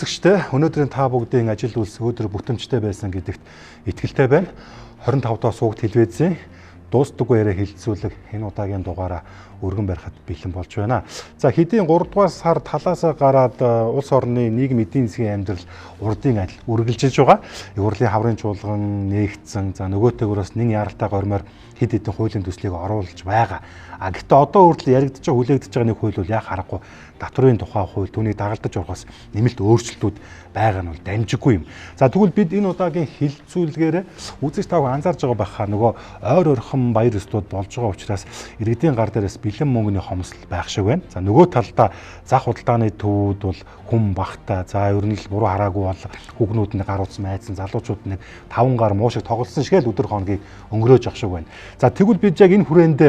үзэгчдээ өнөөдрийн та бүгдийн ажил үйлс өдөр бүтэмжтэй байсан гэдэгт итгэлтэй байна. 25 дахь суугт телевизийн дуустдаггүй яриа хилцүүлэг энэ удаагийн дугаараа өргөн барихад бэлэн болж байна. За хэдийн 3 дугаар сар талаасаа гараад улс орны нийгэм эдийн засгийн амьдрал урдын адил үргэлжилж байгаа. Урлагийн хаврын чуулган нээгдсэн. За нөгөөтэйгөөс нэн яралтай гормоор хэд хэдэн хуулийн төслийг оруулж байгаа. Гэхдээ одоо хүртэл яригдж байгаа хүлээгдэж байгаа нэг хууль бол яг харахгүй татврын тухай хууль түүнийг дагалдаж орохоос нэмэлт өөрчлөлтүүд байгаа нь бол дамжиггүй юм. За тэгвэл бид энэ удаагийн хилцүүлгээр үзэж тавг анзаарж байгаа байхаа нөгөө ойр орхон баяр ёслууд болж байгаа учраас иргэдийн гар дээрээс бэлэн мөнгөний хомсдол байх шиг байна. За нөгөө талдаа зах худалдааны төвүүд бол хүм багтаа. За ер нь л буруу хараагүй бол хүүхнүүд нэг гар утас майдсан, залуучууд нэг 5 гар муу шиг тоглосон шиг л өдөр хоногийг өнгөрөөж явах шиг байна. За тэгвэл бид яг энэ хүрээнд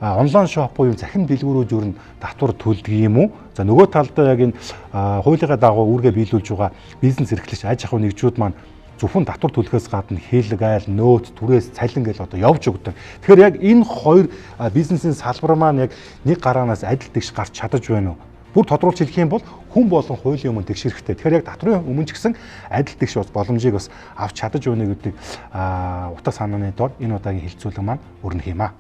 онлайн шоп буюу захин дэлгүүрүүд ер нь татвар төлдөг юм уу? За нөгөө талдаа яг энэ хуулийнхаа дагуу үүргээ биелүүлж байгаа бизнес эрхлэгч аж ахуйн нэгжүүд маань зөвхөн татвар төлөхөөс гадна хэлэг айл, нөөц, түрээс цалин гэж одоо явж өгдөг. Тэгэхээр яг энэ хоёр бизнесийн салбар маань яг нэг гараанаас адил тэгш гарч чадаж байна уу? Бүр тодруулж хэлэх юм бол хүн болон хуулийн өмнө тэгш хэрэгтэй. Тэгэхээр яг татврын өмнө ч гэсэн адил тэгш боломжийг бас авч чадаж байна гэдэг утга санааны дор энэ удаагийн хилцүүлэг маань өрнөх юм аа.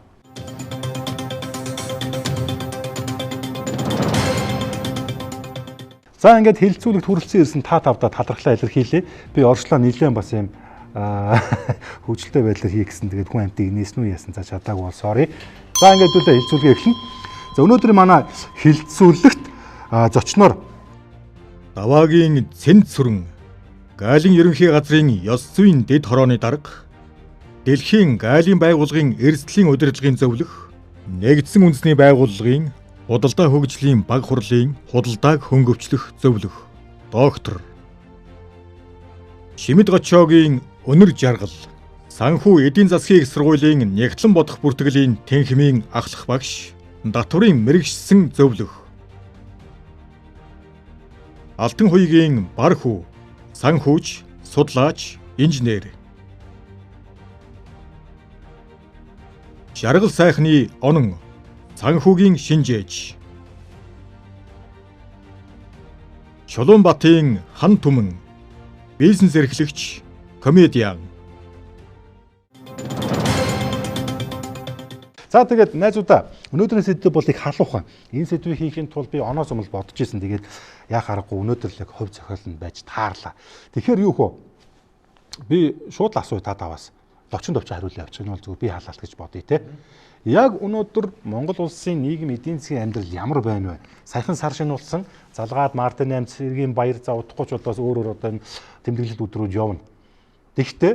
За ингээд хилцүүлэгт хүрэлцэн ирсэн та тавдаа талархлаа илэрхийлье. Би орчлоо нэлээд бас юм хөвжөлтэй байдлаар хий гэсэн тэгээд хүн амтыг нээсэн үү яасан за чадаагүй бол sorry. За ингээд үлээ хилцүүлгээ эхэлнэ. За өнөөдрийн манай хилцүүлэгт зочноор Даваагийн Цэнд сүрэн Галийн ерөнхий газрын ёс зүйн дэд хорооны дарга, Дэлхийн Галийн байгууллагын эрсдлийн удирдлагын зөвлөх, Нэгдсэн үндэсний байгууллагын худалдаа хөгжлийн баг хурлын худалдааг хөнгөвчлөх зөвлөх, доктор Шимэд Гочоогийн өнөр жаргал, санхүү эдийн засгийн их сургуулийн нягтлан бодох бүртгэлийн тэнхимийн ахлах багш, татврын мэрэгчсэн зөвлөх, Алтан хуйгийн бар хүү, санхүүч, судлаач, инженер, Жаргал сайхны онон, санхүүгийн шинжээч, Чулуунбатын хан түмэн, бизнес эрхлэгч, комедиан. За тэгээд найзуудаа өнөөдрийн сэдв бол их халуухан. Энэ сэдвийг хийхин тулд би оноос өмнө бодож ирсэн. Тэгээд яа харахгүй өнөөдөр л яг хувь зохиол нь байж таарлаа. Тэгэхээр юу хөө? Би шууд л асууя та таваас. Лочин товч хариулъя явчих нь бол зүгээр би халаалт гэж бодъё те. Яг өнөөдөр Монгол улсын нийгэм эдийн засгийн амьдрал ямар байна вэ? Саяхан сар шинуулсан залгаад Мартин 8 цэргийн баяр за удахгүй ч удаас өөр одоо энэ тэмдэглэлт өдрүүд явна. Тэгэхдээ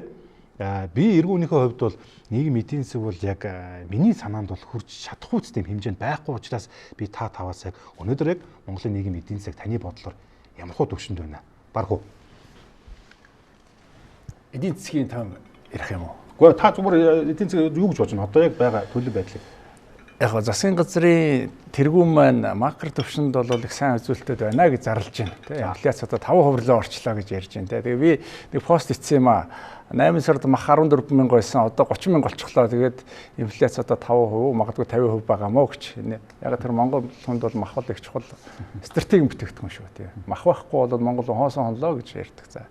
би эргүүнийхээ хувьд бол нийгэм эдийн засаг бол яг миний санаанд бол хүрч чадахгүй ч тийм хэмжээнд байхгүй учраас би та таваас яг өнөөдөр яг Монголын нийгэм эдийн засаг таны бодлоор ямар хөө төвшөнд байна? Барах уу? Эдийн засгийн тав ярих юм уу? Гэхдээ та зүгээр эдийн засаг юу гэж бодож байна? Одоо яг байгаа төлөв байдлыг. Яг засгийн газрын тэргүүн маань макро төвшөнд бол их сайн үзүүлэлттэй байна гэж зарлж байна. Тэ инфляц одоо 5% орчлоо гэж ярьж байна. Тэгээ би нэг пост хийсэн юм аа. 8 сард мах 14 мянга байсан. Одоо 30 мянга болчихлоо. Тэгээд инфляц одоо 5%, магадгүй 50% байгаа мó гэж. Яг тэр Монгол хүнд бол мах бол их чухал стратегийн бүтээгдэхүүн шүү. Тэ мах байхгүй бол Монгол хоосон хонлоо гэж ярьдаг. За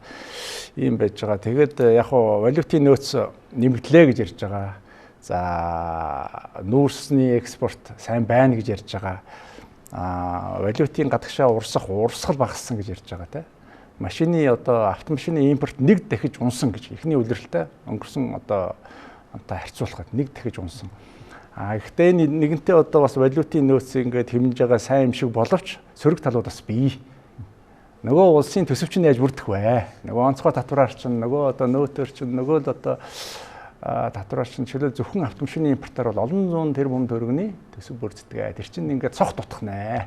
ийм байж байгаа. Тэгээд яг хуу валютын нөөц нэмэгдлээ гэж ярьж байгаа. За нүүрсний экспорт сайн байна гэж ярьж байгаа. Валютын гадагшаа урсгал багассан гэж ярьж байгаа те. Машины одоо автомашины импорт нэг дахиж унсан гэж эхний үлрэлтээ өнгөрсөн одоо харьцуулахад нэг дахиж унсан. Гэхдээ нэгэнтээ одоо бас валютын нөөц ингээд хэмнэж байгаа сайн юм шиг боловч сөрөг талууд бас бий. Нөгөө улсын төсөвч нь яаж бүрдэх вэ? Нөгөө онцгой татвараар чинь нөгөө одоо нөөтөр чинь нөгөө л одоо татвараар чинь чөлөө зөвхөн автомашины импортоор бол олон зуун тэрбум төгрөгийн төсөв бүрддэг. Тэр чинь ингээд цогт утгах нэ.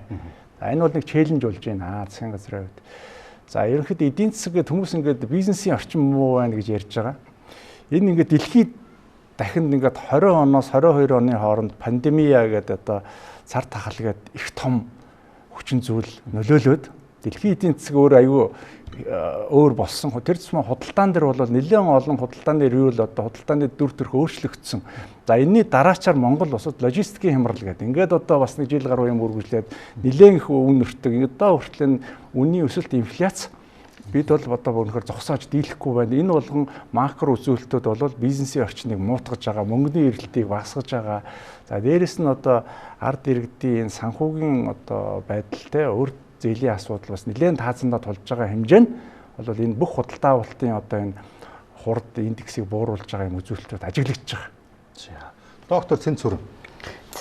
За энэ бол нэг челленж болж байна засгийн газрын хувьд. За ерөнхийдөө эдийн засаг гэдэг хүмүүс ингээд бизнесийн орчин муу байна гэж ярьж байгаа. Энэ ингээд дэлхийд дахинд ингээд 20 оноос 22 оны хооронд пандемия гэдэг одоо цар тахал гэдэг их том хүчин зүйл нөлөөлөд дэлхийн эдийн засаг өөр аюу өөр болсон. Тэр цэцмэ худалдаан дээр бол нэлээд олон худалдааны рүүл одоо худалдааны дүр төрх өөрчлөгдсөн. За энэний дараачаар Монгол улсад логистикийн хямрал гэдэг. Ингээд одоо бас нэг жил гаруй юм үргэлжлээд нэлээд их үн өртөг. Одоо хүртэл үнийн өсөлт инфляц Бид бол одоо өнөхөр зогсоож дийлэхгүй байна. Энэ болгон макро үзүүлэлтүүд бол бизнесийн орчныг муутгаж байгаа, мөнгөний эрэлтийг багасгаж байгаа. За дээрэс нь одоо ард иргэдийн энэ санхүүгийн одоо байдалтай өөр зээлийн асуудал бас нэлээд таазандаа тулж байгаа хэмжээ нь бол энэ бүх худалдаа авалтын одоо энэ хурд индексийг бууруулж байгаа юм үзүүлэлтүүд ажиглагдж байгаа. За доктор Цэнцүрэн.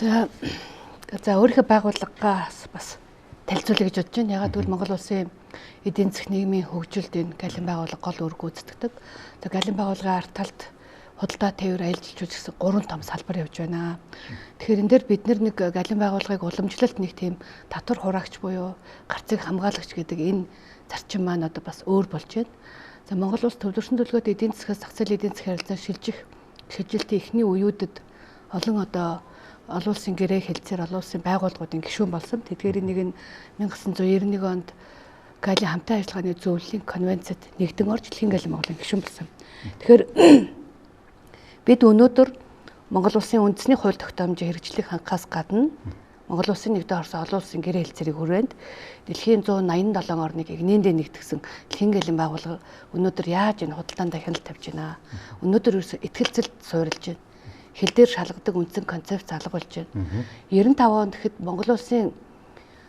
За өөрийнхөө байгууллагаас бас танилцуулъя гэж бодож байна. Ягаад гэвэл Монгол улсын эдийн засгийн нийгмийн хөгжилд энэ галин байгууллага гол үүрэг гүйцэтгэдэг. За галин байгууллагын ард талд худалдаа тээвэр аялал жуулчлал гэсэн 3 том салбар явж байна. Тэгэхээр энэ дээр бид нэг галин байгууллагыг уламжлалт нэг тийм татвар хураагч буюу гарцыг хамгаалагч гэдэг энэ зарчим маань одоо бас өөр болж байна. За Монгол улс төвлөрсөн төлөвлөгөөд эдийн засгаас зах зээлийн эдийн засгийн харилцаа шилжилтийн эхний үеүүдэд олон одоо олон улсын гэрээ хэлцээр олон улсын байгууллагуудын гишүүн болсон. Тэдгээрийн нэг нь 1991 онд галин хамтын ажиллагааны зөвлөлийн конвенцэд нэгдэн орж дэлхийн галин Монголын гишүүн болсон. Тэгэхээр бид өнөөдөр Монгол улсын үндэсний хууль тогтоомжийн хэрэгжлийг хангахаас гадна Монгол улсын нэгдэн орсон олон улсын гэрээ хэлцээрийн хүрээнд дэлхийн 187 орныг нэгнээндээ нэгтгсэн дэлхийн галин байгууллага өнөөдөр яаж энэ худалдаанд хяналт тавьж байна. Өнөөдөр ерөөсөө итгэлцэлд суурилж байна. Хил дээр шалгадаг үндсэн концепт залгуулж байна. 95 онд гэхэд Монгол улсын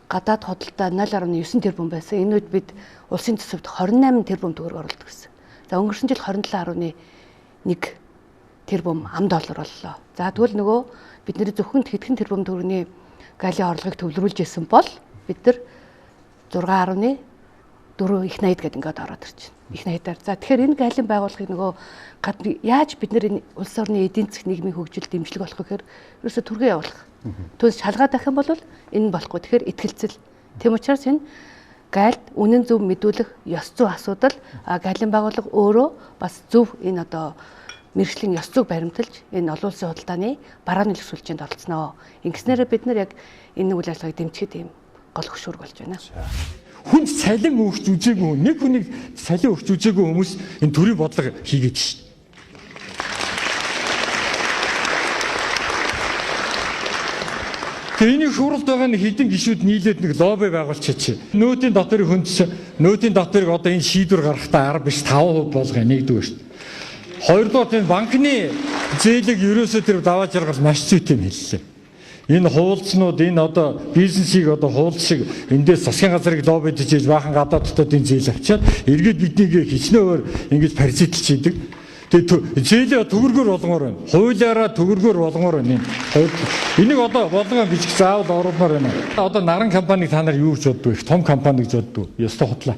гадаад худалдаа 0.9 тэрбум байсан. Энэ үед бид улсын төсөвт 28 тэрбум төгрөг оруулдаг гэсэн. За өнгөрсөн жил 27.1 тэрбум $. Боллоо. За тэгвэл нөгөө бидний зөвхөн хэдхэн тэрбум төгрөгийн галын орлогыг төвлөрүүлж исэн бол бид нар 6.4 их 80 гэдэг ингээд ороод ирж байна. Их 80-аар. За тэгэхээр энэ галин байгууллагыг нөгөө гадна яаж бид нар энэ улс орны эдийн засгийн нийгмийн хөгжилд дэмжлэг болох вэ гэхээр ерөөсө түргээ явуулах. Түүнээс шалгаад авах юм бол энэ нь болохгүй. Тэгэхээр итгэлцэл. Тэм учраас энэ галд үнэн зөв мэдүүлэх ёс зүй асуудал галин байгууллага өөрөө бас зөв энэ одоо мэргэжлийн ёс зүйг баримталж энэ олон улсын худалдааны барааны нөлөөлөлтөнд оролцсноо. Ингэснээр бид нар яг энэ үйл ажиллагааг дэмжихэд ийм гол хөшүүрэг болж байна. Хүнд цалин өгч үзээгүй нэг хүнийг цалин өгч үзээгүй хүмүүс энэ төрийн бодлого хийгээд шин. Тэний шууралд байгаа нэг хідэн гишүүд нийлээд нэг лобби байгуулчихчих. Нөөтийн доторыг хөндөсөн. Нөөтийн доторыг одоо энэ шийдвэр гаргахтаа арга биш 5% болгоё нэгдүгээр шүү дээ. Хоёрдугаар энэ банкны зээлийг ерөөсөө тэр даваа жаргал маш зүйтэй юм хэллээ. Энэ хуулцнууд энэ одоо бизнесийг одоо хуулц шиг эндээс засгийн газрыг лоббид хийж баахан гадаад дотоодын зээл авчиад эргээд биднийг хичнээн ингэж паразитлж хийдэг. Тэгээд зээлээ төгрөгөөр болгомоор байна. Хуулиараа төгрөгөөр болгомоор байна. Энийг одоо болгоо бичих заавал оруулмаар байна. Одоо наран компаниг та нар юу гэж боддог вэ? Том компани гэж боддог. Ёстой худлаа.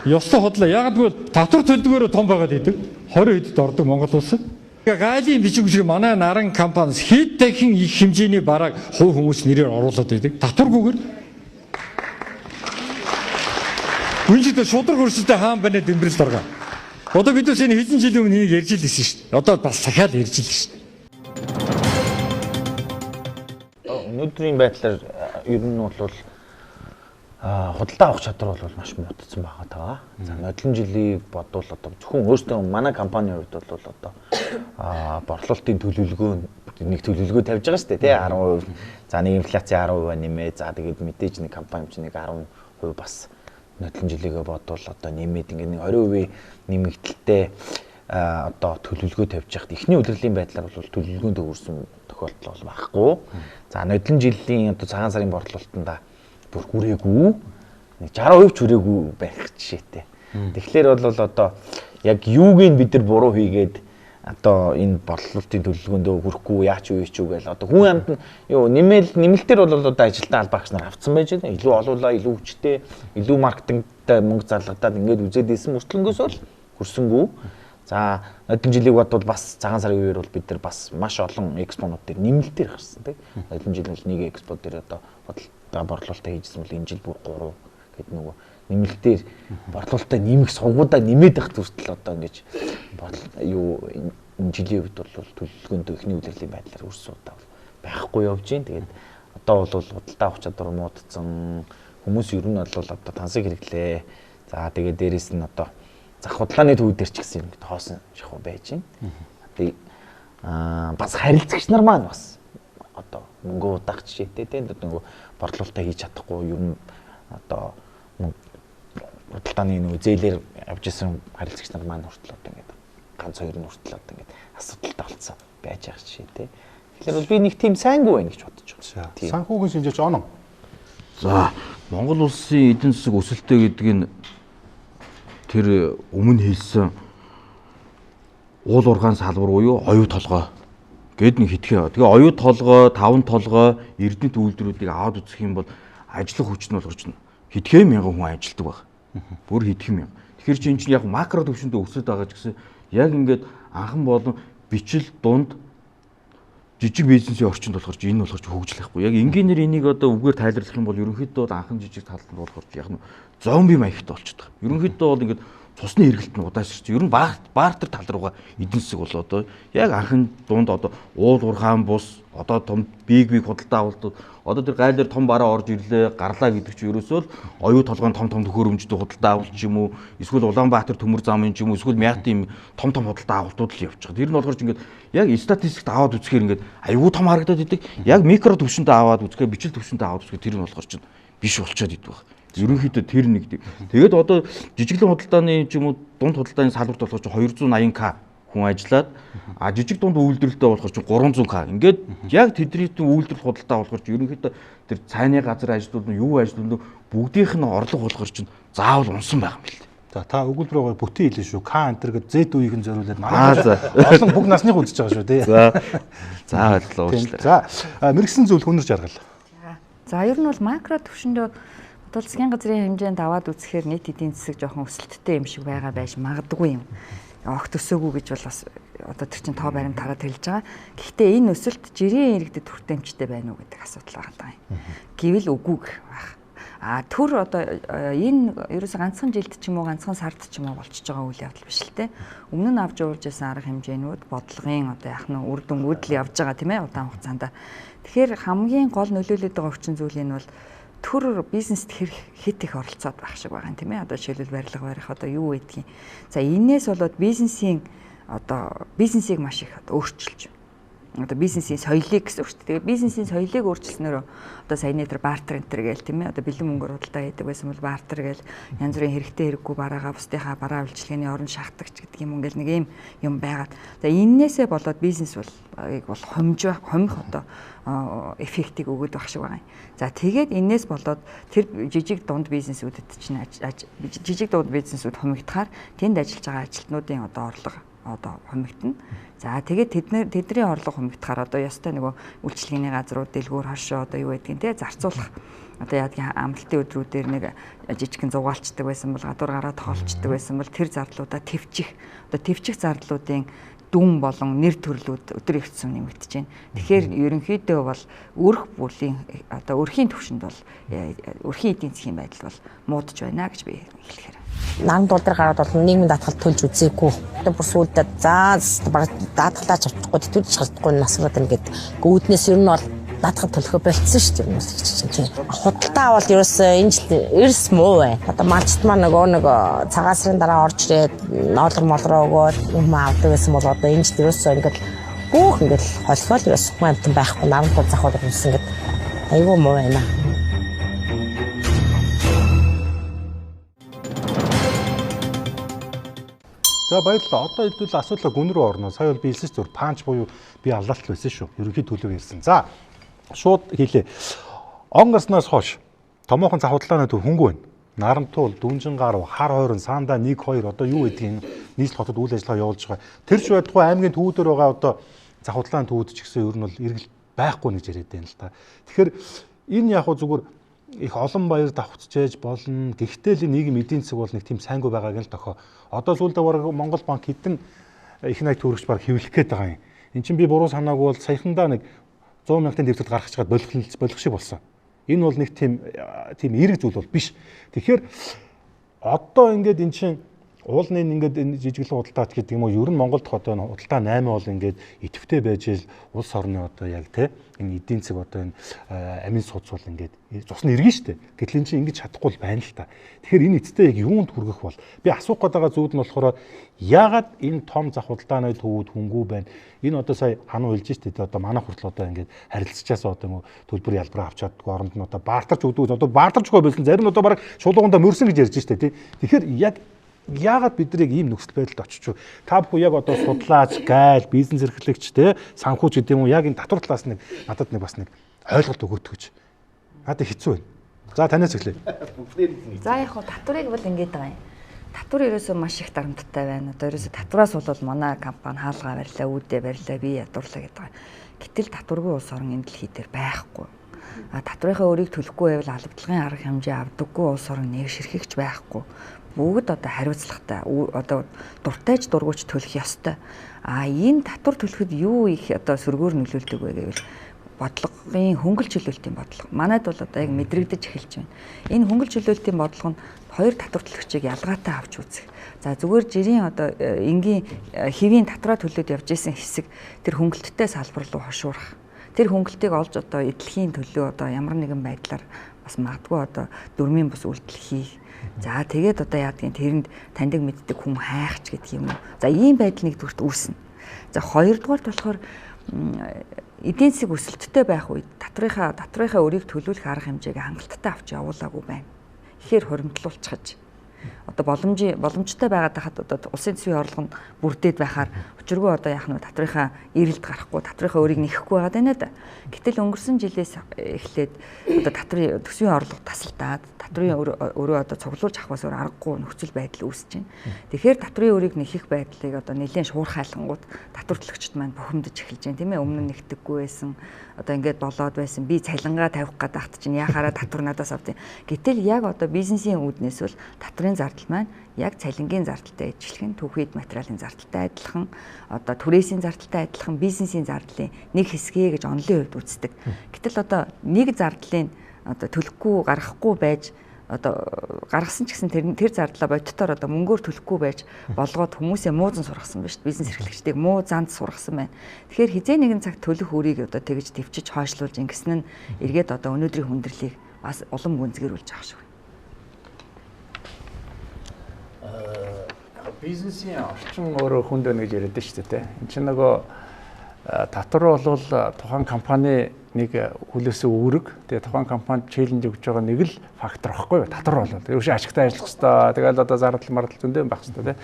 Ёстой худлаа. Яг гэвэл татвар төлбөрөөр том байгаад идэг. 20 хэдд ордог Монгол улсад. Галын бичиг шиг манай наран компаниас хэд дахин их хэмжээний барааг хувь хүмүүс нэрээр оруулаад байдаг. Татваргүйгээр. Үнэхээр шудраг хөрсөлтэй хаан байна дэмбэрэлд оргаа. Одоо бид энэ хэдэн жилийн өмнө энийг ярьж илсэн шүү дээ. Одоо бас дахиад ярьж илсэн шүү дээ. Өнөөдрийн байдлаар ер нь бол худалдаа авах чадвар бол маш муудсан байгаа даа. За нодлон жилийг бодвол одоо зөвхөн өөртөө манай компанийн хувьд бол одоо борлуулалтын төлөвлөгөө нэг төлөвлөгөө тавьж байгаа шүү дээ тий 10%. За нэг инфляци 10% нэмээ. За тэгээд мэдээж нэг компани чинь нэг 10% бас нодлон жилийгээ бодвол одоо нэмээд ингээд нэг 20% нэмэгдэлтэй одоо төлөвлөгөө тавьж яхад эхний удирдлагын байдлаар бол төлөвлөгөөнд өгөрсөн тохиолдол бол байхгүй. За нодлон жилийн одоо цагаан сарын борлуулалтанда бүр хүрээгүй нэг 60% ч хүрээгүй байх жишээтэй. Тэгэхээр бол одоо яг юуг нь бид нар буруу хийгээд одоо энэ борлуулалтын төлөвлөгөөндөө хүрэхгүй яач юу ч юу гээл одоо хүн амт нь юу нэмэлтээр бол одоо ажилтаа албаагч нар авцсан байж байгаа. Илүү олуулаа, илүү хүчтэй, илүү маркетингтай мөнгө зарлагтаад ингээд үзээд исэн мөртлөнгөөс бол хүрсэнгүй. За нодлон жилиг бодвол бас цагаан сарын үеэр бол бид нар бас маш олон экспонууд дээр нэмэлтээр гарсан тийм. Нодлон жил бол нэг экспо дээр одоо борлуулалтаа хийжсэн бол энэ жил бүр 3 гэдэг нөгөө нэмэлтээр борлуулалтаа нэмэх сувгуудаа нэмээд байх зүртэл одоо ингэж юу энэ жилийн үед бол төлөвлөгөөнд ихний удирдлагын байдлаар өрс удаа байхгүй явж байна. Тэгээд одоо бол худалдаа авах чадвар муудсан хүмүүс ер нь бол одоо тансаг хэрэглээ. За тэгээд дээрэс нь одоо зах худлааны төв дээр ч гэсэн юм хоосон шахуу байж байна. Тэгээд бас харилцагч нар маань бас одоо мөнгө удаах жишээтэй тийм нөгөө борлуулалтаа хийж чадахгүй ер нь одоо худалдааны нөгөө зээлээр авч ирсэн харилцагч нар маань хүртэл одоо ингээд ганц хоёр нь хүртэл одоо ингээд асуудалтай болцсон байж байгаа жишээ тий. Тэгэхээр бол би нэг тийм сайнгүй байна гэж бодож байна. Санхүүгийн шинжээч оноо. За Монгол улсын эдийн засаг өсөлтөө гэдэг нь тэр өмнө хэлсэн уул уурхайн салбар буюу оюу толгой гэд нэг хитгэе. Тэгээ оюу толгой, таван толгой эрдэнэт үйлдвэрүүдийг аваад үзэх юм бол ажлах хүч нь болгож хитгэе мянган хүн ажилладаг баг. Бүр хитгэе мянга. Тэгэхээр чи энэ чинь яг макро төвшөндөө өсөж байгаа ч гэсэн яг ингээд анхан болон бичил дунд жижиг бизнесийн орчинд болохоор энэ болохоор хөгжил байхгүй. Яг энгийнээр энийг одоо үгээр тайлбарлах юм бол ерөнхийдөө анхан жижиг талд нь болохоор яг нь зомби маягтай болчихдог. Ерөнхийдөө бол ингээд цусны эргэлт нь удаашрч ер нь баартер тал руугаа эдийн засаг бол одоо яг анхан дунд одоо уул уурхаан бус одоо том биг худалдаа авалтууд одоо тэр гайлаар том бараа орж ирлээ гарлаа гэдэг чинь ерөөсөө л оюу толгойн том төхөөрөмжтэй худалдаа авалт ч юм уу эсвэл Улаанбаатар төмөр замын ч юм уу эсвэл Мягтын том худалдаа авалтууд л явж байгаа. Тэр нь болохоор ч ингээд яг статистикт аваад үзэхээр ингээд аюу том харагдаад идэг. Яг микро төвшөндөө аваад үзэхээр бичил төвшөндөө аваад үзэхээр тэр нь болохоор ч биш болчиход идэг баг. Ерөнхийдөө тэр нэгдэг. Тэгээд одоо жижиглэн худалдааны ч юм уу дунд худалдааны салбарт болохоор 280к хүн ажиллаад жижиг дунд үйлдвэрлэлтэй болохоор 300к. Ингээд яг тэдний үйлдвэрлэл худалдаа болохоор ерөнхийдөө тэр цайны газар ажилтнууд нь юу ажилтнууд бүгдийнх нь орлого болохоор заавал унсан байх юм л дээ. За та өгүүлбэрөөр бүтэн хэлнэ шүү. К энтер гэдэг Z үеийг нь зориулаад манай олон бүх насных үзэж байгаа шүү тий. За ойлголоо уучлаарай. За мэрэгсэн зүйл хүнэр жаргал. За ер нь бол макро төвшөндөө бол засгийн газрын хэмжээнд аваад үзэхээр нийт эдийн засаг жоохон өсөлттэй юм шиг байгаа байж магадгүй юм. Огт өсөөгүй гэж бол бас одоо тэр чин тоо баримт хараад хэлж байгаа. Гэхдээ энэ өсөлт жирийн иргэдэд хүртээмжтэй байна уу гэдэг асуудал байгаа юм. Гэвэл үгүй байх. Төр одоо энэ ерөөсө ганцхан жилд ч юм уу ганцхан сард ч юм уу болчихж байгаа үйл явдал биш л те. Өмнө нь авч явуулж байсан арга хэмжээнүүд бодлогын одоо яах нь үр дүнгууд л явж байгаа тийм ээ удаан хугацаанд. Тэгэхээр хамгийн гол нөлөөлөд байгаа хүчин зүйл нь бол төр бизнест хэд их оролцоод байх шиг байгаа юм тийм ээ. Одоо жишээлбэл барилга барих одоо юу гэдгийг. За энээс болоод бизнесийг маш их өөрчилж одоо бизнесийн соёлыг гэсэн үг шүү дээ. Тэгээ бизнесийн соёлыг өөрчилснөөр одоо саяны тэр бартер энтер гээл тийм ээ. Одоо бэлэн мөнгөөр худалдаа хийдэг байсан бол бартер гээл янз бүрийн хэрэгтэй хэрэггүй бараагаа бусдынхаа бараа үйлчилгээний орон шахтагч гэдэг юм ингээл нэг юм байгаад. За энээсээ болоод бизнес бол хомих одоо эффектийг өгöd байх шиг байгаа юм. За тэгээд энээс болоод тэр жижиг дунд бизнесүүдэд чинь жижиг дунд бизнесүүд хомигдохаар тэнд ажиллаж байгаа ажилтнуудын одоо орлого одоо хомигдно. За тэгээд тэдний орлого хомигдохаар одоо ёстой нөгөө үйлчилгээний газрууд дэлгүүр хошоо одоо юу гэдгийг те зарцуулах. Одоо яадгийн амралтын өдрүүдээр нэг жижигхэн зугаалцдаг байсан бол гадуур гараад тоолцдог байсан бол тэр зарлуудаа твчих зарлуудын дүн болон нэр төрлүүд өдөр их зүүн нэмэгдэж байна. Тэгэхээр ерөнхийдөө бол өрх бүлийн одоо өрхийн төвшөнд бол өрхийн эдийн засгийн байдал бол муудаж байна гэж би хэлэхээр. Наран дулдар гараад бол нийгмийн даатгал төлж үзээгүй. Одоо бүр сүйдээ баг даатгалаа авчихгүй төлж чадахгүй насраад ингээд үүднээс ер нь бол даатгал төлөхө болцсон шүү дээ хүмүүс гэж чинь. Худалдаа бол ерөөсөө энэ жил эрс муу бай. Одоо малчт маань нэг цагаан сарын дараа орж ирээд ноолор молроо өгөөд юм авдаг гэсэн бол одоо энэ жил ерөөсөө ингээд бүх ингээд холфол ерөөсөө хүн амтан байхгүй наран дул захвал юмсан ингээд айгүй муу байна. За баярлалаа. Одоо хэдүүл асуудлаа гүн рүү орно. Сая бол би хэлсэн зүгээр панч буюу би аллалт байсан шүү. Ерөнхий төлөв хэлсэн. За шууд хэлээ. Он гарснаас хойш томоохон захудлааны төв хөнгөө байна. Нарантуул, Дүнжин гарав, хар хойрон, Сандаа 1 2 одоо юу гэдгийг нийслэл хотод үйл ажиллагаа явуулж байгаа. Тэр ч байтугай аймгийн төвүүдээр байгаа одоо захудлааны төвүүд ч гэсэн ер нь бол эргэлт байхгүй гэж яриад байна л та. Тэгэхээр энэ яг зүгээр их олон баяр давхцаж болно. Гэхдээ л нийгэм эдийн засаг бол нэг тийм сайнгүй байгааг л тохио. Одоо сүүлдээ Монгол банк хэдэн их найт төрөгч баг хэвлэх гээд байгаа юм. Эн чинь би буруу санаагүй бол саяхандаа нэг 100 мянган дэвтэрт гаргаж чад болох шиг болсон. Энэ бол нэг тийм эерэг зүйл бол биш. Тэгэхээр одоо ингээд эн чинь уулны ингээд энэ жижиглэн худалдаач гэдэг юм уу ер нь Монголд одоо худалдаа 8 бол ингээд идэвхтэй байж ил улс орны одоо яг те энэ эдийн засаг одоо энэ амин судас бол ингээд цусны иргэн штэ. Гэтэл энэ чинь ингэж чадахгүй байна л та. Тэгэхээр энэ эцэстээ яг юунд хүргэх бол би асуух гээд байгаа зүйл нь болохоор яагаад энэ том зах худалдааны төвүүд хөнгүү байна. Энэ одоо сая хануу хэлж штэ одоо манай хүртэл одоо ингээд харилцагчаас одоо төлбөр ялбараа авч чаддгүй оронд нь одоо баартарч өгдөг одоо баартарчгүй байсан зарим нь одоо бараг шулуугандаа мөрсөн гэж ярьж штэ тий. Тэгэхээр яг яагаад бид нар яг ийм нөхцөл байдалд очиж вэ? Та бүхэн яг одоо судлаач, гайл, бизнес эрхлэгч те санхүүч гэдэг юм уу яг энэ татвар талаас нэг надад нэг бас нэг ойлголт өгөөт гэж. Надад хэцүү байна. За танаас эхлэе. За яг хөө татварыг бол ингэж байгаа юм. Татвар ерөөсөө маш их дарамттай байна. Одоо ерөөсөө татвараас бол манай компани хаалгаа барьлаа, үүдээ барьлаа, би ядуурлаа гэдэг байгаа. Гэтэл татваргүй улс орн энэ дэлхий дээр байхгүй. Татврынхаа өрийг төлөхгүй байвал албадлагын арга хэмжээ авдаггүй улс орн нэг ширхэгч байхгүй. Бүгд одоо хариуцлагатай одоо дуртайж дургуйч төлөх ёстой. Энэ татвар төлөхөд юу их одоо сөргөөр нөлөөлдөг вэ гэвэл бодлогын хөнгөл чөлөөлтийн бодлого. Манайд бол одоо яг мэдрэгдэж эхэлж байна. Энэ хөнгөл чөлөөлтийн бодлого нь хоёр татвар төлөгчийг ялгаатай авч үзэх. За зүгээр жирийн одоо энгийн хэвийн татвараа төлөөд явж исэн хэсэг тэр хөнгөлттэй салбар руу хошуурах. Тэр хөнгөлтийг олж одоо эдлэхийн төлөө одоо ямар нэгэн байдлаар бас магадгүй одоо дөрмийн бус үйлдэл хийх. За тэгээд одоо яадгийн тэрэнд таньдаг мэддэг хүн хайхч гэдэг юм уу. За ийм байдал нэгдүгürt үүснэ. За хоёрдугаарт болохоор эдийн засаг өсөлттэй байх үед татврынхаа өрийг төлүүлэх арга хэмжээг хангалттай авч явуулаагүй байна. Ихээр хуримтлуулчихж одоо боломжтой байгаад хахад одоо улсын төсвийн орлого нь бүрдээд байхаар учиргүй одоо яах нь татврынхаа ирэлд гарахгүй татврынхаа өрийг нэхэхгүй байгаад байна да. Гэтэл өнгөрсөн жилээс эхлээд одоо татврын төсвийн орлого тасалдаад татврын өрөө одоо цуглуулж авахаас өөр аргагүй нөхцөл байдал үүсэж байна. Тэгэхээр татврын өрийг нэхэх байдлыг одоо нэлээд шуурхайлангууд татвар төлөгчд маань бухимдаж эхэлж байна тийм ээ. Өмнө нь нэгтгэхгүй байсан одоо ингээд болоод байсан би цалингаа тавих гэдэг ахт чинь яхаараа татвар надаас авдیں۔ Гэтэл яг одоо бизнесийн үүднээс бол татврын зардал маань яг цалингийн зардалтай ижилхэн, түүхийд материалын зардалтай адилхан, одоо түрээсийн зардалтай адилхан бизнесийн зардлын нэг хэсгээ гэж онлын хувьд үздэг. Гэтэл одоо нэг зардлын одоо төлөхгүй гаргахгүй байж одоо гаргасан ч гэсэн тэр зардлаа боддоор одоо мөнгөөр төлөхгүй байж болгоод хүмүүсээ муузан сургасан байна шүү дээ. Бизнес эрхлэгчдийг муу занд сургасан байна. Тэгэхээр хизээ нэгэн цагт төлөх үрийг одоо тэгж төвчж хойшлуулж ингэсэн нь эргээд одоо өнөөдрийн хүндрэлийг бас улам гүнзгийрүүлж байгаа шүү. Бизнесийн орчин өөрөө хүнд байна гэж яриад шүү дээ. Энд чинь нөгөө татвар бол тухайн компани нэг хүлээсэн үүрэг тэгээ тухайн компанид челленж өгж байгаа нэг л фактор واخгүй юу? Татвар бол ерөөш ашигтай ажиллах хэрэгтэй. Тэгэл одоо зардал мардал зөндөө байх хэрэгтэй тий.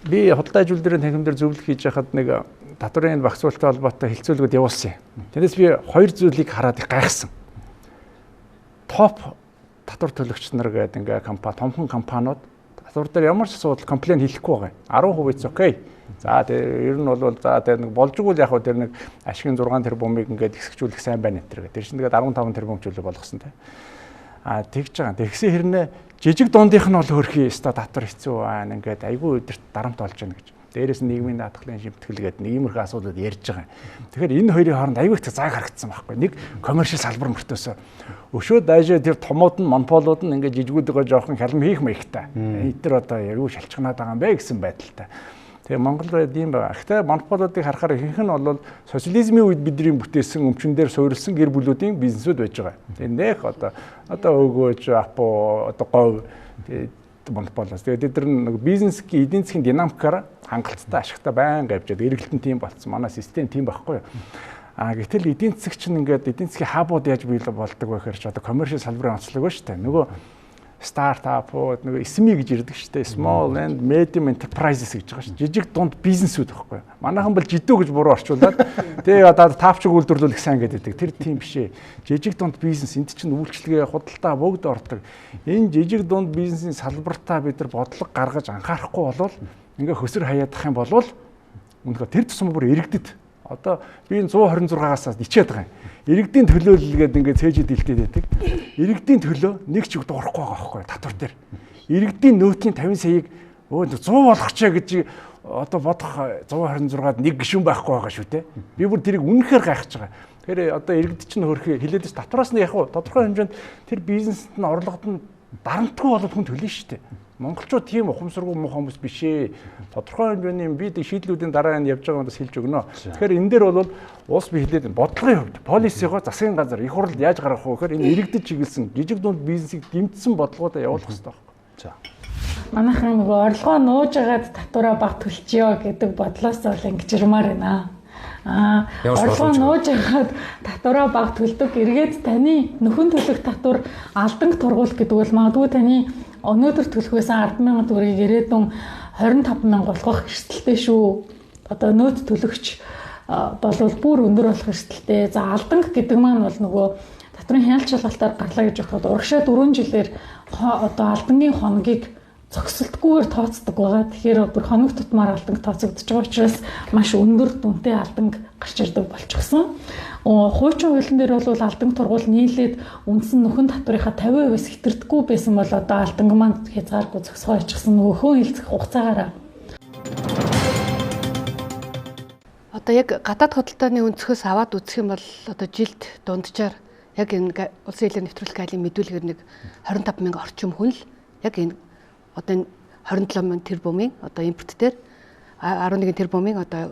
Би худалдаа ажилтны танхимдэр зөвлөх хийж байхад нэг татварын багцуулалттай холбоотой хэлцүүлгүүд явуулсан юм. Тэндээс би хоёр зүйлийг хараад их гайхсан. Топ татвар төлөгч нар гэдэг ингээ томхон компаниуд татвар дээр ямар ч асуудал комплейн хийхгүй байгаа. 10% окей. За тэр ер нь бол за тэр нэг болж игэл яг хөө тэр нэг ашигын 6 тэрбумыг ингээд хэсэгчүүлэх сайн байна нэтэр. Тэр чинь тэгээд 15 тэрбум чөлөө болгосон те. Тэгж байгаа. Тэгсэн хэрнээ жижиг дундийнх нь бол хөрхий ста татвар хэцүү байна. Ингээд айгүй өдөрт дарамт болж байна гэж. Дээрээс нь нийгмийн даатгалын шимтгэл гэдэг нэг иймэрхүү асуудлууд ярьж байгаа. Тэгэхээр энэ хоёрын хооронд айгүй их зааг харагдсан байхгүй. Нэг коммершил салбар мөртөөсөө өшөө дайжээ тэр томууд нь монополууд нь ингээд жижигүүдээ жоохон хялм хийх маягтай. Эдгээр одоо юу шалчганаад байгаа юм бэ гэсэн байдалтай. Тэгээ Монголд ийм байгаа. Гэхдээ монополуудыг харахаар ихэнх нь бол социализмын үед бидний бүтээсэн өмчн дээр суурилсан гэр бүлүүдийн бизнесүүд байж байгаа. Тэгээ нэх одоо өгөөж апо одоо говь монополоос. Тэгээд эдгээр нэг бизнесийн эдийн засгийн динамикаар хангалттай ашигтай байнга явжаад эргэлтэн тийм болцсон. Манай систем тийм байхгүй юу? Гэтэл эдийн засаг чинь ингээд эдийн засгийн хабууд яаж бий болдог вэ гэхээр ч одоо коммершил салбарын онцлог ба шүү дээ. Нөгөө стартапууд нөгөө SME гэж ирдэг шүү дээ. Small and medium enterprises гэж байгаа шүү. Жижиг дунд бизнесүүд байхгүй юу? Манайхан бол жидүү гэж буруу орчуулад тэгээ одоо тавчиг үйлдвэрлүүлэх сайн гэдэг. Тэр тийм биш ээ. Жижиг дунд бизнес энд чинь үйлчлэгээ, худалдаа бүгд ордог. Энэ жижиг дунд бизнесийн салбартаа бид нар бодлого гаргаж анхаарахгүй болвол ингээ хөсөр хаяадах юм бол үнэхээр тэр тусам бүр иргэдэд одоо би 126-аас ичээд байгаа юм. Иргэдийн төлөөлөлгээд ингээд цээжид илтээд байдаг. Иргэдийн төлөө нэг ч үг дуурахгүй байгаа байхгүй татвар дээр. Иргэдийн нөөтийн 50 саяыг 100 болгочихъя гэж одоо бодох 126-ад нэг гишүүн байхгүй байгаа шүү те. Би бүр тэрийг үнэхээр гайхаж байгаа. Тэгэхээр одоо иргэд чинь хөрхий хилээдэж татвараас нь яг тодорхой хэмжээнд тэр бизнест нь орлогод нь дарамтгүй болоод хүн төлнө шүү дээ. Монголчууд тийм ухамсаргүй муу хүмүүс биш ээ. Тодорхой хэмжээний бид шийдлүүдийн дараа нь явж байгаа юмдас хэлж өгнө. Тэгэхээр энэ дээр бол улс би хэлээд бодлогын хувьд полисигоо засгийн газар их хурлд яаж гаргах вэ гэхээр энэ иргэдэд чиглэсэн жижиг дунд бизнесийг дэмжсэн бодлогоодоо явуулах хэрэгтэй байхгүй. За. Манайхан нөгөө орлогоо нууж агаад татвараа баг төлчихё гэдэг бодлоос бол ингэж ирмаар байна. Орлогоо нууж агаад татвараа баг төлдөг эргээд таны нөхөн төлөх татвар алданг тургуулах гэдэг бол магадгүй таны өнөөдөр төлөхөөс 10,000 төгрөгийг ирээдүйн 25,000 болгох эрсдэлтэй шүү. Одоо нөөц төлөгч болвол бүр өндөр болох эрсдэлтэй. За алданг гэдэг маань бол нөгөө татврын хяналт шалгалтаар гарлаа гэж бодоход урагшаа 4 жилээр одоо алдангийн хоногийг зогсолтгүйгээр тооцдог байгаа. Тэгэхээр бүр хоног тутмаар алданг тооцогдож байгаа учраас маш өндөр дүнтэй алданг гарч ирдэг болчихсон. Хуучин хуулийн дээр бол алданг тургуул нийлээд үндсэн нөхөн татврынхаа 50%-аас хэтэрдэггүй байсан бол одоо алданг маань хязгааргүй зогсгоо очихсан нөгөө хөө хэлцэх хугацаагаараа. Одоо яг гадаад худалдааны өнцгөөс аваад үзэх юм бол одоо жилд дунджаар яг энэ улсын хилээр нэвтрүүлэх айлын мэдүүлгээр нэг 25,000 орчим хүн л яг энэ одоо энэ 27,000 тэрбумын одоо импорт дээр 11 тэрбумын одоо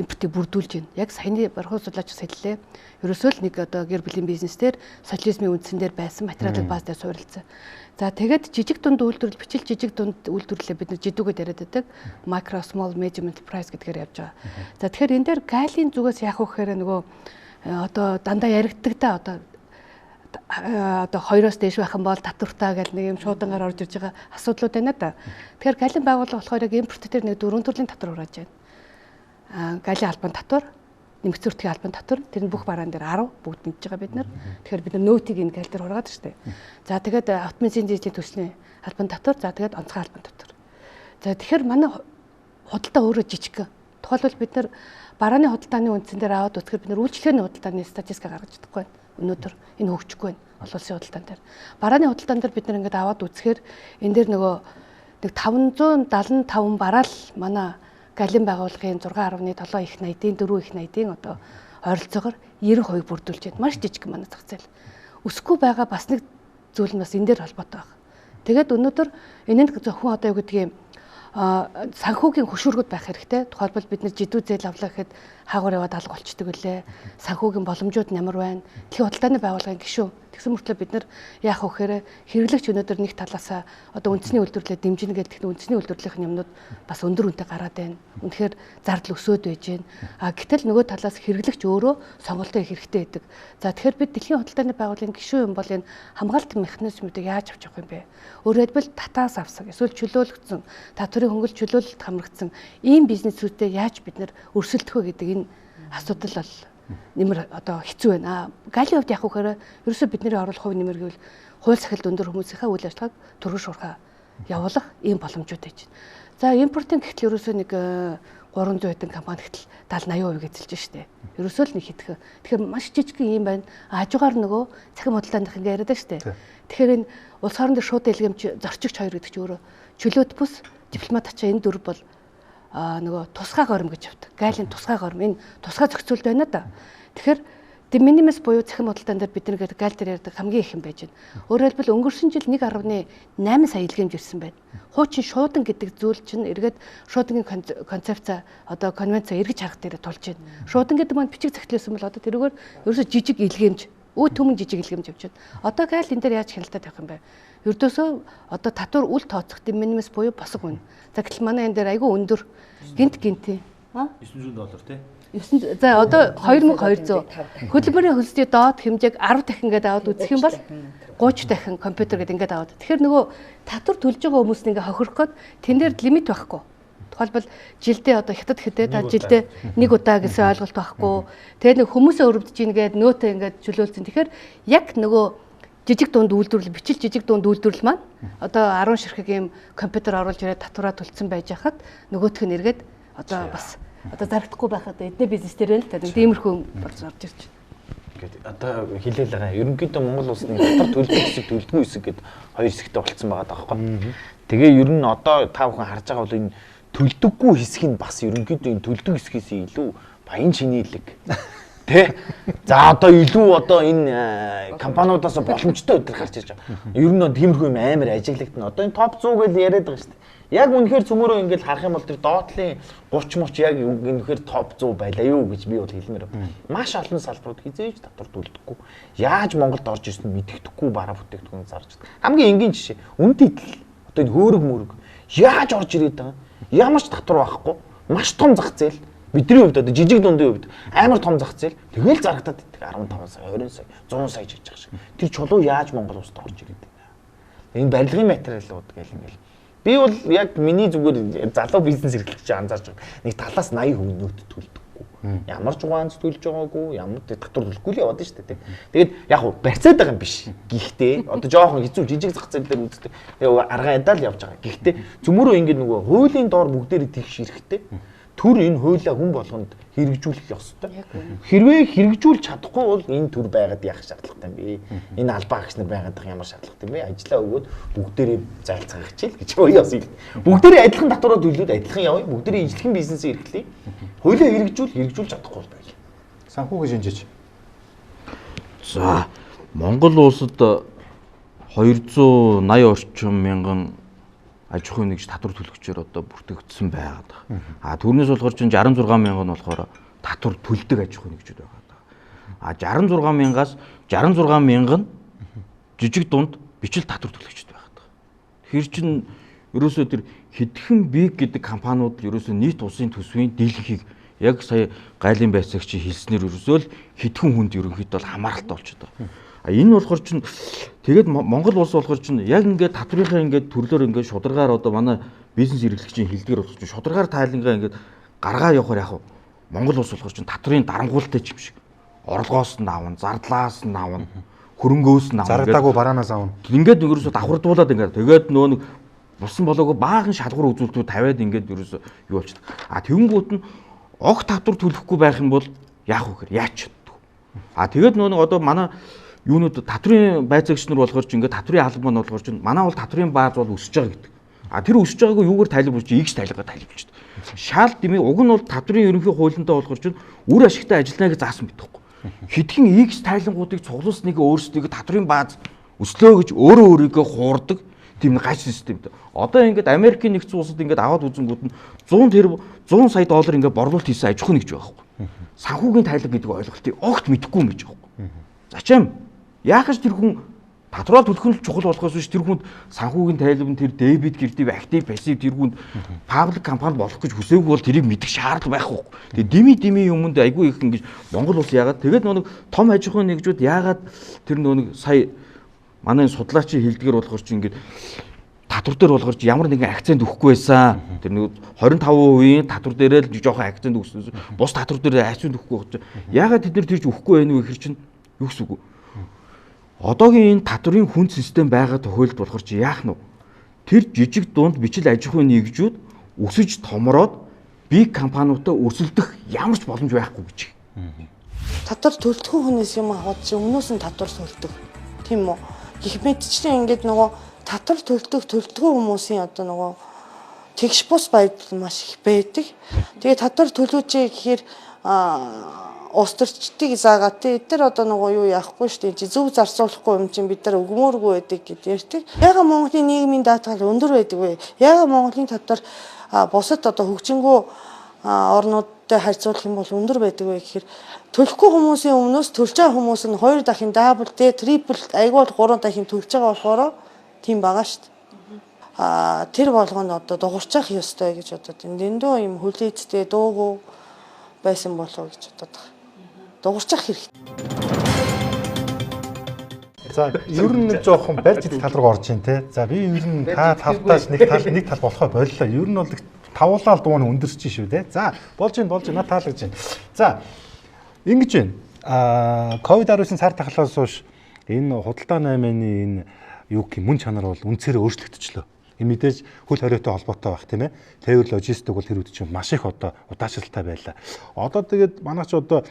импортыг бүрдүүлж байна. Яг саяны бархуу судлаач хэллээ. Ерөөсөө л нэг одоо гэр бүлийн бизнес дээр социализмын үндсэн дээр байсан материалын бааз дээр суурилсан. За тэгээд жижиг дунд үйлдвэрлэл бичил жижиг дунд үйлдвэрлэлээ бид нар жидүүгээд яриад байдаг. Micro small medium enterprise гэдгээр явж байгаа. За тэгэхээр энэ дээр гайлын зүгээс яах вэ гэхээр нөгөө одоо дандаа яригддаг та одоо 2-оос дээш байх юм бол татвартай гэдэг нэг юм шуудангаар орж ирж байгаа асуудлууд байна да. Тэгэхээр галын байгууллага болохоор яг импорт дээр нэг 4 төрлийн татвар хурааж байна. Галын албан татвар, нэмэгдсэн үртгийн албан татвар, тэр нь бүх бараан дээр 10 бүгд мэдж байгаа бид нар. Тэгэхээр бид нар нөөтийг энэ гал дээр хургаад штэ. За тэгээд автомобилийн дижитал төслийн албан татвар, за тэгээд онцгой албан татвар. За тэгэхээр манай худалдаа өөрөө жижиг. Тухайлбал бид нар барааны худалдааны үндсэн дээр аваад үзэхээр бид нар үйлчлэгээний худалдааны статистик гаргаж чадахгүй байна. Өнөөдөр энэ хөгжихгүй байна. Олон улсын худалдаан дээр. Барааны худалдаан дээр бид нар ингээд аваад үзэхээр энэ дээр нөгөө нэг 575 бараа л манай галын байгууллагын 6.7 их 80-ийн 4 их 80-ийн одоо ойролцоогоор 90% бүрдүүлж байна. Маш жижиг манай зах зээл. Өсөхгүй байгаа бас нэг зүйл нь бас энэ дээр холбоотой байна. Тэгээд өнөөдөр энэнд зөвхөн одоо юу гэдгийг санхүүгийн хөшүүргүүд байх хэрэгтэй. Тухайлбал бид нар жидүү зээл авлаа гэхэд хаагуур яваад алга болчдөг үлээ. Санхүүгийн боломжууд ямар байна? Дэлхийн худалдааны байгууллагын гишүүн. Тэгсэн мөртлөө бид нар яах вэ гэхээр хэрэглэгч өнөөдөр нэг талаасаа одоо үндэсний үйлдвэрлэлээ дэмжинэ гэдэг үндэсний үйлдвэрлэлийн юмнууд бас өндөр үнэтэй гараад байна. Үнэхээр зардал өсөөд байж байна. Гэтэл нөгөө талаас хэрэглэгч өөрөө сонголтоо хийх хэрэгтэй байдаг. За тэгэхээр бид дэлхийн худалдааны байгууллагын гишүүн юм бол энэ хамгаалалтын механизмуудыг яаж авч явах юм бэ? Өөрөөр хэлбэл татаас авсаг эсвэл чөлөөлөгдсөн татварын хөнгөлөлт чөлөөлөлт хамрагдсан ийм бизнесүүдэд яаж бид нар өрсөлдөх вэ гэдэг энэ асуудал бол нэмэр одоо хэцүү байна. Галийн хувьд яах вэ гэхээр ерөөсөө бидний оруулах хувь нэмэр гэвэл хууль сахилт өндөр хүмүүсийнхээ үйл ажиллагааг түргэн шуурхаа явуулах ийм боломжууд байж байна. За импортын гэтэл ерөөсөө нэг 300 хэдэн компани гэтэл 70-80% эзэлж штэ. Ерөөсөө л нэг хитгэн. Тэгэхээр маш жижиг юм байна. Хажуугаар нөгөө цахим худалдаанд ингээ яриад штэ. Тэгэхээр энэ улс хоорондын шууд дэлгэмж зорчигч хоёр гэдэг чинь өөрөө чөлөөт бус дипломат ачаа энэ дүр бол нөгөө тусгай горим гэж явдаг. Гайлын тусгай горим энэ тусгай зохицуулт байна да. Тэгэхээр de minimis буюу цахим худалдаан дээр бид нэг гайл дээр ярьдаг хамгийн их юм байж байна. Өөрөөр хэлбэл өнгөрсөн жил 1.8 сая илгээмж ирсэн байна. Хуучин шуудан гэдэг зүйл чинь эргээд шуудангийн концепц одоо конвенц эргэж харах дээр тулж байна. Шуудан гэдэг маань бичиг захидлсан бол одоо тэрүүгээр ерөөсө жижиг илгээмж, үе төмөн жижиг илгээмж явж байна. Одоо гайл энэ дээр яаж хяналттай тавих юм бэ? Ердөөсөө одоо татвар үл тооцох de minimis буюу босго байна. За гэтэл манай энэ дээр айгүй өндөр гинти. $900 тий. За одоо 2200 хөдөлмөрийн хөлсдийн доод хэмжээг 10 дахин ингээд аваад үзэх юм бол 30 дахин компьютер гэдэг ингээд аваад. Тэгэхээр нөгөө татвар төлж байгаа хүмүүс ингээ хохирох гээд тэн дээр лимит байхгүй. Тухайлбал жилдээ одоо хятад хэдэ та жилдээ нэг удаа гэсэн ойлголт байхгүй. Тэгээ нэг хүмүүсээ өрөвдөж ийнгээд нөөтөө ингээд чөлөөлсөн. Тэгэхээр яг нөгөө жижиг дунд үйлдвэрлэл бичил жижиг дунд үйлдвэрлэл маань одоо 10 ширхэг юм компьютер оруулж ирээд татвараа төлсөн байж хахад нөгөөх нь эргээд одоо бас одоо зарагдахгүй байхад эдний бизнес дээр л та тиймэрхүү болж орж ирж байна. Ингээд одоо хэлээл байгаа. Ерөнхийдөө Монгол улсны татвар төлдөг хэсэг төлдөггүй хэсэг гэд хоёр хэсэгтэй болцсон байгаа даахгүй. Тэгээ ер нь одоо та бүхэн харж байгаа бол энэ төлдөггүй хэсэг нь бас ерөнхийдөө энэ төлдөг хэсгээс илүү баян шинэлэг Тэ. За одоо илүү одоо энэ компаниудаас боломжтой өдр гарч ирж байгаа. Ер нь тиймэрхүү юм амар ажиглагдана. Одоо энэ топ 100 гэж яриад байгаа шүү дээ. Яг үнэхээр цөмөрөө ингээд харах юм бол тэр доотлын 30 мөч яг үнэхээр топ 100 байлаа юу гэж би бол хэлмээр байна. Маш олон салбарууд хизээж татварлуулдаггүй. Яаж Монголд орж ирсэн мэддэхгүй бараа бүтээгдэхүүн зарж байна. Хамгийн энгийн жишээ. Үнэт идэл. Одоо энэ хөөрөг мөрөг яаж орж ирээд байгаа. Ямар ч татвар байхгүй. Маш том зах зээл. Бидний хувьд одоо жижиг дундын хувьд амар том зах зээл. Тэгэл зарагдаад идэх 15 сая, 20 сая, 100 сая гэж байгаа шиг. Тэр чулуу яаж Монгол улсад орж ирээд байна. Энэ барилгын материалууд гэл ингээл. Би бол яг миний зүгээр залуу бизнес эрхлэгч анзаарч байгаа. Нэг талаас 80% нөөт төлдөггүй. Ямар ч угаанч төлж байгаагүй, ямар татвар төлөхгүй л яваад шүү дээ. Тэгээд яг хуу барьцаад байгаа юм биш. Гэхдээ одоо жоохон хэцүү жижиг зах зээл дээр үздэг. Тэгээд аргаа ядаа л явж байгаа. Гэхдээ цөмөрөө ингэ нөгөө хуулийн доор бүгдээрээ тэгш хэрэгтэй. Түр энэ хуулиа хүн болгонд хэрэгжүүлэх ёстой. Хэрвээ хэрэгжүүлж чадахгүй бол энэ түр байгаад яах шаардлагатай юм бэ? Энэ албаа агч нар байгаад ямар шаардлагатай юм бэ? Ажлаа өгөөд бүгдээрээ зайлцгах хичээл гэж боёос ил. Бүгдээрээ адилхан татвараа төлөөд адилхан явъя. Бүгдээрээ ижлэхэн бизнесээ эрхлэе. Хуулиа хэрэгжүүлж чадахгүй бол байл. Санхүүгийн шинжиж. За Монгол улсад 280 орчим мянган аж ахуйн нэгж татвар төлөгчөөр одоо бүртгэгдсэн байгаад байгаа. А түүнээс болохоор чинь 66 мянга нь болохоор татвар төлдөг аж ахуйн нэгжүүд байгаа. А 66 мянгаас 66 мянга нь жижиг дунд бичил татвар төлөгчд байгаад байгаа. Тэгэхээр чинь ерөөсөө тэр хэдхэн биг гэдэг компаниуд ерөөсөө нийт улсын төсвийн дийлэнхийг яг сая гайлын байцаагч хэлснээр ерөөсөө л хэдхэн хүнд ерөнхийдөө хамааралтай болчиход байгаа. А энэ болохоор чинь тэгээд Монгол улс болохоор чинь яг ингээд татврынхаа ингээд төрлөөр ингээд шударгаар одоо манай бизнес эрхлэгчийн хэлдгэр болох чинь шударгаар тайлангаа ингээд гаргаа явахаар яг Монгол улс болохоор чинь татврын дарангуултай юм шиг орлогоос нь авна, зардлаас нь авна, хөрөнгөөс нь авна. Зарагдаагүй бараанаас авна. Ингээд ерөөсө давхардуулаад ингээд тэгээд нөгөө нэг бусан болоогүй баахан шалгуур үзүүлэлтүүд тавиад ингээд ерөөсө юу болчихдог. А тэгэнгүүт нь огт татвар төлөхгүй байх юм бол яах вэ гэхээр яач чаддаг. А тэгээд нөгөө одоо манай юунууд татврын байцаагч нар болохоор ч ингээд татврын албан маань болохоор ч манай бол татврын бааз бол өсөж байгаа гэдэг. А тэр өсөж байгаагүй юугаар тайлбарлаж X тайлгаа тайлбарлаж байна. Шаал дэмий уг нь бол татврын ерөнхий хуулинтай болохоор ч үр ашигтай ажиллана гэж заасан мэдэхгүй. Хэдхэн X тайлангуудыг цуглуулсныг өөрсдөө татврын бааз өслөө гэж өөрөө өөрийгөө хуурдаг тийм гаж системтэй. Одоо ингээд Америкийн нэгдсэн улсад ингээд аваад үзэнгүүд нь 100 сая доллар ингээд борлуулалт хийсэн аж ахуй нэгж байгаа байхгүй. Санхүүгийн тайлга гэдэг ойлголтыг огт мэдэхгүй юм гэж байгаа байхгүй. Зачем? Яахаж тэр хүн татвараа төлөх нь чухал болохоос биш тэр хүнд санхүүгийн тайлбар тэр дебит, кредит, актив, пассив тэр хүнд паблик компани болох гэж хүсээгүй бол тэрийг мэдэх шаардлага байхгүй. Тэгээ дими юмд айгүй их ингэж Монгол улс яагаад тэгээд нэг том аж ахуйн нэгжүүд яагаад тэр нэг сая манай судлаачийн хэлдгэр болохоор чи ингэж татвар дээр болохоор чи ямар нэгэн акцент өгөхгүй байсан. Тэр нэг 25% татвар дээрээ л жоохон акцент өгсөн. Бус татвар дээр акцент өгөхгүй байх чинь яагаад тэд нар тэр чи өгөхгүй байх вэ гэхэр чинь юу гэсэн үг вэ? Одоогийн энэ татврын хүнд систем байгаа тохиолдолд болохоор чи яах нь вэ? Тэр жижиг дунд бичил аж ахуйн нэгжүүд өсөж томроод биг компаниудаа өрсөлдөх ямар ч боломж байхгүй гэж. Татвар төлтгөн хүнээс юм аваад чи өмнөөс нь татвар төлдөг. Тийм үү? Гэх мэтчлэн ингээд нөгөө татвар төлтгөн хүмүүсийн одоо нөгөө тэгш бус байдал маш их байдаг. Тэгээ татвар төлөөч гэхээр ус төрчдгийг заагаад тэр одоо нөгөө юу яахгүй шүү дээ. Зөв зарцуулахгүй юм чинь бид нар өгмөөргүй байдаг гэдээ ярьдаг. Ягаад Монголын нийгмийн даатгал өндөр байдаг вэ? Ягаад Монголын татвар бусад одоо хөгжингөө орнуудтай харьцуулах юм бол өндөр байдаг вэ гэхээр төлөхгүй хүмүүсийн өмнөөс төлж байгаа хүмүүс нь 2 дахин дабл, трипл, айгуул 3 дахин төлж байгаа болохоор тийм байгаа шүү дээ. Тэр болгоно одоо дуурчих ёстой гэж бодоод дэндүү юм хүлээцтэй дуугүй байсан болов гэж бодоод байгаа. Дуурчих хэрэгтэй. За ер нь жоохон барьж идэх тал руу орж ийн те. За би ер нь та тавтаас нэг тал болохоо боллоо. Ер нь бол тавуулаад дуун өндөрч шүү те. За болж ийн над таалагдж байна. За ингэж байна. Ковид-19 сар тахлаас хойш энэ худалдаа 8-ны энэ юу гэх мөн чанар бол үнцээрээ өөрчлөгдөжлөө. Энэ мэдээж хөл хориотой холбоотой байх тийм ээ. Тээвэр логистик бол тэр үед чинь маш их одоо удаашралтай байлаа. Одоо тэгээд манайч одоо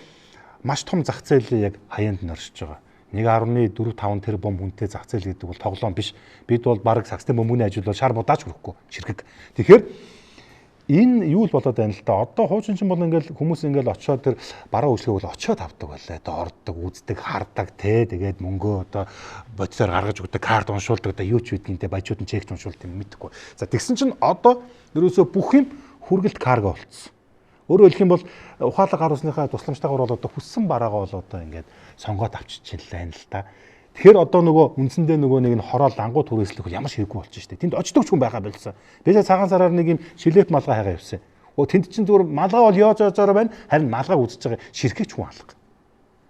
маш том зах зээл яг хаяанд нь оршиж байгаа. 1.4-5 тэрбум хүнтэй зах зээл гэдэг бол тоглоом биш. Бид бол баг саксны бөмбөгийн ажил бол шар будаач хөрөхгүй ширхэг. Тэгэхээр энэ юу л болоод байна л да. Одоо хуучин чинь бол ингээл хүмүүс ингээл очиод тэр бараа үйлчлэгийг бол очиод авдаг байлаа. Одоо ордог, үздэг, хардаг те. Тэгээд мөнгөө одоо бодисоор гаргаж өгдөг, карт уншуулдаг, одоо юу ч үдгийнтэй бажууд нь чекч уншуулдаг юм мэдэхгүй. За тэгсэн чинь одоо ерөөсөө бүх юм хүргэлт карго болцсон. Өөрөөр хэлэх юм бол ухаалаг гар усныхаа тусламжтайгаар бол одоо хүссэн бараагаа бол одоо ингээд сонгоод авчижлаа л да. Тэгэхээр одоо нөгөө үндсэндээ нөгөө нэг нь хороол ангууд түрээслэх ямар хэрэггүй болчих штеп. Тэнд очдог ч хүн байхаа болсон. Бишээ цагаан сараар нэг юм шилэп малгай хайгаа явсан. Тэнд чинь зүгээр малгай бол яаж байна. Харин малгайг үзэж байгаа ширхэгч хүн алга.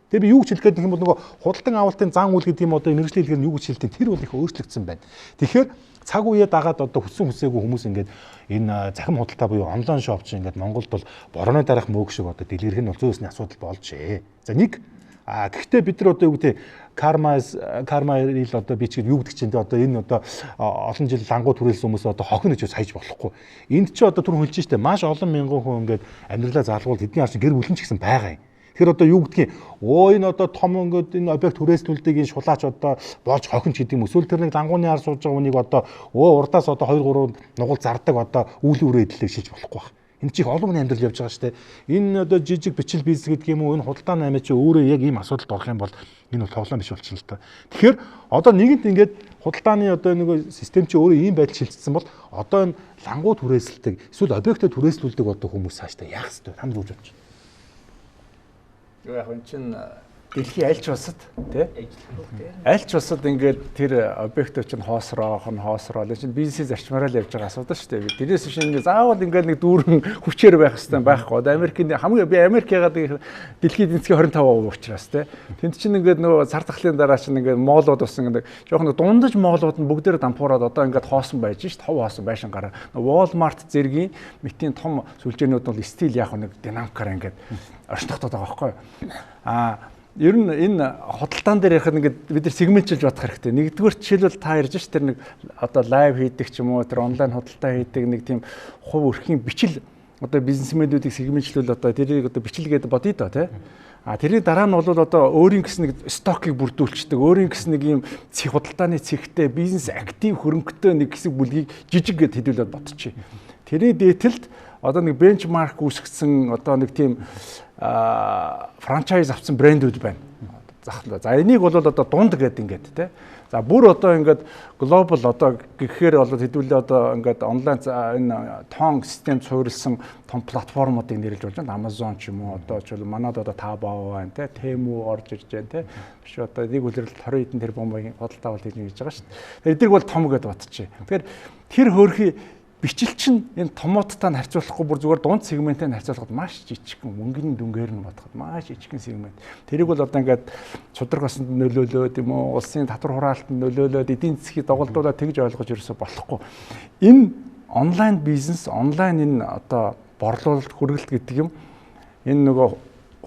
Тэгээ би юу гэж хэлэх гээд нэг юм бол нөгөө худалдан авалтын зан үйл гэдэг юм одоо мэрэгжлийн хэлгээр нь юу гэж хэлдэг тэр бол их өөрчлөгдсөн байна. Тэгэхээр цаг үеэ дагаад одоо хүссэн хүсээгүй хүмүүс ингээд энэ захим худалдаа буюу онлайн шоп чинь ингээд Монголд бол борооны дараах мөөг шиг одоо дэлгэрэх нь бол зөөнсний асуудал болжээ. За нэг гэхдээ бид нар одоо юу гэдэг карма ил одоо би ч юу гэдэг чинь одоо энэ одоо олон жил лангуу түрээлсэн хүмүүс одоо хохин гэж саяж болохгүй. Энд чи одоо түр хөлж штэ маш олон мянган хүн ингээд амьдралаа залгуул тэдний арчин гэр бүлэн ч гэсэн байгаа юм. Тэгэхээр одоо юу гэдгийг энэ одоо том ингээд энэ объект түрээслүүлдэг энэ шулаач одоо болж хохин ч гэдэг юм. Эсвэл тэр нэг лангууны ар сууж байгаа хүнийг одоо урдаас одоо 2 3 нугал зардаг одоо үүлийн үрээ эдлээ шилж болохгүй байна. Энэ чих олон хүний амьдрал явж байгаа шүү дээ. Энэ одоо жижиг бичил бизнес гэдэг юм уу энэ худалдаа наймаа чи өөрөө яг ийм асуудалд орох юм бол энэ бол тоглоом биш болчихно л та. Тэгэхээр одоо нэгэнт ингээд худалдааны одоо нэг систем чи өөрөө ийм байдал шилжчихсэн бол одоо энэ лангуу түрээсэлдэг эсвэл объектыг түрээслүүлдэг одоо хүмүүс хааштай яах ёстой хам зүүж авч. Яг энэ чинь дэлхийн аль ч улсад тий аль ч улсад ингээд тэр объектоо чинь хоосроо чинь бизнесийн зарчмаараа л явж байгаа асуудал шүү дээ. Тэрээс биш ингээд заавал ингээд нэг дүүрэн хүчээр байх хэрэгтэй байхгүй. Одоо Америкийн хамгийн би Америк ягаад дэлхийн эдийн засгийн 25% учраас тий. Тэнд чинь ингээд нөгөө цар тахлын дараа чинь ингээд моолууд болсон ингээд жоохон дундаж моолууд нь бүгдээр дампуураад одоо ингээд хоосон байж шít тов хоосон байшин гараа. Walmart зэргийн мэтийн том сүлжээнүүд бол стил яг нэг динамикаар ингээд орчтогдоод байгаа байхгүй. Ер нь энэ худалдаан дээр ярих ингээд бид нар сегментчилж бодох хэрэгтэй. Нэгдүгээр жишээлбэл та ярьж ш тэр нэг одоо лайв хийдэг ч юм уу тэр онлайн худалдаа хийдэг нэг тийм хувь өрхийн бичил одоо бизнесмэнүүдийг сегментчлүүл одоо тэрийг одоо бичлэгээд бодъё доо тий. Тэрний дараа нь бол одоо өөрийн гэсэн нэг стокийг бүрдүүлчихдэг. Өөрийн гэсэн нэг юм худалдааны цэгтэй бизнес актив хөрөнгөтэй нэг хэсэг бүлгийг жижиг гэд хэдүүлээд бодчих. Тэрний дээдлэлд одоо нэг бенчмарк үүсгэсэн одоо нэг тийм франчайз авсан брэндүүд байна. За энийг бол одоо дунд гэдэг ингээд тий. За бүр одоо ингээд глобал одоо гэхээр бол хэдүүлээ одоо ингээд онлайн энэ тоон систем суурилсан том платформуудыг нэрлэж болж байна. Amazon ч юм уу одоо ч манад одоо Taobao байна тий. Temu орж ирж байна тий. Биш одоо нэг үлрэлт 20 хэдэн тэрбумын худалдаа авалт хийж байгаа шүү дээ. Эдгээр бол том гэдээ батчих. Тэгэхээр тэр хөөрхий бичил чинь энэ томоодтай нь харьцуулахгүй бүр зүгээр дунд сегменттэй нь харьцуулахад маш жижигхэн мөнгөний дүнгээр нь бодоход маш жижигхэн сегмент. Тэрийг бол одоо ингээд цудраг басанд нөлөөлөөд юм уу улсын татвар хураалтанд нөлөөлөөд эдийн засгийг доголдуулаад тэгж ойлгож ерөөсө болохгүй. Энэ онлайн бизнес, онлайн энэ одоо борлуулалт хүргэлт гэдэг юм энэ нөгөө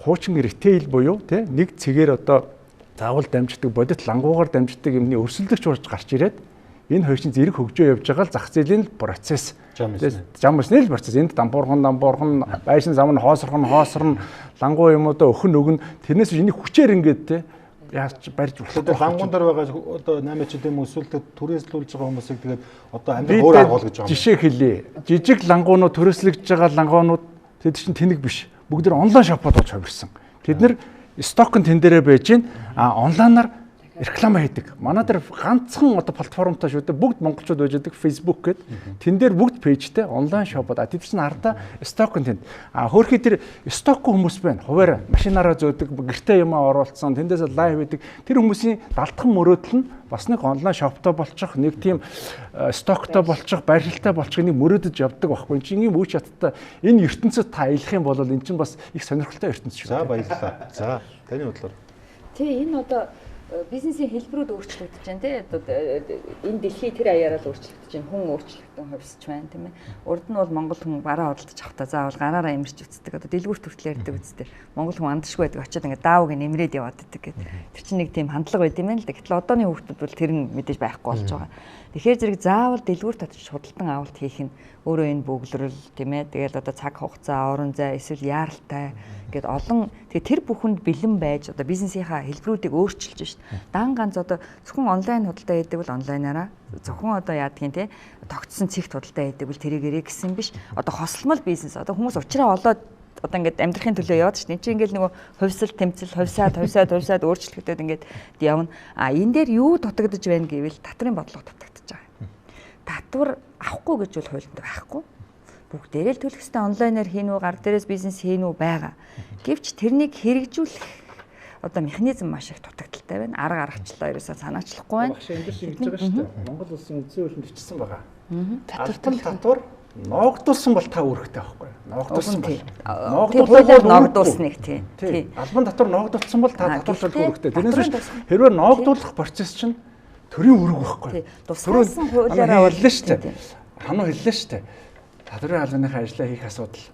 хуучин ритейл буюу тий нэг цэгээр одоо заавал дамждаг бодит лангуугаар дамждаг юмны өрсөлдөгч болж гарч ирээд энэ хоёр чинь зэрэг хөгжөө явж байгаа л зах зээлийн процесс. Зам өснөл процесс. Энд дампуурхан, байшин зам нь хоосорхон, лангуу юм одоо өхөн өгн тэрнээс энийг хүчээр ингээд те яаж барьж болохгүй. Лангуун дээр байгаа одоо 8 ч гэдэм эсвэл түрээслүүлж байгаа хүмүүсийг тэгээд одоо амьдрал өөр аргуул гэж байгаа юм. Жишээ хэлье. Жижиг лангуунууд түрээслэгдэж байгаа лангуунууд тэд чинь тэнэг биш. Бүгд нэр онлайн шопод болж хувирсан. Тэд нэр сток нь тэн дээрээ байж гин онлайнаар реклама хийдэг. Манай дээр ганцхан одоо платформтой шүү дээ. Бүгд монголчууд байж байгаа Facebook гэдэг. Тэн дээр бүгд пэйжтэй онлайн шопод. Тэд чинь ардаа сток нь тэнд. Хөөхий тэр стокгүй хүмүүс байна. Хуваар машинаараа зөөдөг, гэртээ юмаа оруулсан, тэндээс лайв хийдэг. Тэр хүмүүсийн далтхан мөрөөдөл нь бас нэг онлайн шоптой болчих, нэг тийм стоктой болчих, байршилтай болчих нэг мөрөөдөж явдаг байхгүй. Энд ийм үе чаттай энэ ертөнцид та аялах юм бол энэ чинь бас их сонирхолтой ертөнц шүү. За баярлалаа. За таны бодлоор. Тэ энэ одоо бизнесийн хэлбэрүүд өөрчлөгдөж байна тий. Энэ дэлхий тэр аяараа л өөрчлөгдөж байна. Хүн өөрчлөгдөн хувьсч байна тийм ээ. Урд нь бол монгол хүн бараа худалдаж авахтаа заавал гараараа имэрч үздэг. Одоо дэлгүүрт хүртэл ярьдаг үстэй. Монгол хүн андашгүй байдаг. Очиод ингээд даавыг нэмрээд яваад идэг гэдэг. Тэр чинь нэг тийм хандлага байд юм байна л да. Гэтэл одооны хүүхдүүд бол тэр нь мэдээж байхгүй болж байгаа. Тэгэхээр зэрэг заавал дэлгүүр татж худалдан авалт хийх нь өөрөө энэ бөглөрөл тийм ээ. Тэгээд одоо цаг хугацаа, орон зай, эсвэл яаралтай гэд олон тэр бүхэнд бэлэн байж одоо бизнесийнхаа хэлбэрүүдийг өөрчилж шít. Дан ганц одоо зөвхөн онлайн худалдаа хийдэг бол онлайнаараа, зөвхөн одоо яадгийн тий тогтсон цэгт худалдаа хийдэг бол тэрийг гэсэн биш. Одоо хослмол бизнес одоо хүмүүс учраа олоод одоо ингээд амьдрахын төлөө яваад шít. Энд чинь ингээд нөгөө хувьсэл тэмцэл, хувьсаад өөрчлөгдөд ингээд явна. Энэ дээр юу дутагдж байна гэвэл татврын бодлого дутагдж байгаа. Татвар авахгүй гэж бол хуулинд байхгүй. Бүгдээрээ л төлөх ёстой онлайнаар хийн үү, гар дээрээс бизнес хийн үү байгаа. Гэвч тэрнийг хэрэгжүүлэх одоо механизм маш их дутагдaltaй байна. Арга аргачлалаа ерөөсөө санаачлахгүй байна. Багш энэ шиг гэж байгаа шүү дээ. Монгол улсын үндсэн хуулинд бичсэн байгаа. Татвар ноогдуулсан бол та үүрэгтэй байхгүй. Ноогдуулсан бол. Ноогдуулсныг тий. Албан татвар ноогдуулсан бол та татварлах үүрэгтэй. Тэрнээс хэрвээ ноогдуулах процесс чинь төрийн үүрэг байхгүй. Тусгайлсан хуулиараа хэллээ шүү дээ. Хануу хэллээ шүү дээ. Татврын албаныхаа ажлаа хийх асуудал.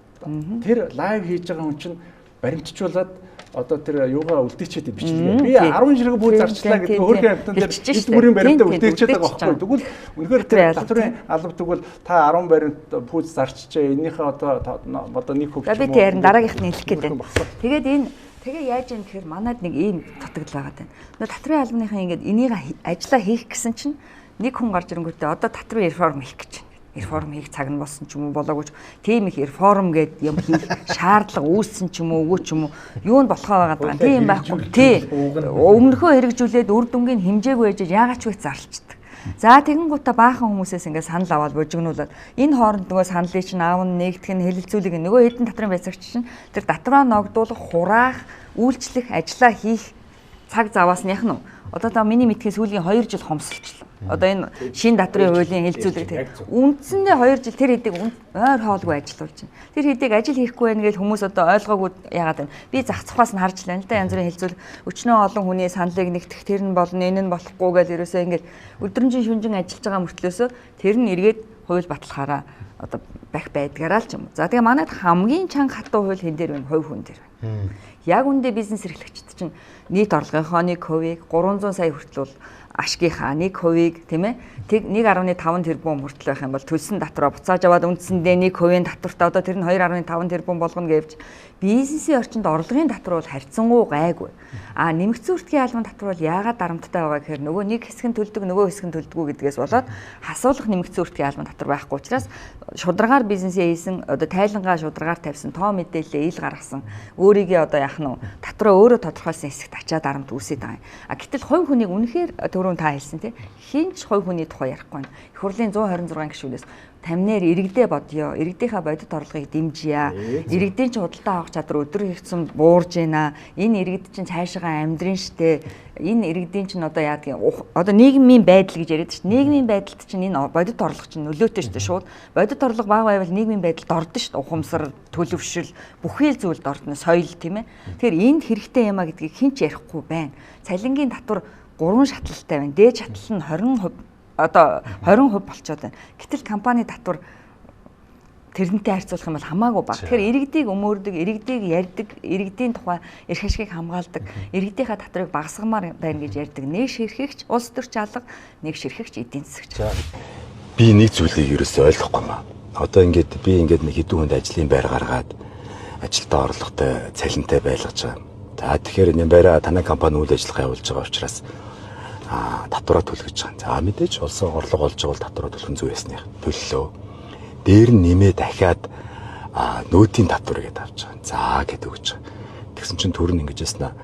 Тэр лайв хийж байгаа хүн чинь баримтжуулаад одоо тэр юугаа үлдээчихэд бичлээ. Би 10 ширхэг бүү зарчлаа гэдэг өөрхөн амтан дээр хэд бүрийн баримтаа үлдээчихэд байгаа байхгүй. Тэгвэл үнэхээр тэр татврын алба тэгвэл та 10 баримт пүүз зарчжээ. Энийхээ одоо нэг хөв. Би тэр дараагийнх нь хэлэх гээд байна. Тэгээд энэ тэгээ яаж юм гэхээр манайд нэг ийм дутагдал байгаа даа. Нөгөө татврын албаныхаа ингээд энийг ажиллаа хийх гэсэн чинь нэг хүн гарч ирэнгүүтээ одоо татврын реформ хийх гэж байна. Реформ хийх цаг нь болсон ч юм уу болоогүй ч тийм их реформ гэдэг юм хийх шаардлага үүссэн ч юм уу үгүй ч юм уу юу нь болохоо байгаа даа. Тийм байхгүй. Тий. Өмнөхөө хэрэгжүүлээд үр дүнгийн хэмжээгүй байж яагаад ч үгүй зарлцдаг. За тэгэнгүүтээ баахан хүмүүсээс ингээд санал аваад божигнуулаад энэ хооронд нөгөө саналыг чинь аав нь нэгтгэх нь хэлэлцүүлэг нөгөө хэдэн татрын байцаагч чинь тэр татраа ногдуулах, хураах, үйлчлэх, ажиллаа хийх цаг заваас нь яхна уу? Одоо та миний мэдхээс сүүлийн 2 жил хомсолчлоо. Одоо энэ шин татрын хуулийн хэлэлцүүлэг үндсэндээ 2 жил тэр хэдийг ойр хоолгүй ажиллуулж байна. Тэр хэдийг ажил хийхгүй байх гэж хүмүүс одоо ойлгоогүй яагаад байна. Би зах цухаас нь харж байна л да янз бүрийн хэлэлцүүл өчнөө олон хүний саналыг нэгтгэх тэр нь болно энэ нь болохгүй гэж ерөөсөө ингээд өдрөнжин шүнжин ажиллаж байгаа мөртлөөсөө тэр нь эргээд хууль баталгаараа одоо бах байдгаараа л ч юм уу. За тэгээ манайд хамгийн чанга хатуу хууль хэн дээр байна? Хувь хүн дээр байна. Яг үндэ бизнес эрхлэгчид чинь нийт орлогынхоо 1%-ийг 300 сая хүртэл ашгийнхаа 1%-ийг тийм ээ тэг 1.5 тэрбум хүртэл байх юм бол төлсөн татвараа буцааж аваад үндсэндээ 1% татвартай одоо тэр нь 2.5 тэрбум болгоно гэвч бизнесийн орчинд орлогын татвар бол харьцангуй гайгүй. Нэмэгдсэн үртгийн албан татвар бол яагаад дарамттай байгаа гэхээр нөгөө нэг хэсэг нь төлдөг нөгөө хэсэг нь төлдөггүй гэдгээс болоод хасуулах нэмэгдсэн үртгийн албан татвар байхгүй учраас шударгаар бизнесээ хийсэн одоо тайлангаа шударгаар тавьсан тоо мэдээлэлээ ил гаргасан өөрийгөө одоо яах нь татвараа өөрөө тодорхойлсон хэсэгт ачаад дарамт үүсэж байгаа юм. Гэтэл хувь хүнийг үнэхээр түрүүн та хэлсэн тийм хинч хувь хүний тухай ярихгүй байна. Их хурлын 126 гишүүнээс 50-нээр иргэдээ бодё. Иргэдийнхаа бодит орлогыг дэмжийе. Иргэдийн ч худалдаа авах чадвар өдөр хийгдсэн буурж байна. Энэ иргэд чинь цаашаа амьдрын штэ. Энэ иргэдийн чинь одоо яадгийн одоо нийгмийн байдал гэж яриад шүү. Нийгмийн байдалд чинь энэ бодит орлого чинь нөлөөтэй штэ шууд. Бодит орлого бага байвал нийгмийн байдалд ордон штэ. Ухамсар, төлөвшил, бүхий л зүйлд ордно. Соёл тийм ээ. Тэгэхээр энд хэрэгтэй юм а гэдгийг хэн ч ярихгүй байна. Цалингийн татвар 3 шатлалтай байна. Дээд шатлал нь 20% одоо 20% болчиход байна. Гэтэл компани татвар тэрнтэй харьцуулах юм бол хамаагүй бага. Тэгэхээр иргэдийг өмөрдөг, иргэдийг ярьдаг, иргэдийн тухай эрх ашгийг хамгаалдаг, иргэдийнхаа татварыг багасгамаар байна гэж ярьдаг. Нэг ширхэгч, улс төрч алга, нэг ширхэгч эдийн засагч. Би нэг зүйлийг ерөөсөй ойлгохгүй маа. Одоо би нэг хэдэн хүнд ажлын байр гаргаад ажилдаа орлоготой, цалинтай байлгаж байгаа. За тэгэхээр энэ байраа танай компани үйл ажиллагаа явуулж байгаа учраас татвараа төлөх гэж байгаа. За мэдээж улсын орлого олж байгаа бол татвараа төлөх нь зүг байсных. Төллөө. Дээр нь нэмээ дахиад нөөтийн татвар гэдээ авч байгаа. За гэдэг өгч байгаа. Тэгсэн чинь төр нь ингэж яснаа.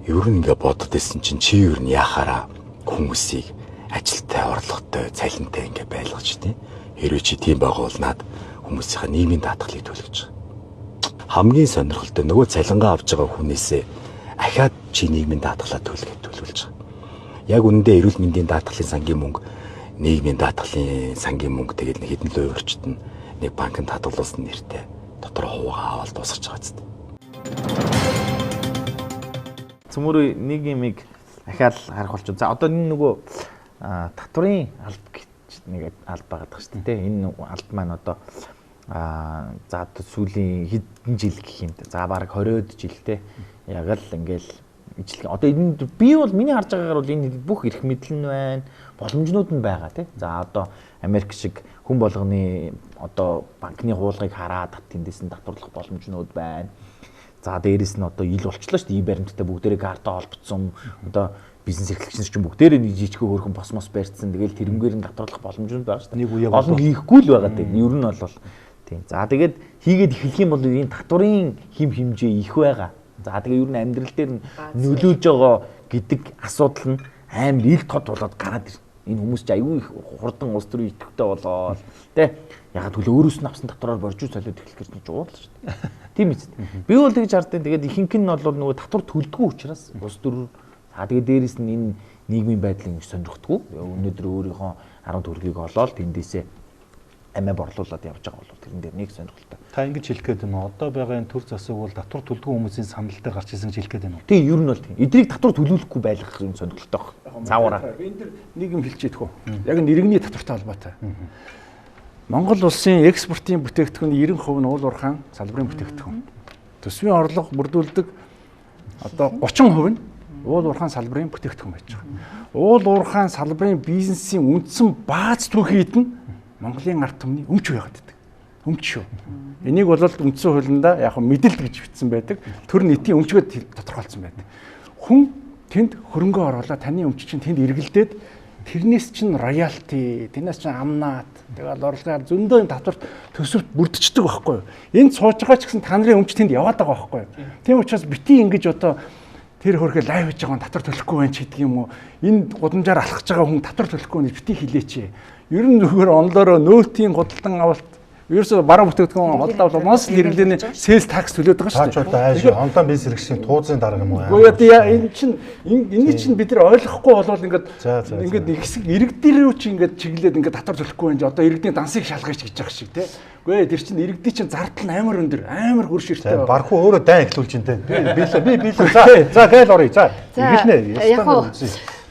Ер нь бодод байсан чинь чи ер нь яхаараа хүмүүсийг ажилтай, орлоготой, цалинтай байлгаж тийм. Хэрвээ чи тийм байгаа бол наад хүмүүсийнхаа нийгмийн даатгалыг төлөж байгаа. Хамгийн сонирхолтой нөгөө цалингаа авч байгаа хүнээсээ ахаад чи нийгмийн даатгалаа төлөхөд төлөвлөж байгаа. Яг үнэндээ эрүүл мэндийн даатгалын сангийн мөнгө, нийгмийн даатгалын сангийн мөнгө тэгээд нэг хэдэн лөө өрчт нь нэг банкнд хадгалуулсан нэртэй дотор хуваагаа аваад дуусгаж байгаа зү. Цөмөр нэг юмыг ахаад харах болчих. За одоо энэ нөгөө татврын алба гэж нэг алба байдаг шүү дээ. Энэ алба маань одоо за сүүлийн хэдэн жил гэх юм. За бараг 20-од жилтэй яг л ингээл ижлэг. Одоо энд би бол миний харж байгаагаар бол энэ бүх эрх мэдэл нь байна, боломжнууд нь байгаа тий. За одоо Америк шиг хүн болгоны одоо банкны хуулгыг хараад тэндээс нь татварлах боломжнууд байна. За дээрэс нь одоо ил болчлоо шүү дээ. И баримттай бүгдээрээ картаа холбогдсон. Одоо бизнес эрхлэгчнэр чинь бүгдээрээ нэг жижиг хөөрхөн космос барьцсан. Тэгэл тэрнгээр нь татварлах боломжнууд байгаа шүү дээ. Нэг үе олон хийхгүй л байгаа тийм. Ер нь бол тийм. За тэгээд хийгээд эхлэх юм бол энэ татварын хэмжээ их байгаа. За тэгээ ер нь амьдрал дээр нь нөлөөлж байгаа гэдэг асуудал нь амар ил тод болоод гараад ирнэ. Энэ хүмүүс ч аюу их хурдан улс төрийн идэвхтэй болоод тэ ягаад гэвэл өөрөөс нь авсан татвараар боржуу солиод эхлэх гэж жуулна шүү дээ. Тийм биз. Би бол тэгж хардیں۔ Тэгээд ихэнх нь бол нөгөө татвар төлдгөө учраас улс төр за тэгээд дээрэс нь энэ нийгмийн байдлын сонирхдаггүй. Өнөөдөр өөрийнхөө 10 төгрөгийг олоод тэндээсээ амиа борлуулад явж байгаа бол тэрэн дээр нэг сонирхолтой. Та ингэж хэлэх гээд байна. Одоо байгаа энэ төр засаг бол татвар төлдгөө хүмүүсийн саналтай гарч ирсэн гэж хэлэх гээд байна уу? Тийм, ер нь бол тийм. Эдрийг татвар төлөвлөхгүй байлгах юм сонирхолтой баг. Цаавараа. Энд дэр нэг юм хэлчихээд хөө. Яг нь иргэний татвартай холбоотой. Монгол улсын экспортын бүтээгдэхүүний 90% нь уул уурхайн салбарын бүтээгдэхүүн. Төсвийн орлого бүрдүүлдэг одоо 30% нь уул уурхайн салбарын бүтээгдэхүүн байж байгаа. Уул уурхайн салбарын бизнесийн үндсэн бааз түүхийд нь Монголын ард түмний өмч байгаад байдаг. Өмч шүү. Энийг бол үндсэн хуулиндаа яг мэдээлэл гэж бичсэн байдаг. Төр нийтийн өмчгөд тодорхойлсон байдаг. Хүн тэнд хөрөнгө оруулаад таны өмч чинь тэнд эргэлдээд тэрнээс чинь роялти, тэрнээс чинь амнаад, тэгэл орлогоор зөндөө татвар төсөвт бүрдчихдэг байхгүй юу? Энд сууж байгаа ч гэсэн та нарын өмч тэнд яваад байгаа байхгүй юу? Тийм учраас бити ингэж одоо тэр хөрхөө лайв хийж байгаа татвар төлөхгүй байх ч гэдэг юм уу? Энэ гудамжаар алхаж байгаа хүн татвар төлөхгүй гэж бити хэлээч. Ер нь зөвхөн онлоороо нөөтийн худалдан авалт ерөөсө бараа бүтээгдэхүүн худалдаа болоос хэрэглээний sales tax төлөөд байгаа шүү дээ. Тэгэхээр онлайн бизнес хэрэгслийн тууцын дарга юм уу? Гэхдээ энэ чинь бид нар ойлгохгүй болвол ингээд нэг хэсэг иргэдэрүү чи ингээд чиглээд ингээд татвар төлөхгүй байж одоо иргэдийн дансыг шалгаж гэж байгаа шиг тий. Үгүй тэр чинь иргэдийн чинь зардал нь амар өндөр, амар хөрш иртэй. Бархуу өөрөө дайн эхлүүлж дээ. Би за гээл оръё. За эхэлнэ. Яг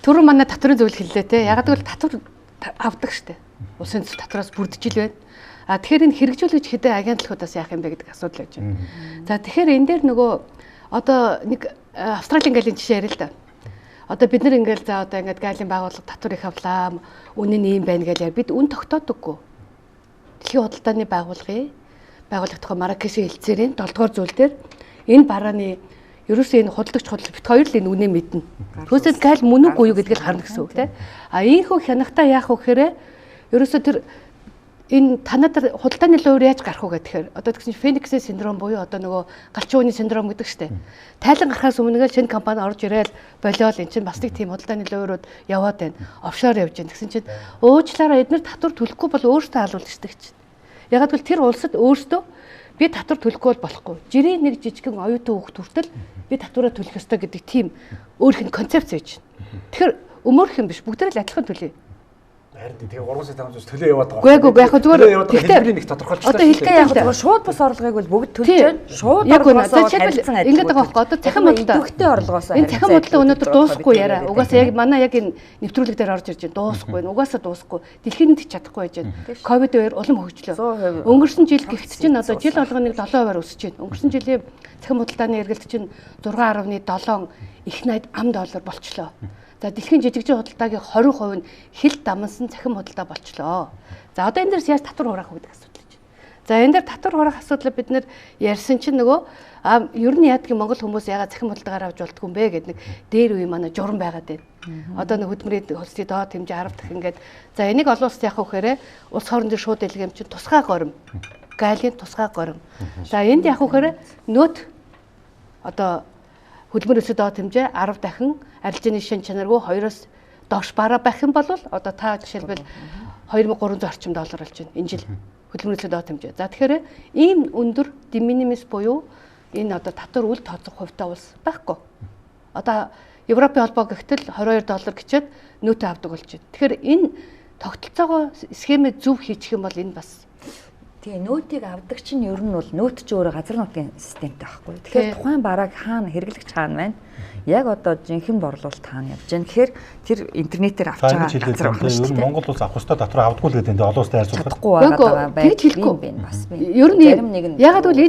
түрүү манай татварын зөвлөл хэллээ тий. Яг гэвэл татвар авдаг штэ. Улсын татвараас бүрдэж ил байна. А тэгэхээр энэ хэрэгжүүлэгч хэдэн агентлагуудаас яах юм бэ гэдэг асуудал байж байна. За тэгэхээр энэ дээр нөгөө одоо нэг Австралийн галийн жишээ ярил л да. Одоо бид нар ингээл за одоо ингээд галийн байгууллага татвар их авлаа, үнэ нь ийм байна гэж яар. Бид үн тогтоодоггүй. Дэлхийн худалдааны байгууллагын Марракешийн хэлцээрийн 7 дугаар зүйл дээр энэ барааны ерөөсөө энэ худалдагч бит хоёр л энэ үнэ мэднэ. Түүнээс гайл мөн үгүй юу гэдгийг харна гэсэн үг тийм. А ийхүү хянагтаа яах вэ гэхээр ерөөсөө тэр энэ танад худалдааны луур яаж гарах уу гэхээр одоо тэгсэн чинь Фениксийн синдром буюу одоо нөгөө галчин ууны синдром гэдэг штеп. Тайлан гарахаас өмнө л шинэ компани орж ирээл болиол эн чинь бас нэг тийм худалдааны луурууд яваад байна. Офшор явж байна. Тэгсэн чинь уучлаарай эдгээр татвар төлөхгүй бол өөртөө алуулчихдаг чинь. Яг гэвэл тэр улсад өөртөө би татвар төлөхгүй бол болохгүй. Жирийн нэг жижигхэн оюутан хүүхд хүртэл би татвараа төлөх ёстой гэдэг тийм өөрийнх нь концепц байж байна. Тэгэхээр өмөрх юм биш бүгдээр л адилхан төлье. Харин тэгээ 3 сая 500 төлөө яваад байгаа. Үгүй яг зүгээр хэлбэрийн нэг тодорхойлчлаа. Одоо хэлгээ яг зүгээр шууд бус орлогыг бол бүгд төлж байна. Шууд орлогоосоо харилцсан адил. Ингээд байгаа байхгүй. Одоо цахим бодлоо. Идэвхтэй орлогоосоо. Энэ цахим бодлоо өнөөдөр дуусахгүй яриа. Угаасаа яг манай яг энэ нэвтрүүлэг дээр орж ирж байна. Дуусахгүй. Угаасаа дуусахгүй. Дэлхийд нь чадахгүй байж байна. Ковид үеэр улам хөгжлөө. Өнгөрсөн жил гихт чинь одоо жил болгоо нэг 7% өсөж байна. Өнгөрсөн жилийн цахим бодлооны эргэлт чинь 6.7 их найд ам доллар болчлоо. За дэлхийн жижигжин худалдаагийн 20% нь хил дамнсан цахим худалдаа болчлоо. За одоо энэ дээрс яаж татвар хураах вэ гэдэг асуудал гэж. За энэ дээр татвар хураах асуудлыг бид нэр ярьсан чинь нөгөө ер нь яадаг Монгол хүмүүс ягаад цахим худалдаагаар авч болдгоо юм бэ гэдэг нэг дээр үе манай журам байгаад байна. Одоо нэг хөдөлмөрийн хөлсний доод хэмжээ 10 дахин ингээд за энийг олон улсад яах вэ гэхээр улс хоорондын шууд дэлгэм чинь тусгай горим. Галийн тусгай горим. За энд яах вэ гэхээр нөт одоо хөдөлмөр өсөд доод хэмжээ 10 дахин арилжааны шин чанаргүй 2-оос доош бараа байх юм бол одоо та жишээлбэл 2300 орчим доллар болж байна энэ жил хөдөлмөр өсөд доод хэмжээ. За тэгэхээр ийм өндөр de minimis буюу энэ одоо татвар үл тооцох хувьтай улс байхгүй. Одоо Европын холбоо гэгтэл $22 гэчээд нөөтөө авдаг болж байна. Тэгэхээр энэ тогтолцоогоо схемээ зөв хийчих юм бол энэ бас Тэгээ нөөтийг авдаг чинь ер нь бол нөөт ч өөрөө газар нутгийн системтэй байхгүй. Тэгэхээр тухайн бараг хаана хэрэглэгч хаана байна? Яг одоо жинхэнэ борлуулалт хаана явж байна? Тэгэхээр тэр интернетээр авч байгаа газар байна шүү дээ. Монгол улс авах хөстө дотор авдаггүй л гэдэг энэ олон улстай харьцуулахад чадахгүй байгаа байх. Тэгж хэлэхгүй. Бас би. Ер нь ягаад гэвэл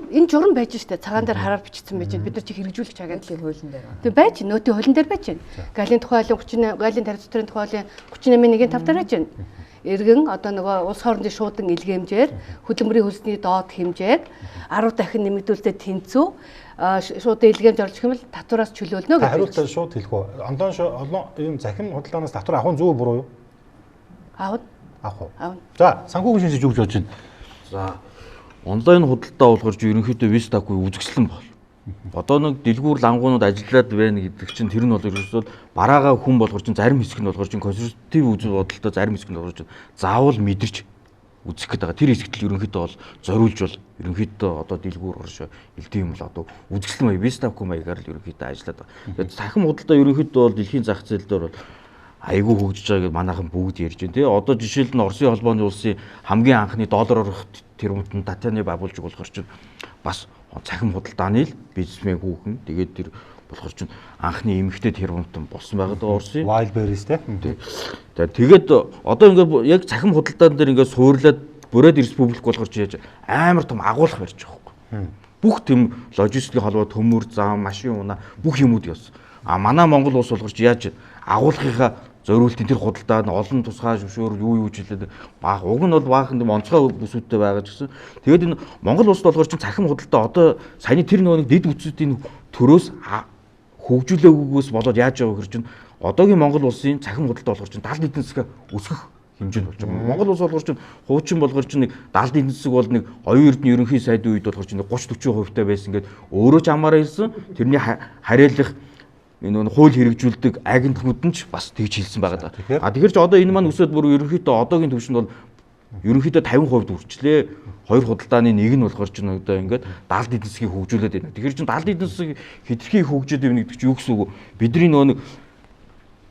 энэ журам байж штэ цагаан дээр хараар бичсэн байж бид нар чи хэрэгжүүлэх чагаад хуулийн дээр. Тэг байж нөөтийн хуулийн дээр байж байна. Галийн тухай хуулийн 38, галийн тархитрын тухай хуулийн 38-1-ийн 5 дээр байж байна. Иргэн одоо нөгөө улс хоорондын шуудан илгээмжээр хөдөлмөрийн хөлсний доод хэмжээг 10 дахин нэмэгдүүлээд тэнцүү шуудан илгээмж орлох юм бол татвараас чөлөөлнө гэж. Хариултаа шууд хэлэх үү? Олон юм захим худалдаанаас татвар авах нь зөв буруу юу? Авна. Авах уу? За, санхүүгийн шинжилгээ юу гэж бодож байна? За, онлайн худалдаа болгож ерөнхийдөө Вистагүй үзэгслэн бол. Одоо нэг дэлгүүр лангуунууд ажиллаад байна гэдэг чинь тэр нь бол ерөөсөө бараагаа хүн болгож чинь зарим хэсэг нь болгож чинь консерватив үзэл бодолтой зарим хэсэг нь болгож чинь заавал мэдэрч үзэх гэдэг. Тэр хэсэгт ерөнхийдөө бол зориулж бол ерөнхийдөө одоо дэлгүүр оршоо элдэн юм л одоо үзэгслэн маяг Вистагүй маягаар л ерөнхийдөө ажиллаад байгаа. Тэгээд сахим худалдаа ерөнхийдөө бол дэлхийн зах зээл дээр бол айгүй хөгжиж байгааг манайхан бүгд ярьж байна тий. Одоо жишээлд нь Оросын холбооны улсын хамгийн анхны доллараар тэрмтэн Татьяны Бабулжиг болохоор чинь бас цахим худалдааны л бизнесмен хүүхэн тэгээд тэр болохоор чинь анхны эмэгтэй тэрмтэн болсон байгаад Оросын Wildberries тий. Тэгээд одоо ингээд яг цахим худалдаан дээр ингээд суурлаад Бурайд республик болохоор чи яаж амар том агуулга барьж байгаа байхгүй. Бүх тэм логистикийн холбоо төмөр зам машин унаа бүх юмуд явсан. А манай Монгол улс болохоор чи яаж агуулгынхаа зориултын тэр худалдаа нь олон тусгай зөвшөөр юу жилээд баг уг нь бол баахан юм онцгой бүсүүдтэй байгаа гэсэн. Тэгээд энэ Монгол улсд болохоор чинь цахим худалдаа одоо саяны тэр нөгөө дэд бүтцүүдийн төрөөс хөгжүүлээгүйгээс болоод яаж байгаа хэрэг чинь одоогийн Монгол улсын цахим худалдаа болохоор чинь 70 эдийн засаг өсгөх хэмжээнд болж байгаа. Монгол улс болохоор чинь хуучин болгоор чинь нэг 70 эдийн засаг бол нэг оюун эрдэнэ ерөнхий сайдын үед болохоор чинь 30-40% таа байсан гэдэг өөрөө ч амаараа хэлсэн. Тэрний хариалах энэ хууль хэрэгжүүлдэг агентгууд нь ч бас тэгж хэлсэн байгаа. А тэгэхээр ч одоо энэ маань өсөд бүр ерөнхийдөө одоогийн төвшөнд бол ерөнхийдөө 50% хүрчлээ. Хоёр худалдааны нэг нь болохоор ч одоо ингээд 70 эдийн засгийг хөгжүүлээд байна. Тэгэхээр чинь 70 эдийн засаг хэтэрхий хөгжөөд байна гэдэг чинь юу гэсэн үг вэ? Бидний нөгөө нэг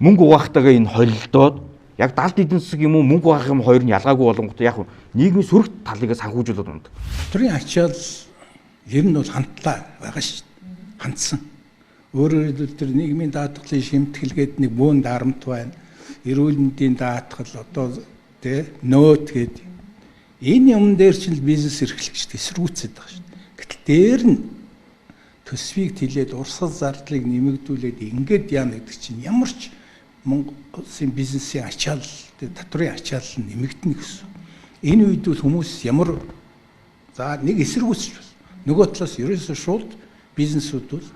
мөнгө угаахтайгаа энэ холилдоод яг 70 эдийн засаг юм уу мөнгө угаах юм хоёр нь ялгаагүй болонгот яг нийгмийн сөрөг талыг санхүүжүүлээд байна. Төрийн ачаал ер нь бол хандлаа байгаа шүү дээ. Хандсан. Өөрөөр хэлбэл тэр нийгмийн даатгалын шимтгэлгээд нэг бөөн дарамт байна. Эрүүл мэндийн даатгал одоо тэ нөөт гэдэг. Энэ юм дээр чинь бизнес эрхлэгчд эсэргүүцээд байгаа шүү дээ. Гэтэл дээр нь төсвийг тэлээд урсгал зардлыг нэмэгдүүлээд ингээд яана гэдэг чинь ямар ч Монгол улсын бизнесийн ачаал татврын ачаал нь нэмэгдэнэ гэсэн. Энэ үед бол хүмүүс ямар за нэг эсэргүүцэж байна. Нөгөө талаас ерөөсөө шууд бизнесүүд бол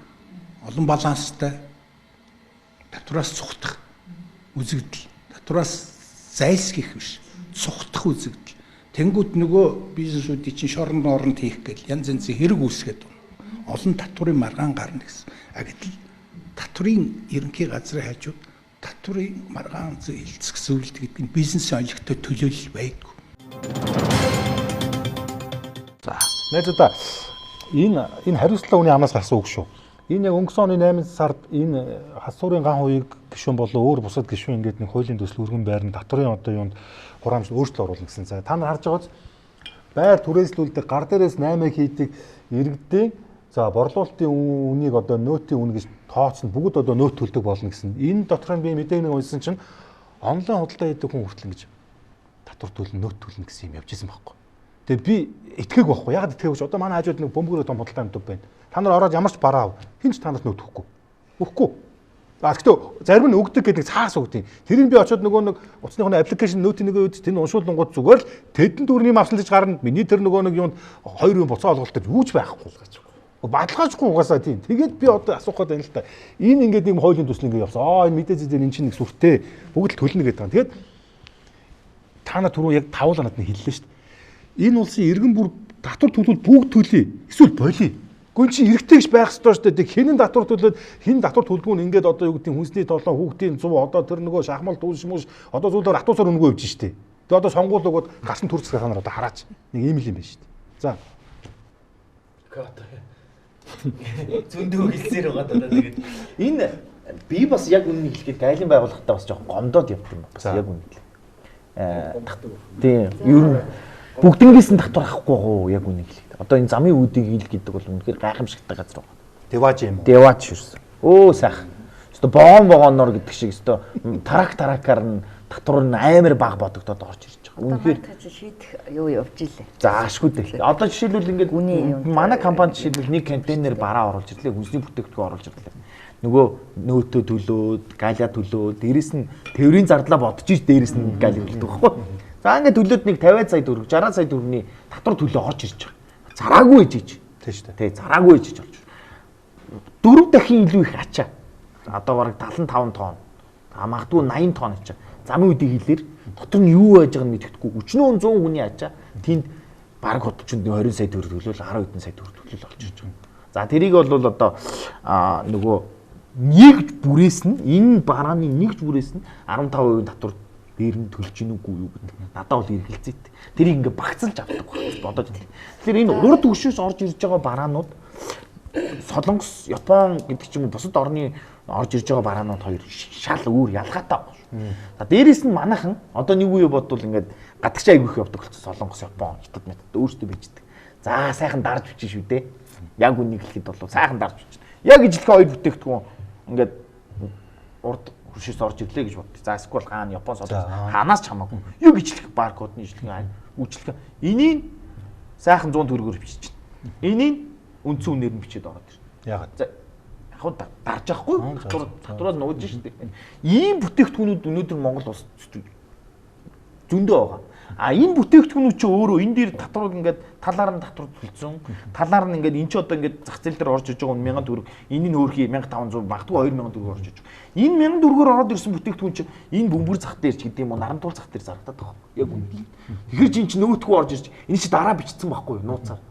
олон баланстай татвараас цухтах үзэгдэл, татвараас зайлсхийх биш, цухтах үзэгдэл. Тэнгүүд нөгөө бизнесүүдийн чинь шоронд оронд хийх гэл янз янзын хэрэг үүсгээд байна. Олон татврын маргаан гарна гэсэн. Гэтэл татврын ерөнхий газрын хажууд татврын маргаан зээлцэх зөвлөлт гэдэг нь бизнесийн оюуттай төлөөлөл байдаг. За, найзуудаа энэ хариуцлага үний амнаас гарсан үг шүү. Энэ яг өнгөрсөн оны 8 сард энэ хасуурын ган хувийг гишүүн болон өөр бусад гишүүн ингээд нэг хуулийн төсөл өргөн байрны татврын одоо юунд хураамж өөрчлөлт оруулна гэсэн. За та нар харж байгааз байр түрээслүүлдэг гар дээрээс 8 хийдэг иргэдийн за борлуулалтын үнийг одоо нөөтийн үн гэж тооцно бүгд одоо нөөт төлдөг болно гэсэн. Энэ дотор нь би мэдээг нэг уншсан чинь онлайн худалдаа хийдэг хүн хүртэл ингэж татвар төлнө нөөт төлнө гэсэн юм явж исэн байхгүй. Тэгээд би итгээг байхгүй. Ягаад итгээг вэ? Одоо манай хажууд нэг бөмбөрөө том худалдаа амьд байна. Та нар ороод ямар ч бараа ав. Хинч танаас нөөт өгөхгүй. Өгөхгүй. А гэхдээ зарим нь өгдөг гэдэг цаас өгдөг. Тэрийг би очиод нөгөө нэг утасны аппликейшн нөөтийн нэг үед тэнд уншуулгууд зүгээр л тэдэнд дөрвийн авсан гэж гарна. Миний тэр нөгөө нэг юунд хоёр юм буцаа олголтод юуч байхгүй гэж. Бадлгаажгүй угаасаа тийм. Тэгээд би одоо асуух гээд байна л та. Энэ ингээд нэг хуулийн төсөл ингээд явсан. Энэ мэдээж дээр эн чинь нэг сүртэй. Бүгд л төлнө гэдэг юм. Тэгээд та нар түрүү яг тавуулаа надад хэллээ шүү дээ. Энэ улсын иргэн бүр татвар төлөвлөлт бүгд төлье. Эсвэл болиё. Гүн чи эргэтэй гэж байх ёстой шүү дээ. Хинэн татвар төлөөд хин татвар төлдгөө нь ингээд одоо юу гэдэг хүнсний толон хүүхдийн 100 одоо тэр нөгөө шахмал дүүс мөш одоо зүйлээр атуусаар өнгөө явж штэ. Тэгээ одоо сонгуул өгөөд гарсан төрцгөө та нар одоо хараач. Нэг ийм л юм байна штэ. За. Зөндөө хэлсээр байгаа даа тэгээд энэ би бас яг үннийг хэлэхэд гайлын байгууллагатаа бас жоохон гомдоод явд юм бас яг үнэ. Тийм. Ер нь бүгднгээс нь татвар авахгүй гоо яг үнийг хэлээ. Одоо энэ замын үүдийг ил гэдэг бол үнэхээр гайхамшигтай газар байна. Деваж юм уу? Деваж шүрсэн. Өө сайхан. Өстө богоноор гэдэг шиг өстө таракаар нь татвар нь амар бага бодогдоод орж ирж байгаа. Үнэхээр шийдэх юу явж илээ. Заашгүй дээ. Одоо жишээлбэл ингээд манай компани жишээлбэл нэг контейнер бараа оруулж ирлээ, хүнсний бүтээгдэхүүн оруулж ирлээ. Нөгөө нөөтөө төлөөд, галиа төлөөд, дээрэс нь тээврийн зардлаа бодож иж дээрэс нь галиа төлдөг байхгүй. За ингээд төлөөд нэг 50 сая төгрөг, 60 сая төгрөгийн татвар төлөө орж ирж байгаа. Зараагүй ээж иж. Тийм шүү дээ. Тий, зараагүй ээж иж болж байна. 4 дахин илүү их ачаа. Одоо бараг 75 тонн. Магадгүй 80 тонн ачаа. Замын үдийг хэлээр дотор нь юу байж байгааг нь мэддэхгүй. Өчнөө 100 хүний ачаа тэнд бараг хотчонд 20 сая төгрөг төлөөл 10 хэдэн сая төгрөг төлөөл олж ирж байгаа. За тэрийг бол одоо нөгөө нэгж бүрээс нь энэ барааны нэгж бүрээс нь 15% татвар дээр нь төлж гин үгүй юу гэдэг. Надад бол эргэлзээт. Тэрийг ингээ багцлж авдаг байх бодож байна. Тэгэхээр энэ урд төвшөөс орж ирж байгаа бараанууд Солонгос, Япон гэдэг ч юм уу бусад орны орж ирж байгаа бараанууд хоёр шал өөр ялгаатай байна. За дээрээс нь манайхан одоо нэг үе бодвол ингээд гадагш аягүйх явдаг болсон Солонгос, Япон, Хятад метод өөрсдөө бичдэг. За сайхан дарж бичиж шүү дээ. Яг үнийг хэлэхэд бол сайхан дарж бичиж. Яг ижилхэн хоёр бүтээгдэхүүн ингээд урд хуршээс орж ирлээ гэж боддог. За эсвэл хаана Япон, Солонгос хаанаас ч хамаагүй. Яг ижилхэн баркодны ижилхэн үйлчлэг. Энийг сайхан 100 төгрөгөөр бичиж байна. Энийг үндсэн үнээр нь бичээд ороод ирнэ. Яагаад? За яг дарж байхгүй татвараас нууж штеп. Ийм бүтээгдэхүүнүүд өнөөдөр Монгол улс зөндөө байгаа. А энэ бүтээгдэхүүнүүд чи өөрөө энэ дээр татвар ингээд талаар нь татвар төлсөн. Талаар нь ингээд эн чи одоо ингээд зах зээл дээр орж иж байгаа 1000 төгрөг. Энэ нь хөөрхий 1500 магадгүй 2000 төгрөг орж иж байгаа. Энэ 1000 төгрөгөөр ороод ирсэн бүтээгдэхүүн чи энэ бөмбөр зах дээр ч гэдэм үү нарамдуул зах дээр зарагдаад байгаа. Яг үнэ. Тэгэхээр чи нөөтгөө орж ирж энэ чи дараа бичсэн байхгүй юу нууцаар.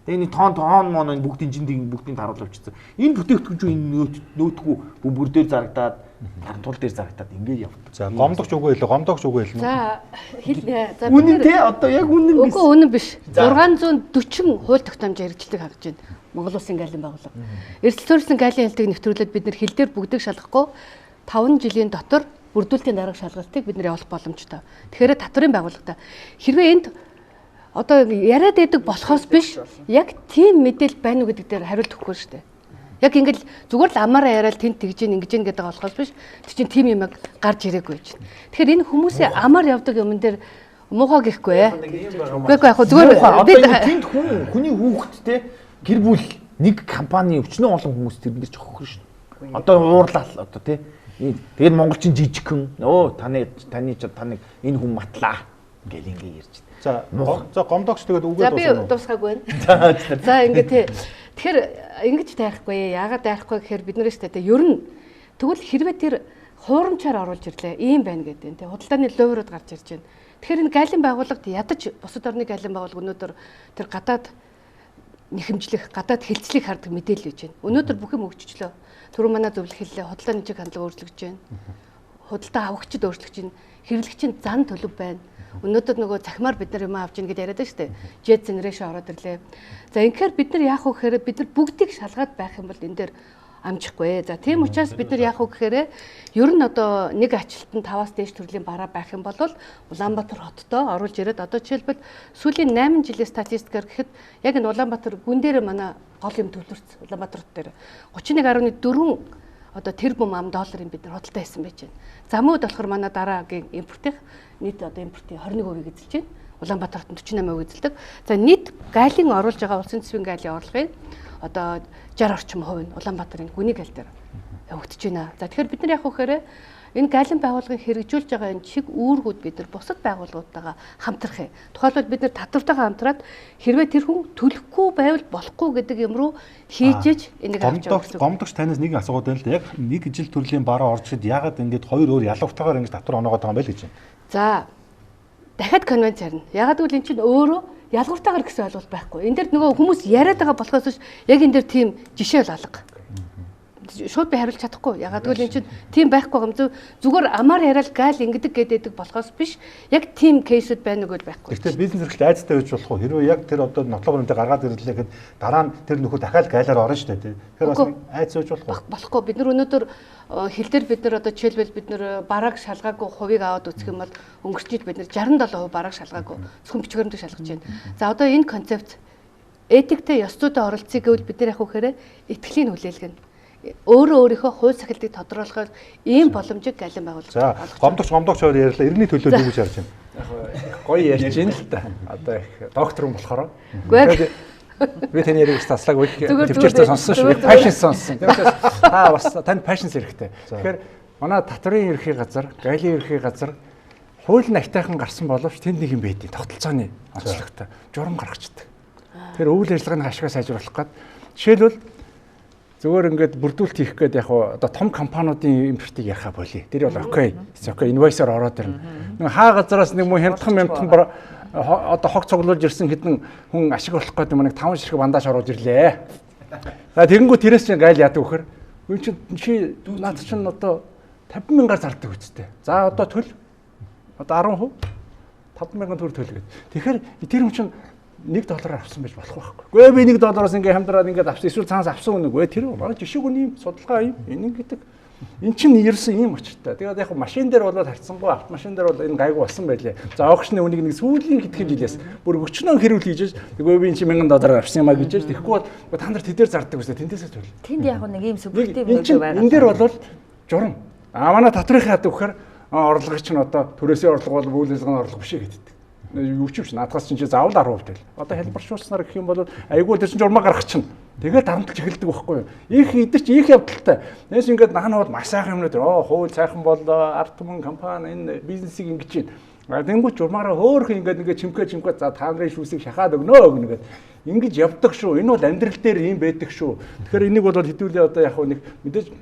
Тэгээ энэ тоон мон бүгдийн жиндийг бүгдийг харуулж авчихсан. Энэ бүтээгдэхүүн энэ нөөтгөө бөмбөр дээр зарагдаад нарамдуул дээр зарагдаад ингээд явдаг. За гомдогч үгүй хэлээ, гомдогч үгүй хэлнэ. За хэлнэ. За үнэн тий одоо яг үнэн биш. Үгүй үнэн биш. 640 хууль тогтоомж хэрэгжилдэг харж байна. Монгол Улсын гайлын байгууллага. Эрсдэл суурилсан гайлын хэлтийг нэвтрүүлээд бид нэр хил дээр бүгдийг шалгахгүй 5 жилийн дотор бүрдүүлэлтийн дарга шалгалтыг бид нэр явуулах боломжтой. Тэгэхээр татварын байгууллагатай хэрвээ энд одоо яриад байдаг болохоос биш яг тийм мэдээлэл байна уу гэдэг дээр хариулт өгөхгүй шүү дээ. Яг ингээл зүгээр л амаараа яриад тэнд тэгж ингэж ин гэдэг болохоос биш тэр чинь тийм юм гарч ирээгүй гэж. Тэгэхээр энэ хүмүүсийн амаар явдаг юмн дээр муухай гэхгүй ээ. Үгүй яг зүгээр тэнд хүний хүүхэдтэй гэр бүл нэг компани өчнөө олон хүмүүс тэрэн дээр ч хохор шүү дээ. Одоо уурлал одоо тий. Тэгээд монголчин жижигхэн таны энэ хүн матлаа гэл ингэ ярьж байна. За гомдогч тэгээд үгээд дуусна. За би дуусгаагүй байна. За ингэ тий. Тэгэхээр ингэж тайхгүй яагаад тайхгүй гэхээр бид нарыг штэ ер нь тэгвэл хэрвээ тэр хуурамчаар оруулж ирлээ ийм байна гэдэг тий. Худалдааны луврууд гарч ирж байна. Тэгэхээр энэ гайлын байгууллагад ядаж бусад орны гайлын байгууллага өнөөдөр тэр гадаад нэхэмжлэх, гадаад хилцлийг хардаг мэдээлэл өгч байна. Өнөөдөр бүх юм өгчлөө. Түрүү манай зөвлөх хэллээ худалдааны чиг хандлага өөрчлөгдөж байна. Худалдаа авахчид өөрчлөгдөж байна. Хэрэглэгчийн зан төлөв байна. Өнөөдөр нөгөө захимаар бид нар юм авч ийн гэдээ яриад байна шүү дээ. Jet generation ороод ирлээ. За инхээр бид нар яах вэ гэхээр бид нар бүгдийг шалгаад байх юм бол энэ дээр амжихгүй. За тийм учраас бид нар яах вэ гэхээр ер нь одоо нэг ажилтнанд 5-аас дээш төрлийн бараа байх юм бол Улаанбаатар хоттой оруулж ирээд одоо жишээлбэл сүүлийн 8 жилийн статистикээр гэхэд яг энэ Улаанбаатар гүн дээр манай гол юм төлөвлөрсөн Улаанбаатар хот дээр 31.4 одоо тэрбум ам долларын бид нар худалдаа хийсэн байж байна. Замууд болохоор манай дараагийн импортын нийт одоо импортын 21% эзэлж байна. Улаанбаатар хотод 48% эзэлдэг. За нийт гайлын оруулж байгаа улсын төсвийн гайлын орлогын одоо 60 орчим хувь нь Улаанбаатарын гүний гайл дээр явагдаж байна. За тэгэхээр бид нар яах вэ гэхээр энэ гайлын байгууллагыг хэрэгжүүлж байгаа энэ чиг үүргүүд бид нар бусад байгууллагуудтайгаа хамтрах юм. Тухайлбал бид нар татвартайгаа хамтраад хэрвээ тэр хүн төлөхгүй байвал болохгүй гэдэг юм руу хийжээж энийг авч явах. Гомдогч танаас нэг асуугаад байна л да. Яг нэг жил төрлийн бараа орж ирээд ягаад ингэж хоёр өөр ялгавтайгаар ингэж татвар оноогоод байгаа юм бэ л гэж байна. За дахиад конвенц харна. Ягаад гэвэл эн чинь өөрөө ялгавтайгаар гэсэн ойлголт байхгүй. Энд дээр нөгөө хүмүүс яриад байгаа болохоос биш яг энэ дээр тийм жишээ бол алга. шууд би хариулж чадахгүй. Ягаад гэвэл эн чинь тийм байхгүй юм зүгээр амаар яриад гайл ингэдэг гэдэг болохоос биш. Яг тийм кейсүүд байна уу гэж байхгүй. Гэхдээ бизнес эрхлэлт айцтай байж болох уу? Хэрвээ яг тэр одоо нотлого баримтаа гаргаад ирлээ гэхэд дараа нь тэр нөхөр дахиад гайлаар орно шүү дээ. Тэгэхээр бас айц байж болох уу? Болохгүй. Бид нар өнөөдөр хил дээр бид нар одоо жишээлбэл бид нар бараг шалгаагүй хувийг аваад үзэх юм бол өнгөрчид бид нар 67% бараг шалгаагүй зөвхөн бичгээрэмд шалгаж байна. За одоо энэ концепт этиктэй ёс зүйтэй оролцъё гэвэл бид нар яг үхээр итгэлийн хүлээлгэн өөрийнхөө хууль сахилтыг тодорхойлохоор ийм боломжийг галин байгуулж байгаа. За гомдогч хоёр ярьлаа. Иргэний төлөө юу гэж харж байна? Яг гоё ярьж байна л да. Одоо их доктор юм болохоор. Би таны яриг таслаг үйл төвчөртэй сонссон шүү. Пашн сонссон. Та бас танд пашнс хэрэгтэй. Тэгэхээр манай татврын ерхий газар, гайлын ерхий газар хууль нь айтайхан гарсан боловч тэнд нэг юм байдیں۔ Тогтолцооны онцлогтой журам гаргацдаг. Тэр үйл ажиллагааны хашгаа сайжруулах гээд жишээлбэл зүгээр ингээд бүрдүүлэлт хийх гээд яг одоо том компаниудын импортыг ярихаа болий. Тэр бол окей. Окей, инвойсоор ороод ирнэ. Нэг хаа газараас нэг муу хямдхан одоо хог цуглуулж ирсэн хэдэн хүн ашиг болох гэдэг нэг 5 ширхэг бандаж оруулж ирлээ. За тэгэнгүү тэрээс чинь гайл яадаг вөхөр. Үн чи наад чинь одоо 50,000-аар зардаг үсттэй. За одоо төл одоо 10%, 5,000 төгрөг төлгээд. Тэгэхээр тэр хүн чинь $1 авсан байж болох байхгүй. Гүй би $1-оос ингээ хамдраад ингээд авсан эсвэл цаанаас авсан үнэгүй. Тэр баг жишээгүй юм судалгаа юм. Энэ гэдэг эн чинь ерөөсөн ийм очиртай. Тэгээд яг машин дээр болоод харцсангүй автомашин дээр бол энэ гайгүй болсон байлээ. За аукшны үнийг нэг сүүлийн хэдхэн жилээс бүр өчнөө хэрүүл хийж гүй би эн чинь $1,000 авсан юм а гэж тэгэхгүй бол та нар тэдээр зардаг үстэй тэндээсээ төлөө. Тэнд яг нэг ийм субъектив нөлөө байгаа. Энэ дээр бол журам. Манай татрын хаад өгөхөр орлогыг чинь одоо төрөөсийн орлого бол үйл ажиллагааны орлого биш гэдэг. Юу ч биш наадхаас чинь заавал 10% тэл. Одоо хэлбэршүүлснаар гэх юм бол айгүй тэр чинь журмаа гаргах чинь. Тэгээд дарамтлж эхэлдэг байхгүй юу? Их идэр чи их явдалтай. Нээс ингээд наанаа бол маш сайхан юмнууд хууль сайхан боллоо, ард түмэн компани энэ бизнесийг ингэж байна. Тэнгуү журмаараа хөөхөн ингээд чимхээ за та нарын шүүсийг шахаад өгнө гэдэг. Ингэж явдаг шүү. Энэ бол амьдрал дээр ийм байдаг шүү. Тэгэхээр энийг бол хэдүүлээ одоо яг нэг мэдээж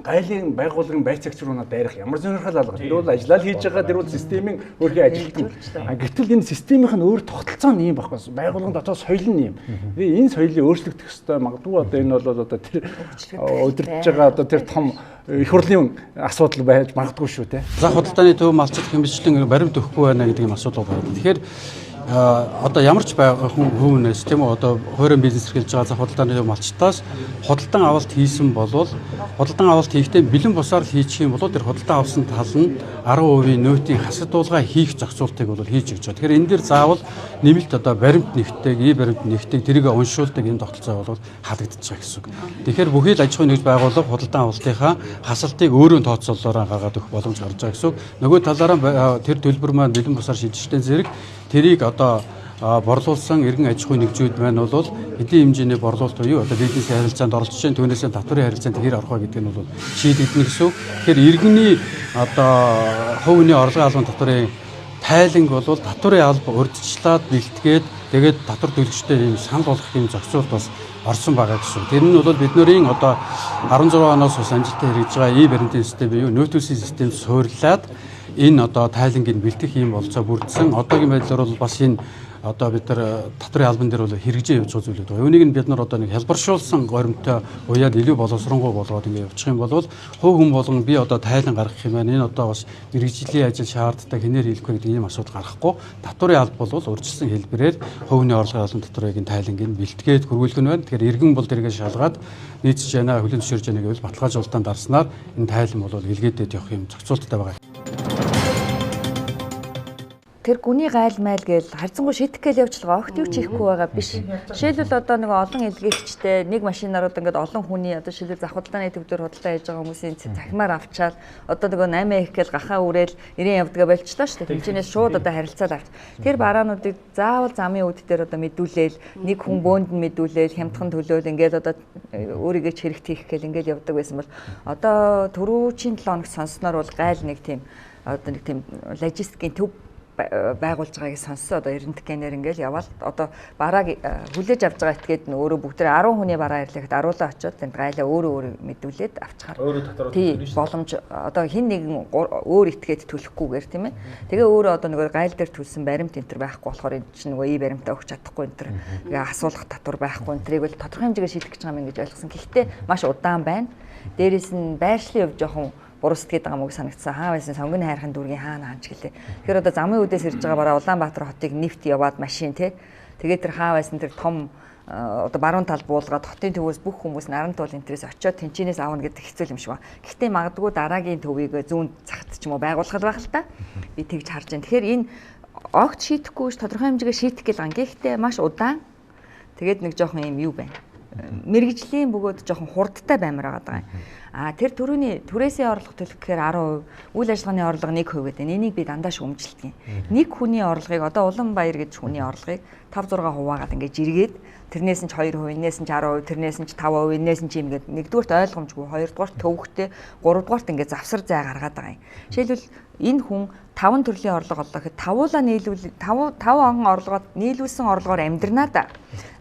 гайлын байгууллагын байцаагч руу дайрах ямар сонирхол алга. Тэр бол ажиллаа хийж байгаа тэр бол системийн өөрхий ажилтдаг. Гэтэл энэ системийнх нь өөр тогтолцоо нь юм байхгүй. Байгууллагын дотоод соёл нь юм. Энэ соёлыг өөрчлөгдөх ёстой. Магадгүй одоо энэ бол одоо тэр удирдах байгаа одоо тэр том их хурлын асуудал байж магадгүй шүү те. За худалдааны төв малчд хэмжлэн баримт өгөхгүй байна гэдэг юм асуудал байна. Тэгэхээр одоо ямар ч хүмүүнээс тийм үү одоо хойрон бизнес эрхэлж байгаа за худалдааны төв малчтаас худалдан авалт хийсэн болвол худалдан авалт хийхдээ бэлэн бусаар л хийчих юм бол тэр худалдан авсан тал нь 10% нөөтийн хасагдуулга хийх зохицуултыг бол хийж өгч байгаа. Тэгэхээр энэ дээр заавал нэмэлт одоо баримт нэгтэг, баримт нэгтэг тэрийг уншуулдаг энэ тогтолцоо бол халагдчих гэсэн үг. Тэгэхээр бүхий л аж ахуйн нэгж байгууллага худалдан авалтынхаа хасалтыг өөрөө тооцоололоор гаргаад өгөх боломж гарч байгаа гэсэн үг. Нөгөө талаараа тэр төлбөр маань бэлэн бусаар шилжчихсэн зэрэг тэрийг одоо борлуулсан иргэн аж ахуйн нэгжүүд маань бол эдийн хэмжээний борлуулалт буюу одоо бизнесийн харилцаанд оролцож чинь түүнээсээ татврын харилцаанд хэр орох вэ гэдэг нь бол шийдэгдэнэ гэсэн. Тэгэхээр иргэний одоо хувийн орлогын албан татврын тайланг бол татврын алба урьдчилаад бэлтгээд тэгээд татвар төлөгчтэй ийм санал болгох юм зохицуулт бас орсон байгаа гэсэн. Тэр нь бол биднэрийн одоо 16 оноос ус амжилттай хэрэгжиж байгаа баримтын систем буюу нөөтөсийн систем суурилаад энэ одоо тайлангийг бэлтгэх юм болцоо бүрдсэн. Одоогийн байдлаар бол бас энэ одоо бид нар татврын албан дээр бол хэрэгжиж явж байгаа зүйлүүд байна. Үүнийг нь бид нар одоо нэг хэлбэршүүлсэн горимтой уяад илүү боловсронгуй болгоод ингэ явуучих юм бол хувь хүн болгон би одоо тайлан гаргах юм байна. Энэ одоо бас мэрэгжлийн ажил шаарддаг хинээр хийх гэдэг ийм асуудал гарахгүй. Татврын алба бол урьдчилсан хэлбэрээр хувийн орлогын албан татврын тайлангийг бэлтгээд хөрвүүлэх нь байна. Тэгэхээр иргэн бол тэргээ шалгаад нийцж яана хүлэн зөвшөөрж яана гэвэл баталгаажуулалтанд дарснаар энэ тайлан бол илгээдээд явах юм зохицуулттай байгаа. Тэр гүний гайл майл гээл харьцангуй шийдэх гээл явж байгаа. Огт юу ч хийхгүй байгаа биш. Жишээлбэл одоо нэг олон илгээгчтэй нэг машинаарууд ингээд олон хүний одоо шилдэг зах худалдааны төвдөр худалдаа хийж байгаа хүмүүсийн цахимаар авчаад одоо нөгөө 8 их гээл гахаа үрээл 90 явдгаа болчлоо шүү дээ. Тэмчнээс шууд одоо харилцаад авч. Тэр бараануудыг заавал замын үд дээр одоо мэдүүлээл нэг хүн бөөнд нь мэдүүлээл хямдхан төлөөл ингээд одоо өөрийгөө ч хэрэгт хийх гээл ингээд явдаг байсан бол одоо түрүүчийн 7 хоног сонссноор бол гайл нэг тийм одоо нэг тийм логистикийн төв байгуулж байгааг сонссон. Одоо 90 генер ингээл яваад одоо барааг хүлээж авч байгаа этгээд өөрөө бүгд 10 хүний бараа ирлэхэд 10-аа очиод тэнд гайлаа өөрөө мэдүүлээд авчихаар. Тий боломж одоо хин нэгэн өөр этгээд төлөхгүйгээр тийм ээ. Тэгээ өөрөө одоо нөгөө гайл дээр төлсөн баримт энтер байхгүй болохоор энэ чинь нөгөө баримтаа өгч чадахгүй энтер. Тэгээ асуулах татвар байхгүй энтрийг бол тодорхой хэмжээгээр шийдэх гэж байгаа юм гэж ойлгосон. Гэхдээ маш удаан байна. Дээрээс нь байршлын өв жоохон бурууцгээд байгаа мөг санагдсан. Хаа байсан сонгоны хайрхан дүүргийн хаана хаач гэлээ. Тэгэхээр одоо замын үдээс ирж байгаа бараа Улаанбаатар хотыг нефт яваад машин тий. Тэгээд тэр хаа байсан тэр том одоо баруун тал буулгаад хотын төвөөс бүх хүмүүс наран туул энтрээс очиод тэнчинээс аавна гэдэг хэцүү юм шиг ба. Гэхдээ магадгүй дараагийн төвийг зүүн цагт ч юм уу байгуулах байх л та. Би тэгж харж байна. Тэгэхээр энэ огт шийдэхгүй ш тодорхой хэмжээгээр шийдэх гэл ан. Гэхдээ маш удаан. Тэгээд нэг жоохон юм юу байна. Мэргэжлийн бөгөөд жоохон хурдтай баймаар байгаа юм. Тэр төрөний түрээсээ орлого төлөх гэхээр 10%, үйл ажиллагааны орлого 1% гэдэг. Энийг би дандаа шүмжилдэг юм. Нэг хүний орлогыг одоо Улаанбаяр гэж хүний орлогыг 5-6% аагаад ингэж эргээд тэрнээс нь ч 2%, энээс нь ч 10%, тэрнээс нь ч 5%, энээс нь ч юм гээд нэгдүгürt ойлгомжгүй, хоёрдугаарт төвөгтэй, гуравдугаарт ингэ завсар зай гаргаад байгаа юм. Жишээлбэл энэ хүн 5 төрлийн орлого оллоо гэхэд 5-уулаа нийлүүл 5 он орлогоод нийлүүлсэн орлогоор амьдрнаа да.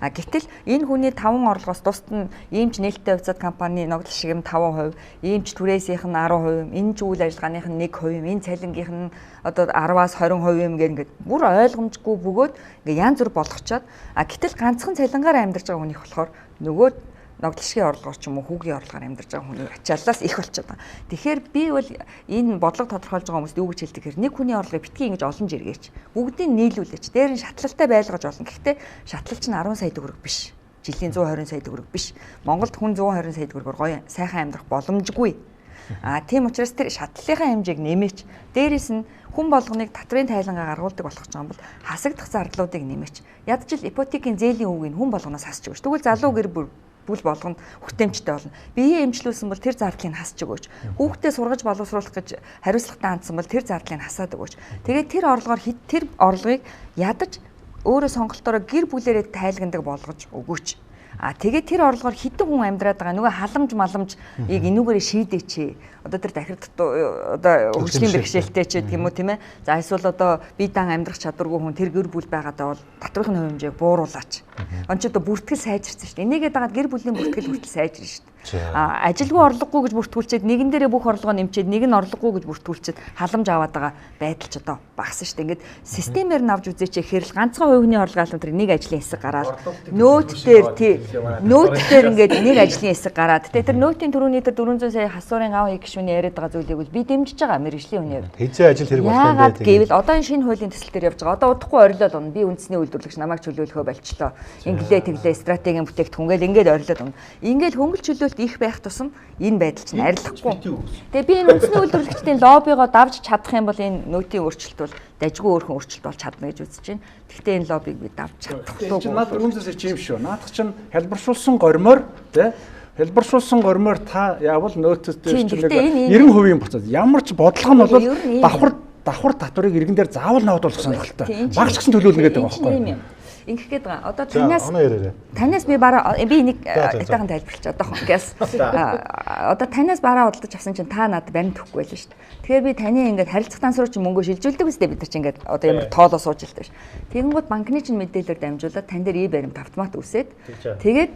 Гэтэл энэ хүний 5 орлогоос тусад нь иймч нээлттэй хувьцаат компани ногдол шиг юм 5%, иймч түрээсийнх нь 10%, энэ ч үйл ажиллагааных нь 1%, энэ цалингийнх нь одоо 10-аас 20% юм гээд ингээд бүр ойлгомжгүй бөгөөд ингээ янз бүр болгочоод гэтэл ганцхан цалингаар амьдарч байгаа хүнийх болохоор нөгөө ногдлшгийн орлогоор ч юм уу хүүгийн орлогоор амьдарч байгаа хүний ачааллаас их болчиход байгаа. Тэгэхээр би бол энэ бодлого тодорхойлж байгаа хүмүүст юу гэж хэлдэг хэрэг нэг хүний орлогыг битгий ингэж олон жиргээч. Бүгдийг нийлүүлээч. Дээр нь шатлалтай байлгаж болно. Гэхдээ шатлал чинь 10 сая төгрөг биш. Жилийн 120 сая төгрөг биш. Монголд хүн 120 сая төгрөгөөр гоё сайхан амьдрах боломжгүй. Тийм учраас тэр шатлалынхаа хэмжээг нэмээч. Дээрээс нь хүн болгоныг татврын тайлангаа гаргуулдаг болох ч юм бол хасагдах зардлуудыг нэмээч. Ядчил ипотекийн зээлийн үгийг хүн болгоноос хасч өгөөч. Тэгвэл залуу гэр бүл болгонд хүртээмжтэй болно. Биеэ эмчлүүлсэн бол тэр зардлыг хасч өгөөч. Хүүхдээ сургаж боловсруулах гэж хариуцлагатай хандсан бол тэр зардлыг хасаад өгөөч. Тэгээд тэр орлогыг ядаж өөрөө сонголтоороо гэр бүлээрээ тайлгандаг болгож өгөөч. Тэгээд тэр орлогоор хитэн хүн амьдраад байгаа нөгөө халамж маламжийг энүүгээрээ шийдээч. Одоо тэр дахирд одоо хөгжлийн бэрхшээлтэй ч гэх юм уу тийм ээ. За эсвэл одоо бие даан амьдрах чадваргүй хүн тэр гэр бүл байгаадаа бол татврын хэмжээг бууруулаач. Он ч одоо бүртгэл сайжирсан шүү дээ. Энийгээ дагаад гэр бүлийн бүртгэл хүртэл сайжирна шүү дээ. Ажилгүй орлогогүй гэж бүртгүүлчихэд нэгэн дээрээ бүх орлогоо нэмчихэд нэг нь орлогогүй гэж бүртгүүлчихэд халамж аваад байгаа байдал ч одоо багсан шүү дээ. Ингээд системээр навж үзээч гэхээр л ганцхан хувийн орлого албан тэр нэг ажлын хэсэг гараад нөөт дээр ингээд нэг ажлын хэсэг гараад тэр нөөтийн төрөний тэр 400 сая хасуурын гав гишүүний яриад байгаа зүйлийг бол би дэмжиж байгаа мэргэжлийн хүний хувьд. Хэзээ ажил хэрэг болох юм бэ? Гэвэл одоо энэ шинэ хуулийн төсөл дээр явж байгаа. Одоо удахгүй орилол унна. Би үндэсний үйлдвэрлэгч намайг чөлөөлөхөө болчлоо. Инглээ тэглээ стратегийн бүтээгдэхүүн гэл ингээд орилол унна. Ингээд хөнгөл чөлөөлт их байх тусам энэ байдал чинь арилахгүй. Тэгээ би энэ үндэсний үйлдвэрлэгчдийн лоббигоо давж чадах юм бол энэ нөөтийн өөрчлөлт бол дажгүй өөрхөн өөрчлөлт болж чадна гэж үзэж байна. Гэхдээ энэ лоббиг би давж чадахгүй. Наад 400 сая юм шүү. Наадах чинь хэлбэршүүлсэн гормоор тий хэлбэршүүлсэн гормоор та явал нөөцөд чинь 90% буцаад ямар ч бодлого нь бол давхар татварыг иргэн дээр заавал навдуулах сонирхолтой. Багч гэсэн төлөөлнө гэдэг байгаа байхгүй. Ингэх гээд байгаа. Одоо танаас би нэг этахан тайлбарлаж одоохон гэс. Одоо танаас бараа худалдаж авсан чинь та надад баримт өгөхгүй байлаа шүү дээ. Тэгэхээр би таны ингээд харилцах тансруу чинь мөнгө шилжүүлдэг үстэй бид нар чинь ингээд одоо ямар тоолоо сууж илтэй ш. Тэгэнгүүт банкны чинь мэдээлэлээр дамжуулаад тань дээр баримт автомат үсээд тэгээд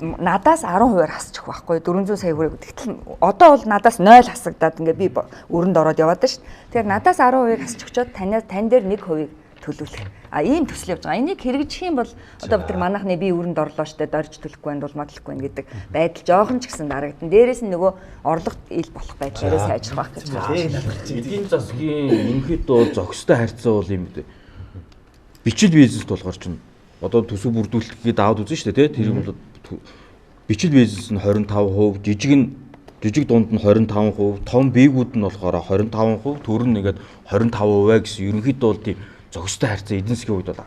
надаас 10%-аар хасчих байхгүй 400 сая хүрээ. Тэгтэл одоо бол надаас 0 хасагдаад ингээд би өрөнд ороод яваад шүү дээ. Тэгэхээр надаас 10%-ыг хасчихчоод тань дээр 1%-ийг төлөвлөх. Ийм төсөл явж байгаа. Энийг хэрэгжих юм бол одоо бид нар манайхны бие өрөнд орлоо штэ дорж төлөхгүй байх, дулмаадлахгүй байх гэдэг байдал жоохон ч гэсэн дарагдана. Дээрээс нь нөгөө орлогот ил болох байдлаараа сайжрах гэж байна. Эдийн засгийн ерөнхийдөө зохистой харьцаа бол юм дээ. Бичил бизнест болохоор чинь одоо төсөв бүрдүүлэх гээд аваад үзэн штэ тий. Тэр юм бол бичил бизнес нь 25%, жижиг дунд нь 25%, том биегүүд нь болохоор 25%, төр нь нэгээд 25% гэсэн ерөнхийдөө бол тийм зохистой харьцаа эдийн засгийн үед бол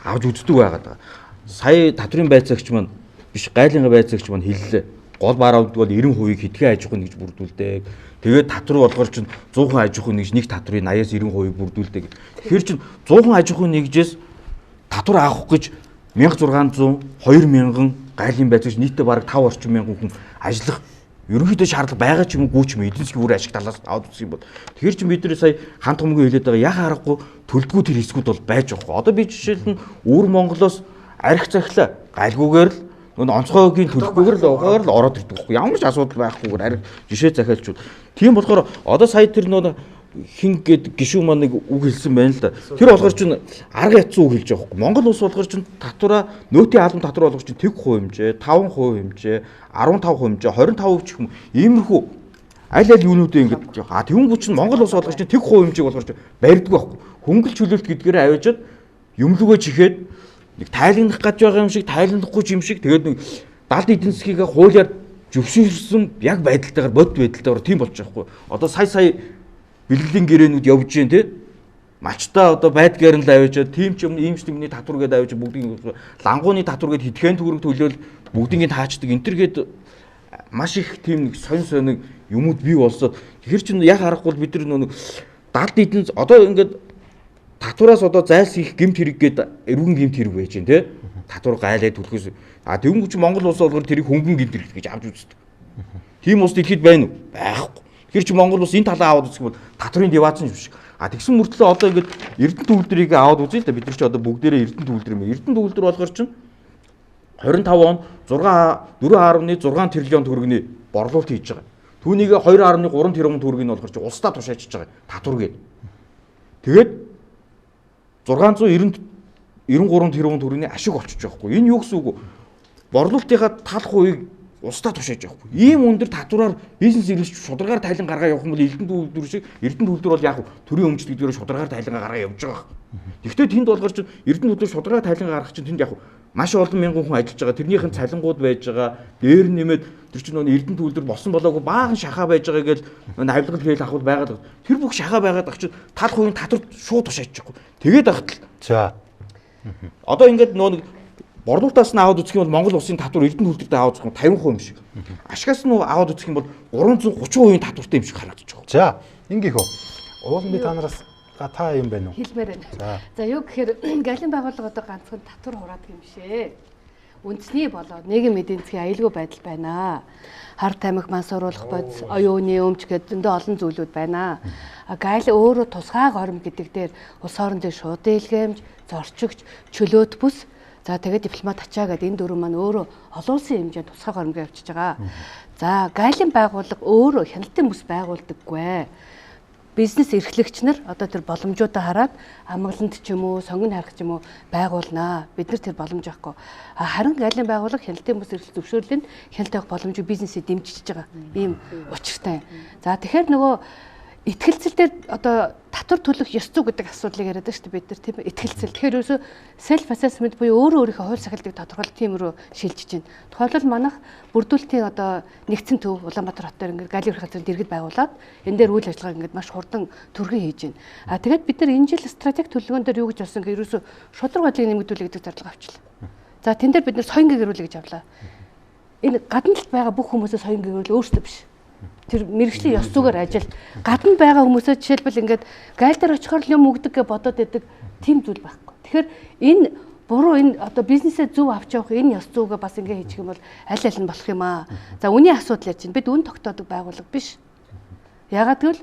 авч үздэг байгаад байгаа. Сая татврын байцаагч маань биш гайлынхаа байцаагч маань хэллээ. Гол бараа авдаг бол 90%-ийг хэдхэн аж ахуйн гэж бүрдүүлдэг. Тэгээд татвар болгоор чинь 100% аж ахуйн нэгж нэг татврын 80-90% бүрдүүлдэг. Тэгэхээр чинь 100% аж ахуйн нэгжээс татвар авах гэж 1600, 2000 гайлын байцаагч нийтдээ бараг 5 орчим мянган хүн ажиллах ерөнхийдөө шаардлага байгаа ч юм уу ч юм эдийн засгийн үр ашиг талаас аваад үзэх юм бол тэгэхээр чи бид нар сая хан томгийн хэлээд байгаа яхаа аргагүй төлдгүү тэр хэсгүүд бол байж байгаа. Одоо би жишээлбэл өвөр Монголоос арх захилаа гальгүйгээр л онцгойгийн төлөхгүйгээр л угаар л ороод ирдэг байхгүй. Ямар ч асуудал байхгүйгээр арх жишээ захиалчуд. Тийм болохоор одоо сая тэр хин гээд гişүү маань нэг үг хэлсэн байна л да. Тэр болгоор чинь арга ятсан үг хэлж байгаа байхгүй. Монгол улс болгоор чинь татвараа нөөтийн албан татвар болгоор чинь 10% хэмжээ, 5% хэмжээ, 15% хэмжээ, 25% ч юм иймэрхүү аль юунуудыг ингэж тэвэнгүү чинь Монгол улс болгоор чинь 10% хэмжээг болгоор чинь барьдаг байхгүй. Хөнгөлт чөлөөлт гэдгээрээ аваачаад юмлугөө чихээд нэг тайлгнах гэж байгаа юм шиг, тайлгнахгүй юм шиг тэгээд нэг далд эдийн засгийг хуулиар зөвшөөрсөн яг байдалтайгаар бод байдалтайгаар тийм болж байгаа байхгүй. Одоо сая бэлгэлийн гэрээнүүд явж гин тий мачтаа одоо байдгаар нь л аваачаад тийм ч юм иймч юмний татвар гээд аваачаад бүгдийн лангууны татвар гээд хэдхэн төгрөг төлөөл бүгдийг таачдаг энтергээд маш их тийм нэг сонь юмуд бий болсоо тэгэхээр чинь яг харахгүй бид нар далд эдэн одоо ингээд татвараас одоо зайлсхийх гэмт хэрэг гээд эргэн гэмт хэрэг байж гин тий татвар гайлаад төлөхөөс тэгвэл чи Монгол улс болгоор тэрийг хөнгөн гэмт хэрэг гэж авч үздэг. Тийм ус дэлхийд байна уу? Байхгүй. Тэр чи Монгол улс энэ талаа аваад үзэх юм бол татврын деваацсан юм шиг. Тэгсэн мөртлөө одоо ингээд Эрдэнэ төвлөрийг аваад үзье л да бид нар чи одоо бүгдээрээ Эрдэнэ төвлөр юм. Эрдэнэ төвлөр болохоор чинь 25 онд 4.6 тэрлион төгрөгийн борлуулалт хийж байгаа. Түүнийг 2.3 тэрбум төгрөгийг нь болохоор чи улсдаа тушаачиж байгаа татвар гээд. Тэгээд 693 тэрбум төгрөгийн ашиг олчиж байгаа хгүй. Энэ юу гэсэн үг вэ? Борлуулалтынхаа тал хувийг улсдаа тушааж явахгүй. Ийм өндөр татвараар бизнес эрхлэгч шударгаар тайлан гаргаа явах юм бол Эрдэнэ төвлөр шиг Эрдэнэ төвлөр бол яг төрийн өмчт гэдгээр шударгаар тайлан гаргаа явж байгаа. Гэхдээ тэнд болгоор чинь Эрдэнэ төвлөр шударгаар тайлан гаргах чинь тэнд яг маш олон мянган хүн ажиллаж байгаа. Тэрнийхэн цалингууд байж байгаа. Дээр нэмээд тэр чинь Эрдэнэ төвлөр болсон болоогүй баахан шахаа байж байгаа гэж авилгал хийл ахвал байгаад. Тэр бүх шахаа байгаад ах чинь тал хувийн татвар шууд тушааж байгаа. Тэгээд ахтал. За. Одоо ингээд борлуулалтаас нь аваад үзэх юм бол Монгол улсын татвар Эрдэнэ төвлөртөө аваад үзэх юм 50% юм шиг. Ашигаас нь аваад үзэх юм бол 330% татвартай юм шиг харагдаж байгаа. За, ингээх үү. Уулын би та нараас та юм байна уу? Хэлмээр байна. За, юу гэхээр галын байгууллага одоо ганцхан татвар хураадаг юм шээ. Үндэсний болоод нийгэм эдийн засгийн аюулгүй байдал байна. Хар тамхи мансууруулах бодис, оюуны өмч гэдэг зөндөө олон зүйлүүд байна. Гал өөрөө тусгай горим гэдэг дээр улс хоорондын шууд дийлгэмж, зорчигч, чөлөөт бүс. За тэгээд дипломат ачаа гэдэг энэ дөрөв маань өөрөө олон улсын хэмжээнд тусгай горимгоо явуулж байгаа. За галын байгууллага өөрөө хяналтын бүс байгуулдаггүй. Бизнес эрхлэгч нар одоо тэр боломжуудаа хараад амгалант ч юм уу, сонгон харах ч юм уу байгуулнаа. Бид нар тэр боломж авахгүй. Харин галын байгууллага хяналтын бүс эрхлэл зөвшөөрлөнд хяналт авах боломжийг бизнесээ дэмжиж байгаа. Ийм учиртай. За тэгэхээр нөгөө итгэлцэл дээр одоо татвар төлөх ёс зүй гэдэг асуудлыг яриад байгаа шүү дээ бид нар тийм итгэлцэл. Тэгэхээр ерөөсөө self assessment буюу өөрийнхөө хууль сахилтыг тодорхойлох тийм рүү шилжиж байна. Тухайлбал манайх бүрдүүлэлтийн одоо нэгдсэн төв Улаанбаатар хотоор ингээд галын урах газрын дэргэд байгуулад энэ дээр үйл ажиллагаа ингээд маш хурдан түргэн хийж байна. Тэгээд бид нар энэ жил стратеги төлөвлөгөөн дээр юу гэж болсон гэхээр ерөөсөө шудраг бодлыг нэмэгдүүлэх гэдэг зарлага авчлаа. За тэн дээр бид нар соён гэгэрүүлэх гэж авлаа. Энэ гадна талд байгаа бүх хүмүүсээ соён гэгэрүүл өөрсдөө биш. Тэр мэрэгжлийн ёс зүгээр ажил гадна байгаа хүмүүсээ жишээлбэл ингээд гайл дээр очихоор юм өгдөг гэж бодоод байдаг тийм зүйл байхгүй. Тэгэхээр энэ буруу энэ одоо бизнесээ зөв авч явах энэ ёс зүйгээ бас ингээд хийчих юм бол аль аль нь болох юм аа. За үний асуудал ярьж байна. Бид үн тогтоодог байгууллага биш. Ягаад гэвэл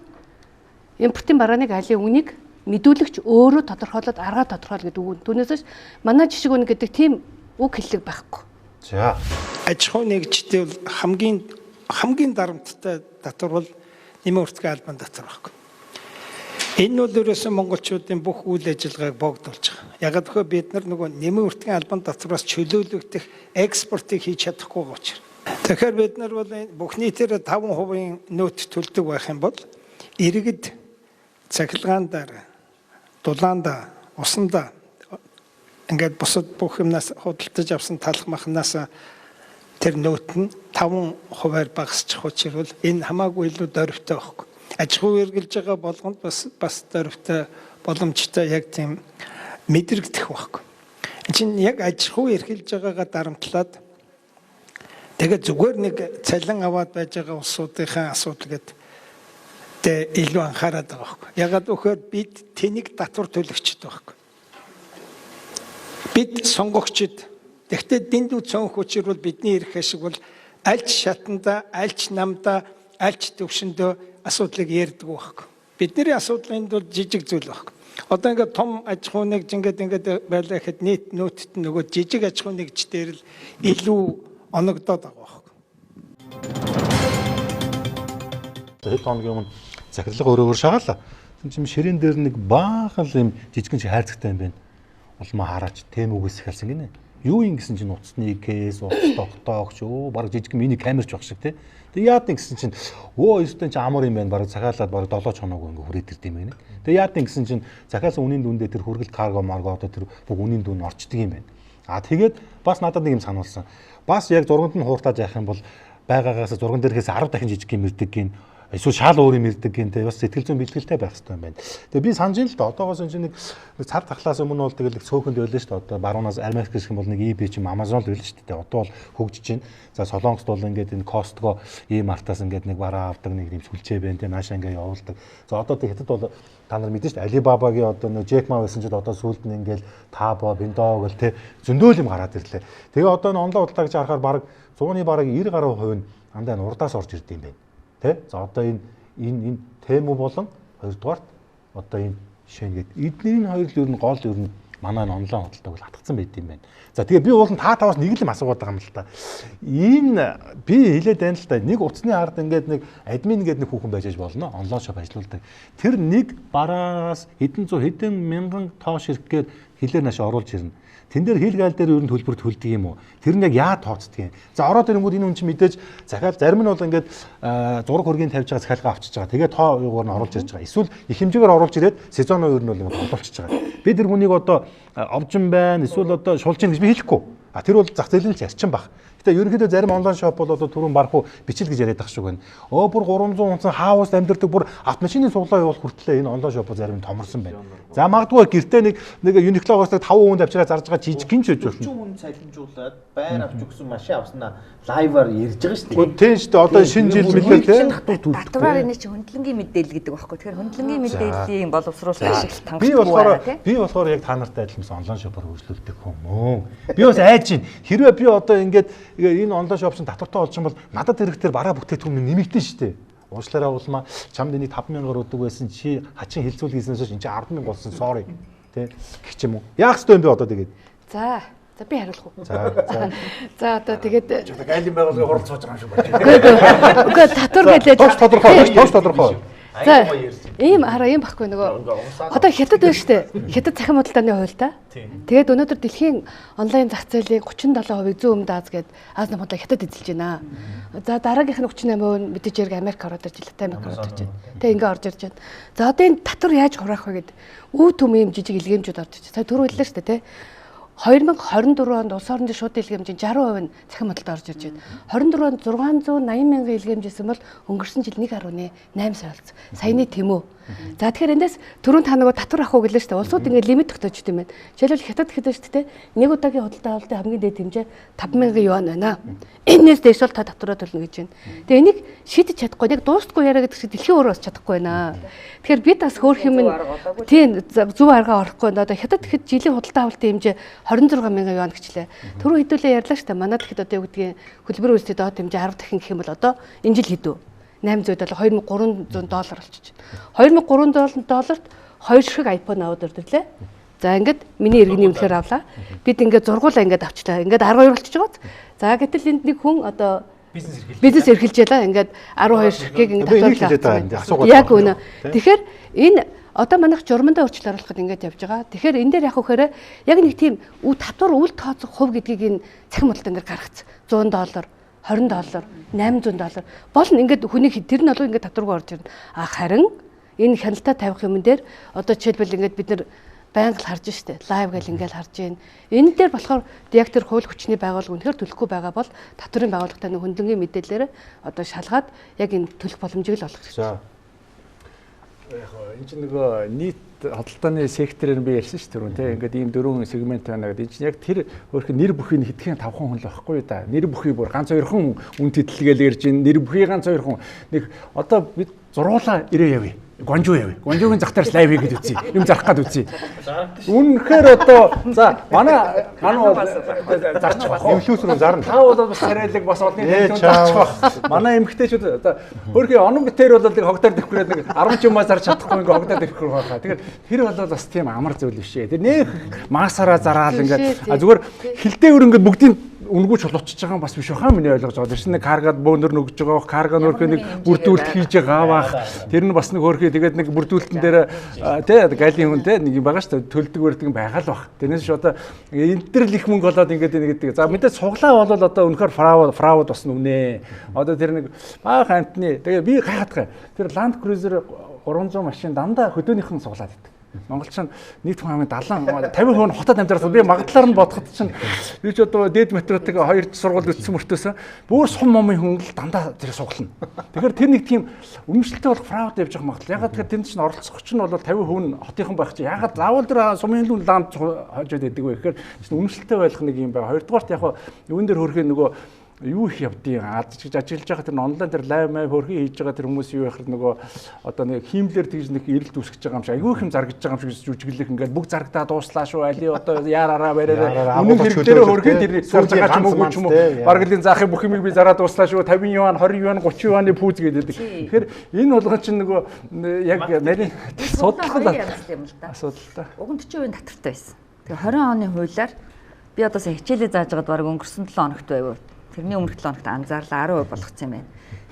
импортын барааны галын үнийг мэдүүлэгч өөрөө тодорхойлоод аргаа тодорхойл гэдэг үг. Түүнээс манай жишг үнэ гэдэг тийм үг хэллэг байхгүй. За аж ахуй нэгжтэй бол хамгийн дарамттай татвар бол нэмийн хүртгийн албан татвар байхгүй. Энэ бол ерөөсөн монголчуудын бүх үйл ажиллагааг богдуулж байгаа. Ягаад гэвэл бид нар нөгөө нэмийн хүртгийн албан татвараас чөлөөлөгдөх экспортыг хийж чадахгүй байгаа учраас. Тэгэхээр бид нар бол бүх нийтээр 5% нөөц төлдөг байх юм бол иргэд цахилгаандаа, дулаандаа, усандаа ингээд бусад бүх юмнаас худалдаж авсан талх махнаас тэр нөөт нь 5% багасчих учраас энэ хамаагүй илүү дөрвтэй байхгүй. Аж ахуй эргэлж байгаа болгонд бас дөрвтэй боломжтой яг тийм мэдрэгдэх байхгүй. Энэ чинь яг аж ахуй эргэлж байгаагаа дарамтлаад тэгээд зүгээр нэг цалин аваад байж байгаа улсуудынхаа асуудал гэдэг илүү анхаарат байгаа байхгүй. Ягаад гэвэл бид тэнийг татвар төлөгчд байхгүй. Бид сонгогчд. Гэхдээ дэндүү цөөнх хүчээр бол бидний эрх ашиг бол альч шатанда, альч намда, альч төвшөндөө асуудлыг ярьдаг байхгүй. Бидний асуудлын бол жижиг зүйл байхгүй. Одоо ингээд том аж ахуй нэгж ингээд байлаа гэхэд нийт нөөцт нөгөө жижиг аж ахуй нэгждэр л илүү оногдоод байгаа байхгүй. Хэд хоногийн өмнө захирлага өөрөөр шагаалаа. Тэгм чим ширээн дээр нэг баахан л юм жижигэн шиг хайрцагтай юм байна. Улмаа хараач тэм үгээс ихэлсэн гинэ. Юу юм гэсэн чинь уцсны кейс, уц тогтоогч баг жижиг мини камерч баг шиг тий. Тэг яад гэсэн чинь өстөн чи амар юм байна. Баг захиалаад баг 7 хоног ингээ хүрээд ирд юм байна. Тэг яад гэсэн чинь захиалсан үнийн дүндээ тэр хүргэлт карго марго одоо тэр бүх үнийн дүн орчдөг юм байна. Тэгээд бас надад нэг юм сануулсан. Бас яг зурганд нь хууртаж явах юм бол байгаагаас зурган дээрээс 10 дахин жижиг юм ирдэг гин. Эсвэл шал өөр юм ирдэг гин. Бас сэтгэл зүйн бэлтгэлтэй байх хэрэгтэй юм байна. Тэгээ би санаж ин л да одоогоос энэ нэг цар тахлаас өмнө бол тэгэл цөөхөнд байлаа шүү дээ. Одоо баруунаас Америк гэх юм бол нэг eBay ч юм Amazon л байлаа шүү дээ. Одоо бол хөгжиж байна. За Солонгост бол ингээд энэ Costco e-mart-аас ингээд нэг бараа авдаг нэг юм сүлжээ байна. Тэгээ наашаа ингээд явуулдаг. За одоо тэг хятад бол та нар мэдэн шүү дээ. Alibaba-гийн одоо нэг Jack Ma байсан ч одоо сүүлд нь ингээд Taobao, Pinduogo гэл тэ зөндөөл юм гараад ирлээ. Тэгээ одоо энэ онлайн худалдаа гэж харахаар баг 100-ны бараг 90% нь андаа урдаас орж ирд юм байна. Тэ? За одоо энэ Temu болон хоёрдугаарт одоо энэ жишээ нэгэд эдний хоёр л ер нь гол ер нь манай онлайн худалдааг л хатгсан байт юм байна. За тэгээ би уулын та таваас нэг л юм асуугаад байгаа юм л та. Энэ би хэлээд байна л та. Нэг утасны ард ингээд нэг админ гэдэг нэг хүүхэн байж болно. Онлайн шоп ажиллаулдаг. Тэр нэг бараас хэдэн зуун хэдэн мянган тоош иргэхээр хэлээр нааш оруулж ирнэ. Тэн дээр хил гайл дээр ер нь төлбөр төлдөг юм уу? Тэр нь яг яа тооцдөг юм? За ороод ирэнгүүт энэ хүн чинь мэдээж захиал зарим нь бол ингээд зураг хөргийн тавьж байгаа захиалгаа авчиж байгаа. Тэгээ тоо юугаар нь оруулж ирж байгаа. Эсвэл их хэмжээгээр оруулж ирээд сезоноо ер нь бол ингээд олуулчихж байгаа. Би тэр хүнийг одоо овжин байна, эсвэл одоо шулжин гэж би хэлэхгүй. А тэр бол зах зээлийн л зарчим баг. Гэтэ ерөнхийдөө зарим онлайн шоп бол одоо түрүүн барах уу бичил гэж яриад ах шиг байна. Бүр 300 унцсан хаус амьдэрдэг бүр автомашины суглаа явуул хүртлээ энэ онлайн шоп зарим томорсон байна. За магадгүй гэртээ нэг Uniqlo-гоос 5 хүн авчираа зарж байгаа жижиг ч байж болно. 40 хүн цалинжуулаад байр авч өгсөн машин авснаа лайваар ярьж байгаа шүү дээ. Тийм шүү дээ. Одоо шинэ жил мэлээ те. Татвараар энэ чинь хөндлөнгийн мэдээлэл гэдэг байхгүй. Тэгэхээр хөндлөнгийн мэдээллийн боловсруулалт ашиглах тангалтгүй. Би болохоор яг та нартай адилхан онлайн шопоор хөгжлүүлдэг хүмүүс. Би бас айж байна. Хэрвээ би одоо ингээд энэ онлайн шопс татвартай болж юм бол надад хэрэгтэй бараа бүтээтгүүн нэмэгдэн шүү дээ. Уучлаарай уулмаа чамд энийг 5,000-аар өгдөг байсан чи хачин хилцүүл хийснээс энэ чи 10,000 болсон sorry тэ гэх юм уу. Яах ёстой юм бэ одоо тэгээд. За би хариулах уу. За одоо тэгээд айлын байгууллагын хурал сууж байгаа юм шиг байна. Үгүй татвар гэлээ. Тоош тодорхой. За ийм баггүй нөгөө одоо хятад байна штэ. Хятад цахим худалдааны хууль та. Тэгээд өнөөдөр дэлхийн онлайн зах зээлийн 37% зүүн өмнөд Аз гээд Аз нам худалдаа хятад эзэлж байна. За дараагийнх нь 38% мэдээж хэрэг Америк ороод ирж байна. Америк ороод ирж байна. Тэг ингээ орж ирж байна. За одоо энэ татвар яаж хураах вэ гэд өв төм юм жижиг илгээмжүүд орж ирж. Сая түрүү хэллээ штэ тий. 2024 онд улс орны шууд илгээмжийн 60% нь цахим худалдаа орж ирж байна. 24 онд 680 мянган илгээмжсэн бол өнгөрсөн жил 1.8 сая болсон. Саяны Temu. За тэгэхээр эндээс түрүүн та нөгөө татвар авах уу гэлээ шүү дээ. Улсууд ингээд лимит тогтоож идэм байна. Жишээлбэл хятад хэд шүү дээ. Нэг удаагийн худалдаа авалтын хамгийн дээд хэмжээ 5,000 юан байна. Энээс дээш бол та татвараа төлнө гэж байна. Тэгээ энийг шийдэж чадахгүй. Яг дуустгүй яриа гэдэг чинь дэлхийн өөрөө бас чадахгүй байна. Тэгэхээр бид бас хөөх юм тийм зөв аргаа орохгүй. Одоо хятад хэд жилийн худалдаа авалтын хэмжээ 26,000 юан гэчлээ. Түрүү хэдүүлээ ярьлаа шүү дээ. Манайд хэд одоо юу гэдгийг хөдөлмөр үйлстэй доод хэмжээ 10 дахин гэх юм бол одоо энэ жил хэдүү? 800 $2,300 болчихж байна. $2,300-д 2 шиг iPhone аваад ирлээ. За ингээд миний иргэний үнэхээр авлаа. Бид ингээд зургуулаа ингээд авчлаа. Ингээд 12 болчихж байгаа. За гэтэл энд нэг хүн одоо бизнес эрхэлж ялаа. Ингээд 12 ширхгийг ингээд татварлаа. Яг үнэ. Тэгэхээр энэ одоо манайх журмандаа өөрчлөлт оруулахад ингээд явж байгаа. Тэгэхээр энэ дээр яг хөөхөөрэ яг нэг тийм татвар үл тооцох хувь гэдгийг энэ цахим худалдаа ингээд гаргацсан. $100, $20, $800 болно. Ингээд хүний тэр нь бол ингээд татваргүй орж ирнэ. Харин энэ хяналтаа тавих юм дээр одоо жишээлбэл ингээд бид нар байнга л харж штэ. Лайв гэл ингээд харж байна. Энэ дээр болохоор яг тэр хууль хүчний байгууллага үнэхээр төлөхгүй байгаа бол татварын байгууллагатай нэг хөндлөнгийн мэдээлэлээр одоо шалгаад яг энэ төлөх боломжийг л олох хэрэгтэй. Яг энэ чинь нөгөө нийт худалдааны секторээр би ярьсан шүү дээ. Ингээд ийм дөрвөн сегмент байна гэдэг. Энэ чинь яг тэр өөрхөн нэр бүхий хэдхэн 5 хүн л байхгүй да. Нэр бүхий бүр ганц 2 хүн үн тэтэлгээл ярьж байна. Нэр бүхий ганц 2 хүн. Нэг одоо бид зургуулаа ирээ явъя. Гонжуу яв. Гонжуугийн зах дээрс лайв хийгээд үзье. Юм зарах гад үзье. Үнэхээр одоо за манай зарчих баг. Инфлюенсер рүү зарна. Та бол бас царайлаг бас олонний төлөв зарчих баг. Манай эмэгтэйчүүд одоо хөрхий онон битээр бол нэг хогдоор дэвхрээд нэг 10 жимаа зарж чадахгүй ингээ хогдоор дэвхрэх байгаа. Тэгэхээр тэр бол бас тийм амар зүйл биш ээ. Тэр нэг масаараа зараал ингээ зүгээр хилтэй өр ингээ бүгдийн үнгүү чулуучж байгаа бас биш баха миний ойлгож байгаа. Тэр чинь нэг каргад бөөнөр нөгж байгаа. Карга нөрхөө нэг бүрдүүлэлт хийж байгаа баах. Тэр нь бас нэг хөрхий тэгээд нэг бүрдүүлэлтэн дээр тий галийн хүн тий нэг юм байгаа шүү дээ. Төлдөг өрдөг байгаа л бах. Тэрнээс ч одоо энэ төр л их мөнгө болоод ингээд нэг гэдэг. За мэдээ суглаа бол одоо үнэхээр фрауд бас нүнэ. Одоо тэр нэг баах амтны тэгээ би гайхаад байгаа. Тэр Land Cruiser 300 машин дандаа хөдөөнийхэн суглаад идэг. Монголчин нийт хүн амын 70 50% хотод амьдрал би магадлаар нь бодоход чинь би ч одоо дээд метротыг 2 сургууль өтсөн мөртөөс бүр сум момын хүн л дандаа тэр суглана. Тэгэхээр тэр нэг тийм үнэмшилтэй болох фрауд явж байгаа магадлал. Ягаад тэгэхээр тэнд чинь оролцох чинь бол 50% нь хотынхан байх чинь ягаад заавал тэр сумын лүн ланд хожоод идэг вэ гэхээр үнэмшилтэй байх нэг юм байна. Хоёрдугаарт яг юун дээр хөрхий нөгөө юу их явдیں۔ Ажиллаж байгаа тэр онлайн тэр лайв май хөрхий хийж байгаа тэр хүмүүс юу яхад нөгөө одоо нэг хиймлэр тэгж нэг эрэлт үүсгэж байгаа юм шиг айгүй хэм заргаж байгаа юм шиг жүжиглэх ингээд бүх зарагдаа дууслаа шүү али одоо яараараа бариараа үнэн хэрэглээрээ хөрхий тэр зарж байгаа ч юм уу ч юм уу баргалын заахын бүх юмыг би зараа дууслаа шүү 50 юан 20 юан 30 юаны пүүз гэдэг. Тэгэхээр энэ болгон чинь нөгөө яг нарийн судалгаа юм л да. Асуудалтай. Уг нь 40% татвартай байсан. Тэгээ 20 оны хуулиар би одоо сая хичээлээ зааж байгаад баг өнгөрсөн 7 хоногт байв. Тэрний өмнөх 7 хоногт анзаарлаа 10% болгоцсон юм байна.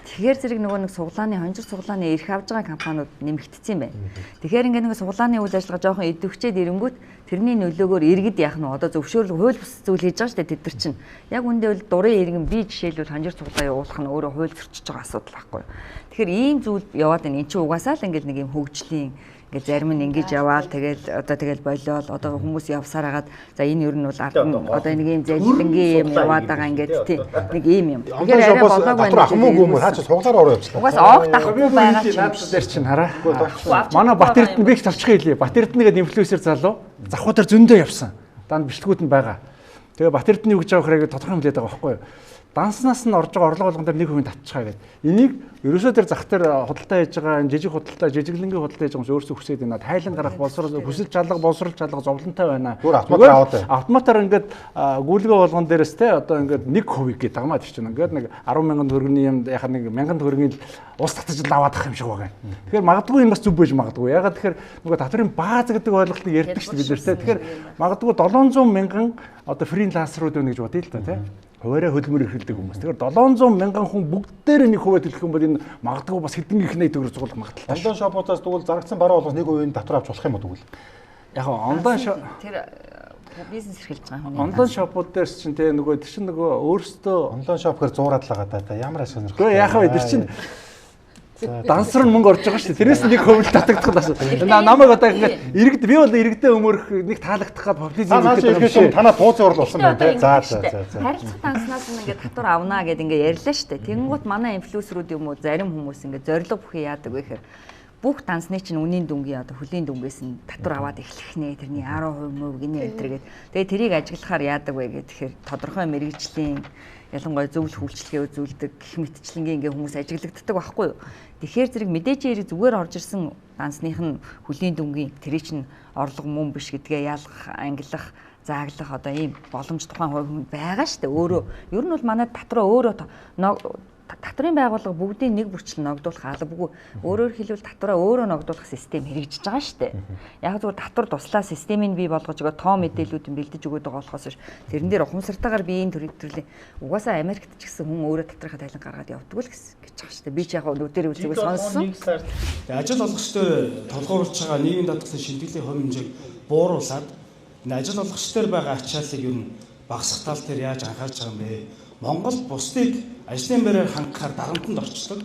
Тэгэхээр зэрэг нөгөө нэг суглааны хонжир суглааны эрх авж байгаа компаниуд нэмэгдсэн юм байна. Тэгэхээр ингээд нэг суглааны үйл ажиллагаа жоохон идэвхжээд ирэнгүүт тэрний нөлөөгөөр иргэд яах нь одоо зөвшөөрөл хууль бус зүйл хийж байгаа шүү дээ тэд нар чинь. Яг үндэ бол дурын иргэн би жишээлбэл хонжир суглаа явуулах нь өөрөө хууль зөрчиж байгаа асуудал байхгүй юу. Тэгэхээр ийм зүйл яваад байна. Энд чинь угаасаа л ингээд нэг юм хөгжлийн ингээд зарим нь ингэж яваал тэгэл болиол одоо хүмүүс явсаар хагаад за энэ ер нь бол одоо нэг юм зэлэнгийн юм яваад байгаа ингээд тийм нэг ийм юм. Тэгэхээр арай болоог байна. Хамаагүй юм хаач суглаар ороо явчихлаа. Угаас оог дахгүй байгаа чинь дээр чинь хараа. Манай Батэрд нь бих талчих хэлээ. Батэрд нэгэд инфлюенсер залуу завхуудаар зөндөө явсан. Данд бичлэгүүд нь байгаа. Тэгээ Батэрд нь юу гэж авах хэрэгээ тодорхой хэмлээд байгаа байхгүй юу? Данснаас нь орж байгаа орлого болгон дээр 1% татчихаа гэдэг. Энийг ерөөсөө тэр зах дээр худалдаа хийж байгаа жижиг худалдаа, жижиглэнгийн худалдаа хийж байгаа хүмүүс өөрсдөө хүсээд байна. Тайлан гарах боловсрол хүсэл чалга, боловсрол чалга зовлонтой байна. Автоматар аваад байна. Автоматар ингээд гүйлгээ болгон дээрээс те одоо ингээд 1% гэдэг гамаа тийч чинь ингээд нэг 10,000 төгрөгийн юм яхаа нэг 1,000 төгрөгийн ус татаж аваад ах юм шиг байгаа. Тэгэхээр магадгүй энэ бас зүв байж магадгүй. Ягаад тэгэхээр нөгөө татварын бааз гэдэг ойлголтыг ярьдаг шүү дээ бид нэр те. Тэгэхээр магадгүй 700,000 одоо фрилансерууд байна гэж бодъё л та те. Хуваараа хөдөлмөр эрхэлдэг хүмүүс. Тэгэхээр 700,000 хүн бүгдээр 1% төлөх юм бол энэ магадгүй бас хэдэн их нэг төгрөг зугуулах магадлалтай. Онлайн шопуудаас тэгвэл зарагдсан бараа болгоос 1% татвар авч болох юм уу тэгвэл? Яг онлайн тэр бизнес эрхэлж байгаа хүн. Онлайн шопууд дээр чинь те нөгөө тэр чинь нөгөө өөрсдөө онлайн шоп гэхэр зуураад л байгаа да. Ямар сонирхолтой. Гэхдээ яах вэ тэр чинь дансар нь мөнгө орж байгаа шүү дээ. Тэрээс 1% татагдах л асуу. Намайг одоо ингээд иргэд би бол иргэдээ өмөрөх нэг таалагдах гад популизм гэдэг юм. Танаа тууцын урал болсон байна те. За. Харилцах данснаас нь ингээд татвар авнаа гэд ингээд ярьлаа шүү дээ. Тэнгуут манай инфлюенсерүүд юм уу зарим хүмүүс ингээд зориг бүхий яадаг вэ гэхээр бүх дансны чинь үнийн дүнгийн одоо хөлийн дүнгээс нь татвар аваад эхлэх нэ тэрний 10% мөв гинэ энэ. Тэгээ тэрийг ажиглахаар яадаг вэ гэхээр тодорхой мэрэгжлийн ялангуяа зөвлөх үйлчлэгээ үзүүлдэг гэх мэтчлэнгийн ингээ хүмүүс ажиглагддаг байхгүй юу. Тэгэхээр зэрэг мэдээж хэрэг зүгээр орж ирсэн дансных нь хөлийн дүнгийн тэрий чинь орлого мөн биш гэдгээ ялгах, ангилах, зааглах одоо ийм боломж тухайн хувь хүн байгаа шүү дээ. Өөрөө ер нь бол манай татраа өөрөө татрын байгууллага бүгдийн нэг бүрчлэн ногдуулах албагүй. Өөрөөр хэлбэл татраа өөрөө ногдуулах систем хэрэгжиж байгаа шүү дээ. Яг зүгээр татвар туслаа системийг бий болгож өгөө тоо мэдээллүүдэн бэлдэж өгöd байгаа болохоос биш. Тэрэн дээр ухамсартайгаар биеийн төрлийн угаасаа Америкт ч гэсэн хүн өөрөө татрынхаа тайлан гаргаад явдаг л гэж байгаа шүү дээ. Би ч яг нүдээр үзэгээ сонссон. Ажил олгогчдоор толгуурлж байгаа нийгмийн даатгалын шилтгэлийн хувь хэмжээг бууруулад энэ ажил олгогчдоор байгаа ачааллыг ер нь багасгах тал дээр яаж анхаарч байгаа юм бэ? Монгол бусдыг ажлын байраар хангахаар дарамтанд орчдог.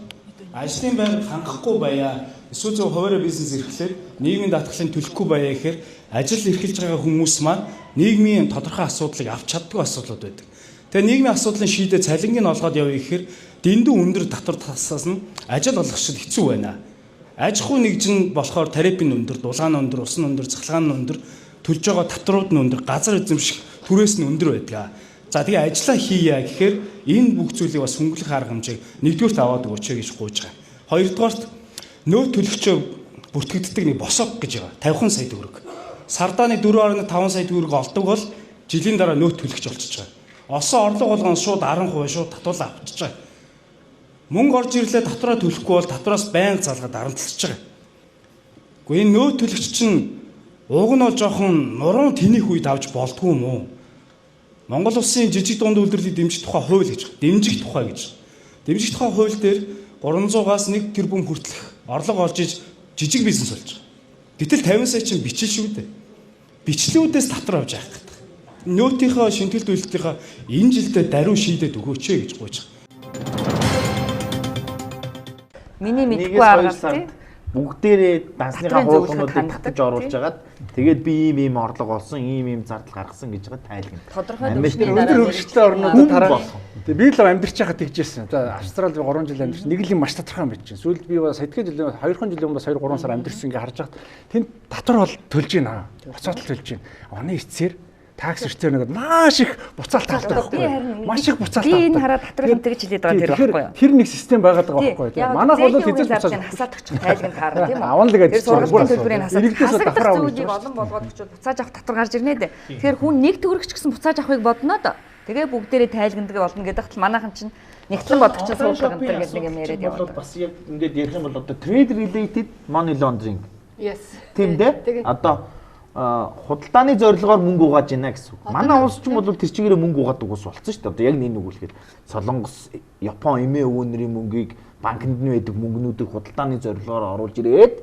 Ажлын байр хангахгүй байя. Эсвэл зөв хуваарь бизнес эрхлээд нийгмийн даатгалын төлөхгүй байя гэхээр ажил эрхэлж байгаа хүмүүс маань нийгмийн тодорхой асуудлыг авч чаддгүй асуудлууд байдаг. Тэгээ нийгмийн асуудлын шийдэ цалингийг нь олгоод явъя гэхээр дэндүү өндөр татвар тасаас нь ажил олгогчид хэцүү байна. Аж ахуй нэгжин болохоор тарифын өндөр, дулаан өндөр, усан өндөр, цахилгаан өндөр, төлж байгаа татварууд нь өндөр, газар эзэмших түрээс нь өндөр байдаг. За тэгээ ажиллаа хийя гэхээр энэ бүх зүйлийг бас хөнгөлөх арга хэмжээг нэгдүгürt аваад өгөөч гэж гуйж байгаа. Хоёрдугаарт нөө төлөгчөө бүртгэгддэг нэг босок гэж байгаа. 50 сая төгрөг. Сардааны 4.5 сая төгрөг олдог бол жилийн дараа нөөц төлөгч болчихж байгаа. Осон орлого болгоно шууд 10% шууд татварлаа авчиж байгаа. Мөнгө орж ирлээ татвараа төлөхгүй бол татвараас байнга залгаад дарамтлаж байгаа. Гэхдээ энэ нөөц төлөгч чинь уг нь бол жоохон нуруу тэнийх үед авч болдгүй юм уу? Монгол улсын жижиг дунд үйлдвэрлэлийг дэмжих тухай хууль гэж байна. Дэмжих тухай гэж. Дэмжих тухай хууль дээр 300-аас 1 тэрбум хүртэлх орлого олж иж жижиг бизнес болж байгаа. Гэтэл 50 сая чинь бичил шүү дээ. Бичлүүдээс татвар авч явах гэдэг. Нөөтийнхөө шинтгэл үйлдэлийнхаа энэ жилдээ даруй шийдээд өгөөч гэж гуйж байгаа. Миний мэдгүй арга тий. Бүгдээрээ дансныхаа хуулгуудыг татаж оруулж агаад тэгээд би ийм орлого олсон, ийм зардал гаргасан гэж байгаа тайлгна. Тодорхой өндөр хөгжилтэй орнуудад тараа. Тэгээд би л амьдарч байхад тэгжсэн. За Австралид 3 жил амьдарч нэг л юм маш тодорхой юм байж чинь. Сүүлд би бас саяхан жилийн 2 жилийн өмнө бас 2-3 сар амьдарсан ингээ харж байхад тэнд татвар бол төлж байна. Буцаалтал төлж байна. Оны эцсээр такс эртээр нэг маш их буцаалт авдаг байхгүй. Маш их буцаалт авдаг. Би энэ хараад татвар хэмтэж хэлээд байгаа тэр байхгүй юу? Тэр нэг систем байгаад байгаа байхгүй юу? Манайх бол хэзээ буцаалт хасаадах чинь тайлганд таарна тийм үү? Аван л гэдэг чинь сургалтын төлбөрийн хасаадах зүйлийг олон болгоод очиод буцааж авах татвар гарч ирнэ дээ. Тэгэхээр хүн нэг төгрөгч гэсэн буцааж авахыг бодно доо. Тэгээ бүгдээрээ тайлганддаг болно гэдэг чинь манайхан чинь нэгтлэн бодох чинь суулгах гэдэг нэг юм яриад яваад. Бас яг ингээд ярих юм бол одоо trade related money laundering. Yes. Тийм дээ. Одоо худалдааны зорилгоор мөнгө угааж байна гэсэн үг. Манай улс ч юм бол тэр чигээрээ мөнгө угаадаг ус болсон шүү дээ. Одоо яг нэг үгэлэхэд Солонгос, Япон эмээ өвгөнрийн мөнгийг банкнд нь байдаг мөнгнүүдийг худалдааны зорилгоор оруулж ирээд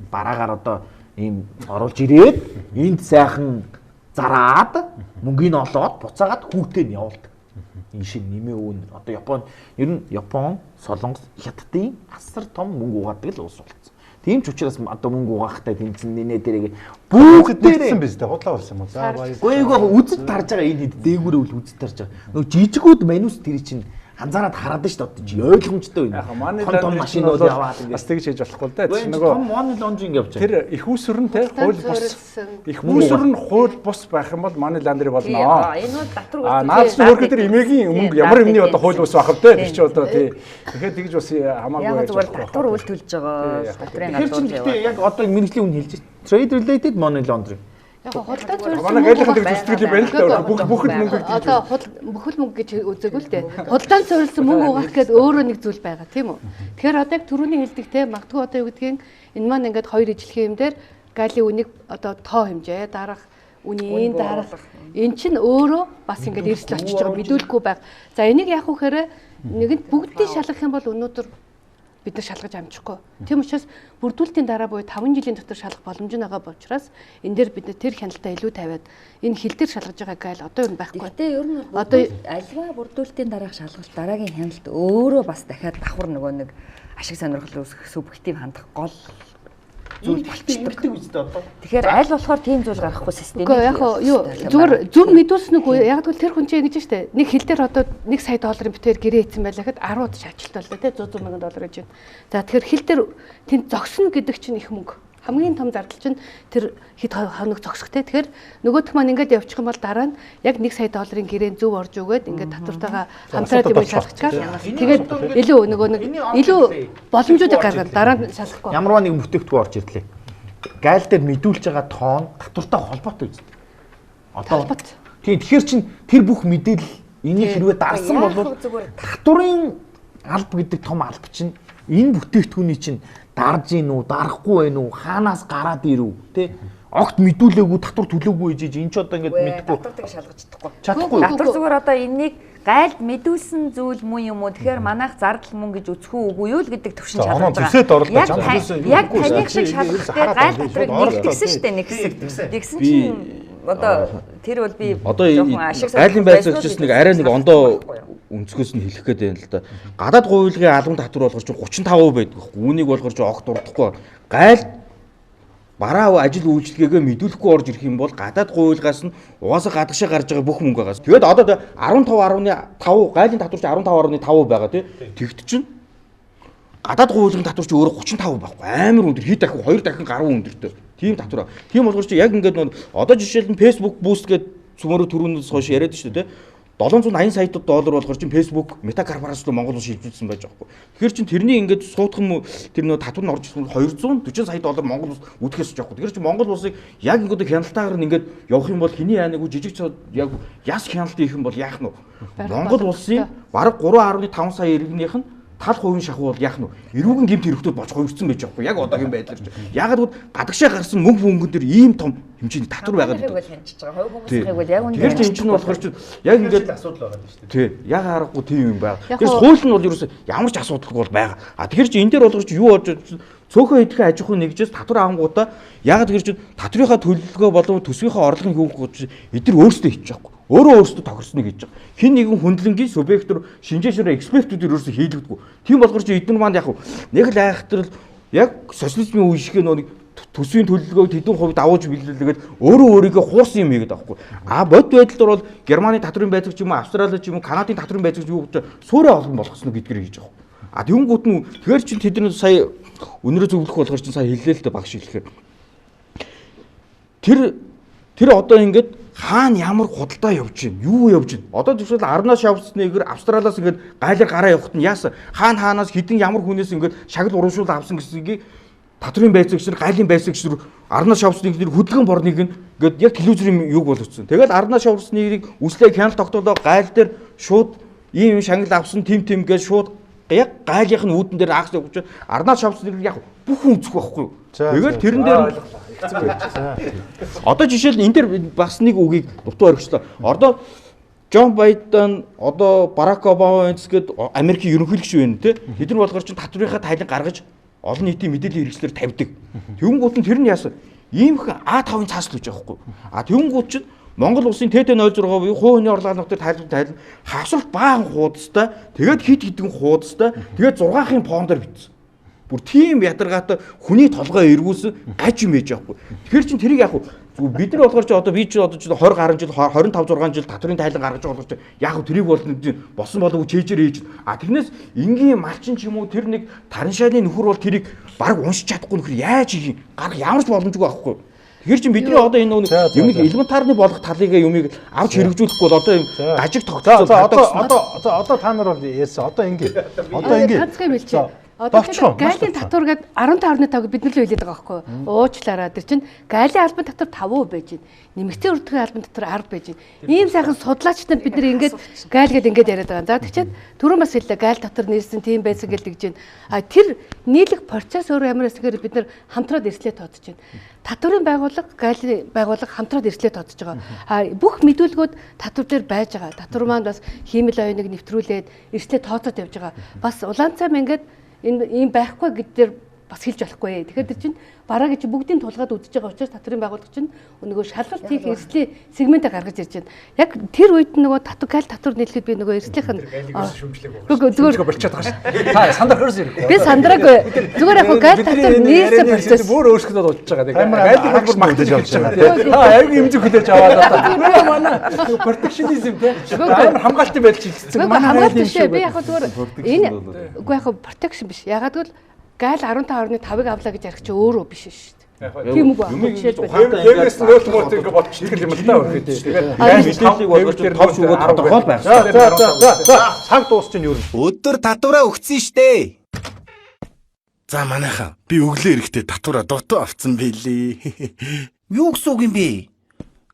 бараагаар одоо ийм оруулж ирээд энд сайхан зараад мөнгөний олоод буцаагаад хүүтэй нь явуулдаг. Энэ шиг нэмээ өвн одоо Япон, Солонгос, Хятадын асар том мөнгө угаадаг л улс болсон. Тийм ч учраас одоо мөнгө угаахтай тэмцэн нэ дээрээ бүгд нэгсэн биз дээ худлаа болсон юм. За баяр. Гойгоо үзэж тарж байгаа энэ дээгүүрээ үл үзэж тарж байгаа. Нөгөө жижигүүд манус тэр чинь анзаараад хараад нь шүү дээ. Ойлгомжтой байна. Том машинууд яваад ингээд бас тэгж хийж болохгүй л дээ. Нөгөө том money laundering явж байгаа. Тэр их усүрэн те хууль бус. Их усүрэн хууль бус байх юм бол money laundering болно. Энэ бол татвар наад нь хөргө тэр эмээгийн мөнгө ямар юмний одоо хууль бус байх вэ те. Тэр чи одоо тий. Тэгэхээр тэгж бас хамаагүй яг зүгээр татвар үл төлж байгаа. Татврын гадуур яваа. Яг одоо мэрэгжлийн хүн хэлж байна. Trade related money laundering. Яг худалдаа зориулсан манай гайлханд зүтгэл байна л да. Бүхэл мөнгө одоо бүхэл мөнгө гэж үзээгүй л дээ. Худалдаанд зориулсан мөнгө угаах гэдэг өөрөө нэг зүйл байгаа тийм үү. Тэгэхээр одоо яг түрүүний хэлдэг те магадгүй одоо юу гэдгийг энэ маань ингээд хоёр ижлэхэн юм дээр галийн үнийг одоо тоо хэмжээ дарах үнийн дарах эн чинь өөрөө бас ингээд эрсдэл очиж байгаа мэдүүлэхгүй байх. За энийг яах вэ гэхээр нэгэнд бүгдийг шалгах юм бол өнөөдөр бид нар шалгаж амжихгүй. Тийм учраас бүрдүүлэлтийн дараа буюу 5 жилийн дотор шалгах боломж нь байгаа учраас энэ дээр бид тэр хяналтаа илүү тавиад энэ хил дээр шалгаж байгаа гайл одоо юу байхгүй. Гэтэ ер нь одоо альва бүрдүүлэлтийн дараах шалгалт дараагийн хяналт өөрөө бас дахиад давхар нөгөө нэг ашиг сонирхол үүсгэх субъектив хандах гол зүйл болчихдог. Тэгэхээр аль болохоор тийм зүйл гаргахгүй систем. Гэхдээ яг юу зүгээр зөв мэдүүлсэн үгүй яг л тэр хүн чинь ингэж штэ нэг хил дээр одоо 1 сая долларын битээр гэрээ хийсэн байлаа гэхэд 10-д шажилт боллоо те 100 мянган доллар гэж байна. За тэгэхээр хил дээр тэнд зогсно гэдэг чинь их мөнгө. Хамгийн том зардал чинь тэр хэд хоног зогсох те. Тэгэхээр нөгөөх маань ингээд явчих юм бол дараа нь яг 1 сая долларын гэрээ зөв орж өгөөд ингээд татвартайгаа хамтраад юм шалгачаар тэгээд илүү нөгөө нэг илүү боломжуудыг гаргаад дараа нь шалгахгүй. Ямарваа нэг бүтээгдэхүүн орж ирлээ. Гайл дээр мэдүүлж байгаа тоон татвартай холбоотой үст. Одоо тийм тэгэхээр чин тэр бүх мэдээлэл энийг хэрвээ дарсан бол татварын алба гэдэг том алба чинь энэ бүтээгдэхүүний чинь дарж ийн үү, дарахгүй байна уу, хаанаас гараад ирв те огт мэдүүлээгүй татвар төлөөгүй гэж энэ ч одоо ингэж мэдхгүй татварыг шалгаж чадахгүй. Чадахгүй. Татвар зүгээр одоо энийг гайлд мэдүүлсэн зүйл муу юм уу? Тэгэхээр манайх зардал мөн гэж үзэх үгүй юу л гэдэг төвшин шалгаж байгаа. Яг таних шиг шалгахтай гайл татварыг нэгтгэсэн шүү дээ нэг хэсэг. Тэгсэн чинь одоо тэр бол би одоо айлын байцаагч нэг арай нэг ондоо өнцгөөс нь хэлэх гээд байна л да. Гадаад гуйлгын албан татвар болгож 35% байдаг. Үүнийг болгож огт урдахгүй. Гайл бараа ажил үйлчлэгээгээ мэдүүлэхгүй орж ирэх юм бол гадаад гуйлгаас нь угаасаа гадагшаа гарч байгаа бүх мөнгө байгаас. Тэгээд одоо 15.5 гайлын татвар чи 15.5% байгаа тий. Тэгт чинь гадаад гуйлгын татвар чи өөрөө 35% байхгүй. Амар өндөр хэд дахин 2 дахин гаруй өндөртэй. Тийм татвар. Тийм болгож чи яг ингээд одоо жишээл нь Facebook boost гэдэг цөмөрө түрүүнээс хойш яриад шүү дээ тий. $780 сая доллар болохоор чинь Facebook Meta корпорац руу Монгол улс шилжүүлсэн байж байгаа хгүй. Тэгэхээр чинь тэрний ингээд суудхан тэр нөө татвар нь орж ирсэн $240 сая Монгол улс үдэхээс ч жоохгүй. Тэгэхээр чинь Монгол улсыг яг ингээд хяналтаагаар нь ингээд явах юм бол хэний яаныг жижиг яг яс хяналт хийх юм бол яах нь вэ? Монгол улсын бараг 3.5 сая иргэнийх нь тал хувийн шахуу бол яах нь вэ? Эрүүгэн гэмт хэрэгтүүд болж хувирсан байж байгаа хгүй. Яг одоогийн байдлаар чинь. Ягаад гэвэл гадагшаа гарсан мөнгө хөнгөн дээр ийм том хэмжээний татвар байгаа гэдэг. Тэгэхээр чинь энэ нь болохоор чинь яг ингээд асуудал байгаа юм шүү дээ. Тий. Яг харахгүй тийм юм байна. Тэгэхээр хууль нь бол ерөөсөө ямар ч асуудалгүй бол байгаа. А тэгэхээр чинь энэ дээр болгож юу болж цөөхөн идэхэн аж ахуйн нэгжээс татвар авангуудаа ягаад тэгэхээр чинь татврынхаа төлөвлөгөө болон төсвийнхаа орлогын хөвгүүд эдгээр өөрсдөө хийчих واخгүй. Өөрөө өөрсдөө тохирсныг хийж байгаа. Хин нэгэн хүндлэнгийн субъектор шинжээчээр экспертүүд ерөөсөө хийлгдэггүй. Тийм болохоор чи эдгээр манд яг нэг л айхтар яг социализмын үе шиг нэг төсвийн төлөвлөгөөг хэдэн хувьд авууж биелүүлээд өөрөө өөрийгөө хуурсан юм хийгээд байгаа хгүй. А бод байдлаар бол Германы татврын байцаг ч юм уу, Австрали ч юм уу, Канадын татврын байцаг ч юу гэж суурай олгон болгосноо гэдгээр хийж байгаа. А тэнгуут нь тэгэхээр чин тэдний сая өнөрөө зөвлөх болохоор чин сая хэллээ л дээ багш хэлэхээр тэр одоо ингээд хаана ямар худалдаа явж байна? Юу явж байна? Одоо жишээл Арнаас шавцны эгээр Австралиас ингээд гайлаар гараа явахт нь яасан? Хаанаас хэдэн ямар хүнээс ингээд шагнал урамшуул авсан гэсгийг татврын байцаагч нар, гайлын байцаагч нар Арнаас шавцны эгээр хөдөлгөөн борныг ингээд яг телевизрийн юг болгоцсон. Тэгээд Арнаас шавцны эгийг үслээ хяналт тогтоолоо гайл дээр шууд ийм шагнал авсан тим гэж шууд яг гайлынх нь үүдэн дээр акц өгч Арнаас шавцны эгийг яг бүх хүн үзэх байхгүй юу? Тэгээд тэрэн дээр одоо жишээл энэ дэр бас нэг үгийг дутуу оргичлоо. Одоо Джон Байден, одоо Барак Обама гэд Америкийн ерөнхийлөгч байна те. Бид нар болохоор чинь татврынхаа тайлан гаргаж олон нийтийн мэдээллийн хэрэгслээр тавьдаг. Тэвнгүүт нь тэр нь яасан? Ийм их А5-ын цаас л үж байгаа хгүй. А тэвнгүүт чинь Монгол улсын ТТ06 буюу хувийн орлогын нөхцөл тайлбар хавсалт баахан хуудастай, тэгээд хит хитэн хуудастай, тэгээд 6-ын фондоор битсэн. Бүр тийм ядаргаатай хүний толгой эргүүлсэн гаж юм ээж яахгүй. Тэгэхээр чин тэрийг яг бид нар болохоор ч одоо би ч одоо 20 гаруй жил 25 6 жил татврын тайлан гаргаж байгаа болохоор яг тэрийг бол босон болоогүй чэйжэр хийж. А тэрнээс энгийн малчин ч юм уу тэр нэг тараншааны нөхөр бол тэрийг баг уншиж чадахгүй нөхөр яаж хийх гарах ямар ч боломжгүй байхгүй. Тэгэхээр чин бидний одоо энэ юм элементарны болох талыг юмыг авч хэрэгжүүлэхгүй бол одоо юм гажиг тогтцоо. Одоо та нар бол ярьсан. Одоо ингэ. Одоо гайлын татвар гэдэг 15.5 бид нар л хэлээд байгаа байхгүй юу? Уучлаарай. Тэр чинь гайлын албан татвар 5% байж байна. Нэмэгдсэн үрдгийн албан татвар 10 байж байна. Ийм сайхан судлаач нар бид нар ингээд гайл гэдэг ингээд яриад байгаа. За тэгчээд түрүүн бас хэллээ гайл татвар нээсэн тийм байсан гэж тэгж байна. А тэр нийлэх процесс өөрөө ямар эсвэл бид нар хамтраад эрслээ тооцож байна. Татврын байгууллага, гайлын байгууллага хамтраад эрслээ тооцож байгаа. А бүх мэдүүлгүүд татвар дээр байж байгаа. Татвар маань бас хиймэл оюуныг нэвтрүүлээд эрслээ тооцоод явж байгаа. Бас улаан цайм ингээд энэ ийм байхгүй гэдгээр бас хэлж болохгүй. Тэгэхээр тэр чинь бараа гэж бүгдийн тулгаад үзэж байгаа учраас татврын байгууллага чинь нөгөө шалгалт хийх эрслийн сегментээ гаргаж ирж байна. Яг тэр үед нөгөө татвар нийлэхэд би нөгөө эрслийнх нь зүгээр болчиход байгаа шүү. Та сандрах ерөөс ирэхгүй. Би сандраагүй. Зүгээр яг гайл татвар нийлсэн процесс бүр өөрсгөлөд болж байгаа. Гайлын хэлбэр магтаж явж байгаа. Та аяг имзэг хүлээж аваад одоо манай протекшнизм те. Амар хамгаалтын байдал чиглэсэн. Манай хамгаалт би яг зүгээр энэ үгүй яг протекшн биш. Ягаад гэвэл гайл 15.5-ыг авлаа гэж ярих чи өөрөө биш шүү дээ. Тийм үг байна. Тэгээс нөт мөт ингэ болчихдаг юм л та үргэлж. Тэгээд мэдээллийг болгож тав шүүгээд тодорхой байх. За цаг дуусч нь юу юм? Өдөр татвараа өгсөн штэ. За манайхаа би өглөө эрэхтэй татвараа дутуу авцсан бэлээ. Юу гэсэн үг юм бэ?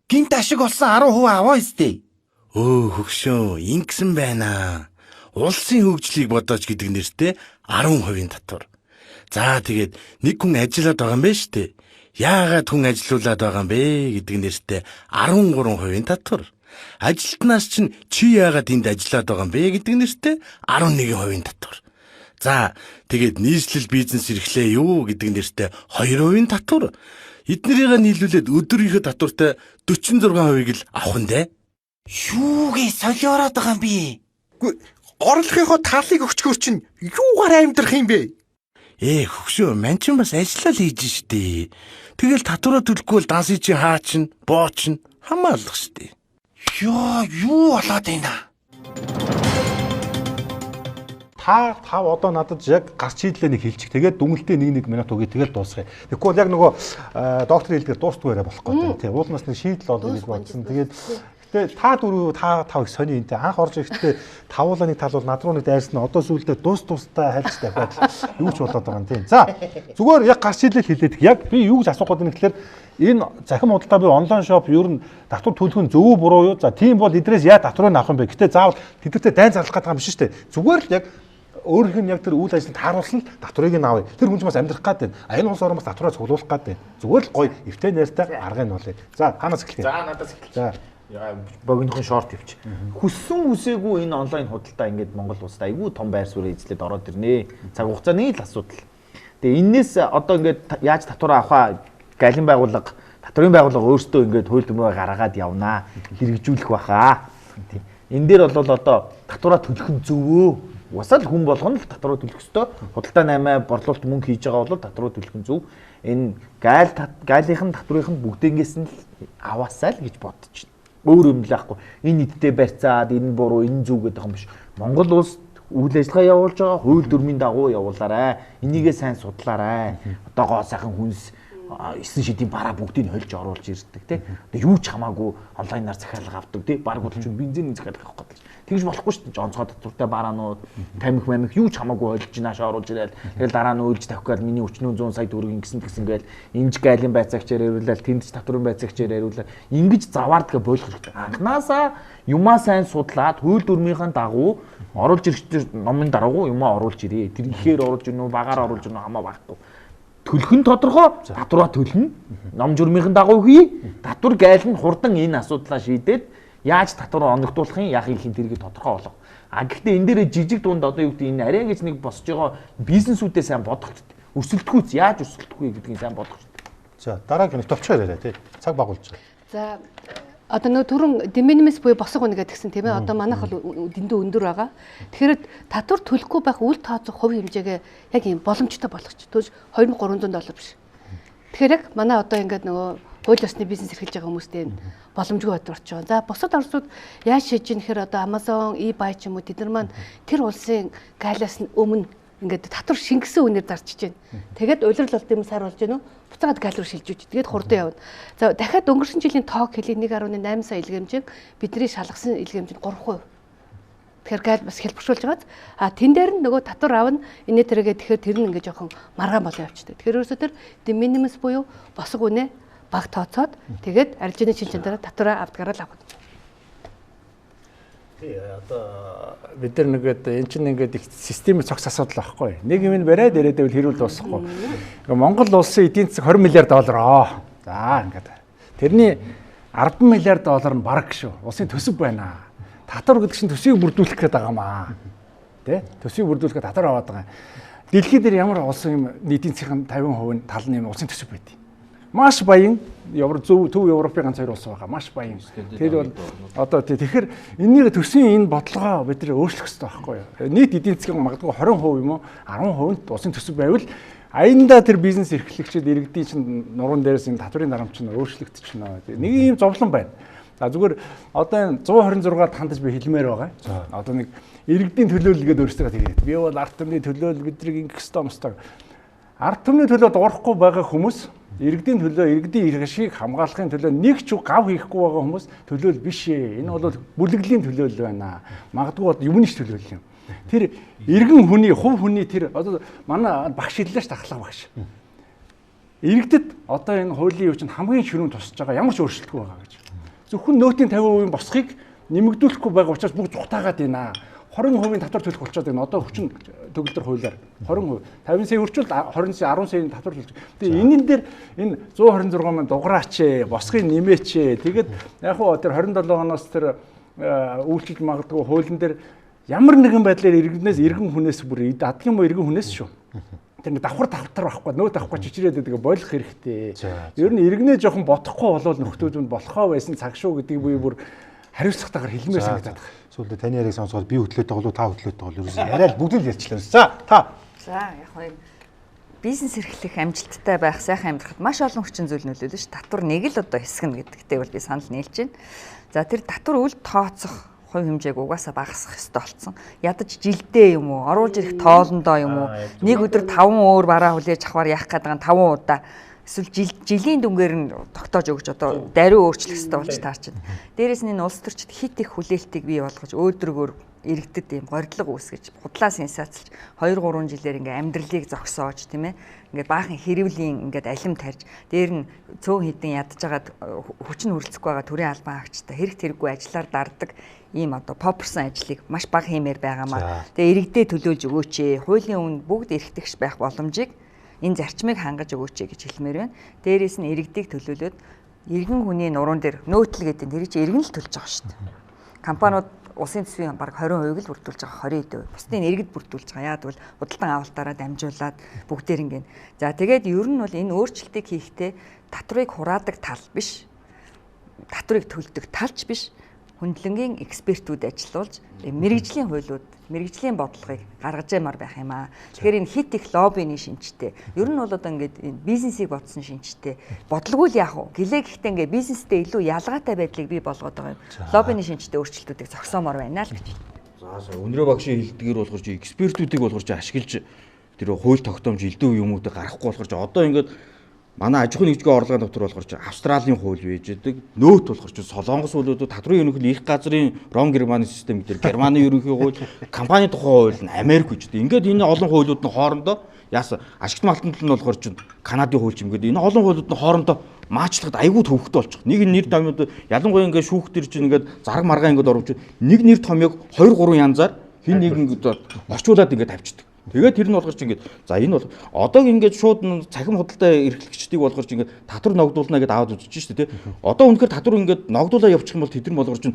Гинт ашиг олсон 10% аваа штэ. Өө хөгшөө ингэсэн байна. Улсын хөгжлийг бодооч гэдэг нэртэй 10% татвар. За тэгээд нэг хүн ажиллаад байгаа юм байна шүү дээ. Яагаад хүн ажилуулад байгаа юм бэ гэдэг нэртэй 13% татвар. Ажилтнаас чинь чи яагаад энд ажиллаад байгаа юм бэ гэдэг нэртэй 11% татвар. За тэгээд нийслэл бизнес эрхлээ юу гэдэг нэртэй 2% татвар. Эднэрийг нийлүүлээд өдрийнхөө татвартай 46%-ийг л авах нь дээ. Юугээ солиороод байгаа юм бэ? Орлогынхоо талыг өгчгөр чинь юугаар амьдрах юм бэ? Хөгшөө, мань ч бас ажиллал хийж штэ. Тэгэл татвараа төлөхгүй бол дансын чи хаа чин, боо чин хамаалах штэ. Ёо, юу болоод байна? Та одоо надад яг гарч хийдлээ нэг хэлчих. Тэгээд дүнэлтээ 1 минут өгье. Тэгээд дуусгая. Тэгэхгүй бол яг нөгөө доктор хэлдгээр дуустгүй яриа болох гэдэг. Тий. Уулнаас нэг шийдэл олно гэж бодсон. Тэгээд Тэгээ та дөрөв та их сони энтэй анх орж ирэхдээ тавуулаа нэг тал бол над руу нэг дайрсан. Одоо сүүлдээ тустай хайлж тавиад юу ч болоод байгаа юм тийм. За зүгээр яг гарч ирлээ хэлээд яг би юу гэж асуух гээд байна гэхээр энэ захим худалдаа буюу онлайн шоп ер нь татвар төлөх нь зөв үү буруу юу? За тийм бол эдрээс яа татварыг авах юм бэ? Гэтэ заавал тэдэртээ дайн зарлах гэдэг юм биш шүү дээ. Зүгээр л яг өөрийнх нь яг тэр үйл ажиллагаанд тааруулсан л татварыг нь авъя. Тэр хүн ч бас амьдрах гад байна. Энэ улс орон бас татвараа цуглуулах гад байна. Зүгээр л гоё эвтэй найртай аргыг нь болъё. За танаас эхлэе. За надаас эхэлж. За богинохон шорт ивч. Хүссэн үсээгүй энэ онлайн худалдаа ингээд Монгол улсад айгүй том байр суурь эзлээд ороод ирнэ. Цаг хугацааны л асуудал. Тэгээ энэс одоо ингээд яаж татвар авахаа галин байгууллага, татварын байгууллага өөрсдөө ингээд хууль дүрмээ гаргаад явнаа. Хэрэгжүүлэх баха. Энэ дээр бол одоо татвараа төлөх нь зөвөө. Уусаал хүн болгоно л татвараа төлөх ёстой. Худалдаа 8 борлуулалт мөнгө хийж байгаа бол татвараа төлөх нь зөв. Энэ гайлынхан татврынхан бүгдээс нь аваасаа л гэж бодож байна. Өөр юм л ахгүй. Энэ идтэй барьцаад энэ буруу энэ зөв гэдэг юм биш. Монгол улс үйл ажиллагаа явуулж байгаа хууль дүрмийн дагуу явуулаарай. Энийгээ сайн судлаарай. Одоо гоо сайхан хүнс 9 шидийн бараа бүгдийг хольж оруулж ирдэг тий. Одоо юу ч хамаагүй онлайнаар захиалга авдаг тий. Бараг бол чинь бензиний захиалга авах гэдэг. Тэгж болохгүй шүү дээ. Онцгой татвартай бараанууд, тамхи мамих юу ч хамаагүй хольж нааш оруулж ирэл. Тэгэл дараа нь уйлж тавих гал миний өчнөө 100 сая төгрөг ингэсэн гээл инж гайлын байцаагчаар яриулаад тэнд ч татварын байцаагчаар яриулаад ингэж заваардгээ болох хэрэгтэй. Анхнаасаа юмаа сайн судлаад хууль дүрмийнхэн дагуу оруулж ирэх номын дараагүй юмаа оруулж ирээ. Тэр ихээр оруулж ирнэ үү, багаар оруулж ирнэ үү хамаа байхгүй. Төлөх нь тодорхой, татвараа төлнө. Ном журмынхан дагуу хий. Татвар гайл нь хурдан энэ асуудлаа шийдээд яаж татвар оногдуулахын яг их тэргийг тодорхой болгох. А гэхдээ энэ дээр жижиг дунд одоо юу гэдэг энэ арай гэж нэг босч байгаа бизнесүүдээ сайн бодох хэрэгтэй. Өсөлтгүйц яаж өсөлтөх вэ гэдгийг сайн бодох хэрэгтэй. За дараагийн товчоор яриа тий. Цаг багуулж байгаа. За одоо нөгөө түрүүн деминимс буюу босго үнэ гэдгсэн тийм ээ. Одоо манайх бол дэндүү өндөр байгаа. Тэгэхээр татвар төлөхгүй байх үл тооцох хувь хэмжээгээ яг юм боломжтой болгоч. Түүж $2300 биш. Тэгэхээр яг манай одоо ингээд нөгөө хууль ёсны бизнес эрхэлж байгаа хүмүүстээ боломжгүй бодорч байгаа. За бусад орнууд яаж шийдэж нэхэр одоо Amazon, eBay ч юм уу тэд нар маань тэр улсын гайлаас нь өмнө ингээд татвар шингэсэн үнээр зарчиж байна. Тэгээд улирал болт юм сар болж гэнэ үү? Буцаагаад гайл руу шилжүүлж. Тэгээд хурдан явна. За дахиад өнгөрсөн жилийн тоог хэлээ 1.8 сая илгээмжийг бидний шалгасан илгээмж нь 3%. Тэгэхээр гайл бас хэлбэршүүлж байгааз. А тэн дээр нь нөгөө татвар авна. Инээ тэргээ тэгэхээр тэр нь ингээд жоохон маргаан болоо явчихдаг. Тэгэхээр ерөөсөө тэр de minimis буюу босго үнэ баг тооцоод тэгээд арилжааны шинжлэх дараа татвараа авдгаараа л авах. Одоо бид нар нэгэд эн чинь ингээд их системийн цогц асуудал байхгүй. Нэг юм бариад ирээдээ хэрүүл дуусахгүй. Монгол улсын эдийн засаг $20 миллиард. За ингээд тэрний $10 миллиард нь бараг шүү. Улсын төсөв байна. Татвар гэдэг чинь төсвийг бүрдүүлэх гээд байгаа маа. Тэ? Төсвийг бүрдүүлэхэд татвар аваад байгаа. Дэлхийд дээр ямар улсын эдийн засгийн 50% тал нь улсын төсөв байдгийг. Маш баян Төв Европын ганц 2 улс байгаа. Маш баян. Тэр бол одоо тэгэхээр энэний төсвийн энэ бодлогоо бид нэр өөрчлөх хэрэгтэй байхгүй юу? Нийт эдийн засгийн магадгүй 20% юм уу 10% улсын төсөв байвал аяндаа тэр бизнес эрхлэгчид иргэдийн чинь нуруунд дээрээс энэ татварын дарамт чинь өөрчлөгдчихнө. Нэг ийм зовлон байна. За зүгээр одоо энэ 126-д хандаж би хэлмээр байгаа. Одоо нэг иргэдийн төлөөлөл гэдэг өөрсдөө тэгээд би бол ард түмний төлөөлөл бидний ингэх ёстой мостой. Ард түмний төлөө дуурахгүй байгаа хүмүүс иргэдийн төлөө иргэдийн эрх ашиг хамгаалахын төлөө нэг ч гав хийхгүй байгаа хүмүүс төлөөл биш ээ. Энэ бол бүлэглэлийн төлөөлөл байна. Магадгүй бол юмны ч төлөөлөл юм. Тэр иргэн хүний, хувь хүний тэр одоо манай багш хэллээ ш тахлах багш. Иргэдэд одоо энэ хуулийн юу чинь хамгийн ширүүн тусаж байгаа ямар ч өөрчлөлтгүй байгаа гэж. Зөвхөн нөөтийн 50% босхийг нэмэгдүүлэхгүй байгаа учраас бүгд зүхтаагаад байна. 20% татвар төлөх болчиход байна. Одоо хүчин төгөлдөр хуулиар 20%. 50 сая өрчүүл 20 сая 10 сая татвар төлж. Тэгээ энэн дээр энэ 126 маань дуграач ээ, босхийг нэмээч ээ. Тэгээд яг хуу тэр 27 оноос тэр үйлчилж магадгүй хуулийн дээр ямар нэгэн байдлаар иргэн хүнээс бүр адгийн муу иргэн хүнээс шүү. Тэр давхар байхгүй, нөө давхгүй чичрээд байдаг болох хэрэгтэй. Ер нь иргэнээ жоохон бодохгүй болвол нөхдөөд болохоо байсан цаг шүү гэдгийг би бүр хариуцлагатайгаар хэлмээр санагдаад байна. Сүүлдээ таны яриг сонсоод би хөтлөөтэй болов та хөтлөөтэй болов ерөөсөө яриад бүгд л ярьчлаа. За та. За яг хоо бизнес эрхлэх амжилттай байх, сайхан амьдрахад маш олон хүчин зүйл нөлөөлнө ш. Татвар нэг л одоо хэсэг нь гэдэгтэй бол би санал нийлж байна. За тэр татвар үл тооцох хувь хэмжээг угаасаа багасгах хэрэгтэй болсон. Ядаж жилдээ юм уу, оруулж ирэх тоолондоо юм уу, нэг өдөр 5 өөр бараа хүлээж авахар яах гээд байгаа 5 удаа эсвэл жилийн дүнгээр нь тогтоож өгч одоо даруй өөрчлөх хэрэгтэй болж таарч байна. Дээрээс нь энэ улс төрчид хит их хүлээлтийг бий болгож өөдрөгөөр иргэдэд ийм горилго үүсгэж худлаа сенсацлж 2-3 жилээр ингээ амьдралыг зогсоож тийм ээ ингээ баахан хэрвлийн ингээ алим тарьж дээр нь цөөн хідэн ядчихагаад хүчин хөрөлцөхгүй байгаа төрийн албан хаагчтай хэрэг тэрэггүй ажиллаар дарддаг ийм одоо попперсон ажлыг маш бага хэмээр байгаамаа. Тэгээ иргэдэд төлөөлж өгөөч ээ. Хуулийн өмнө бүгд эрхтэгч байх боломжийг энэ зарчмыг хангаж өгөөч гэж хэлмээр байна. Дээрээс нь иргэдийг төлөөлөөд иргэн хүний нуруунд дээр нөөтл гэдэг нь тэр чинь иргэн л төлж байгаа шүү дээ. Компаниуд улсын төсвийн бараг 20% л бүрдүүлж байгаа 20%. Бусдын иргэд бүрдүүлж байгаа. Яагад бол худалдан авалтаараа дамжуулаад бүгдээр ингэ. За тэгээд ер нь бол энэ өөрчлөлтийг хийхдээ татварыг хураадаг тал биш. Татварыг төлдөг талч биш. Хүндлэнгийн экспертүүд ажиллуулж мэрэгжлийн хуулиуд, мэрэгжлийн бодлогыг гаргаж ямаар байх юм аа. Тэгэхээр энэ хит их лоббины шинжтэй. Ер нь бол одоо ингээд бизнесийг бодсон шинжтэй. Бодлого л яах вэ? Гэлээ гэхдээ ингээд бизнестэй илүү ялгаатай байдлыг бий болгоод байгаа юм. Лоббины шинжтэй өөрчлөлтүүдийг зогсоомоор байна л гэж. За өнрөө багшийн хэлдгээр болгож экспертүүдийг болгож ашиглаж тэр хууль тогтоомж элдв юмуудыг гаргахгүй болгож одоо ингээд манай аж ахуйн нэгжийн орлогын дотор болохоор Австралийн хууль байж байдаг. Нөөт болохоор Солонгос хуулиуд татврын ерөнхий их газрын Ром Германы систем гэдэг Германы ерөнхий хууль, компани тухайн хууль нь Америк гэж. Ингээд энэ олон хуулиуд нь хоорондоо яасан ашигт малтанд нь болохоор Канадын хууль юм гэдэг. Энэ олон хуулиуд нь хоорондоо маачлагд айгүй төвөгтэй болчих. Нэг нэр томьёод ялангуяа ингээд шүүхтэр чинь ингээд зараг маргаа ингээд оруулж нэг нэр томьёог 2-3 янзаар хин нэг ингээд орчуулад ингээд тавьчихдаг. Тэгээд тэр нь болгож ингээд за энэ бол одоо ингээд шууд цахим худалдаа эрхлэгчдийг болгож ингээд татвар ногдуулна гэдээ аваад үзэж штэ тий. Одоо үнэхээр татвар ингээд ногдуулаа явуучих юм бол тэд нар болгож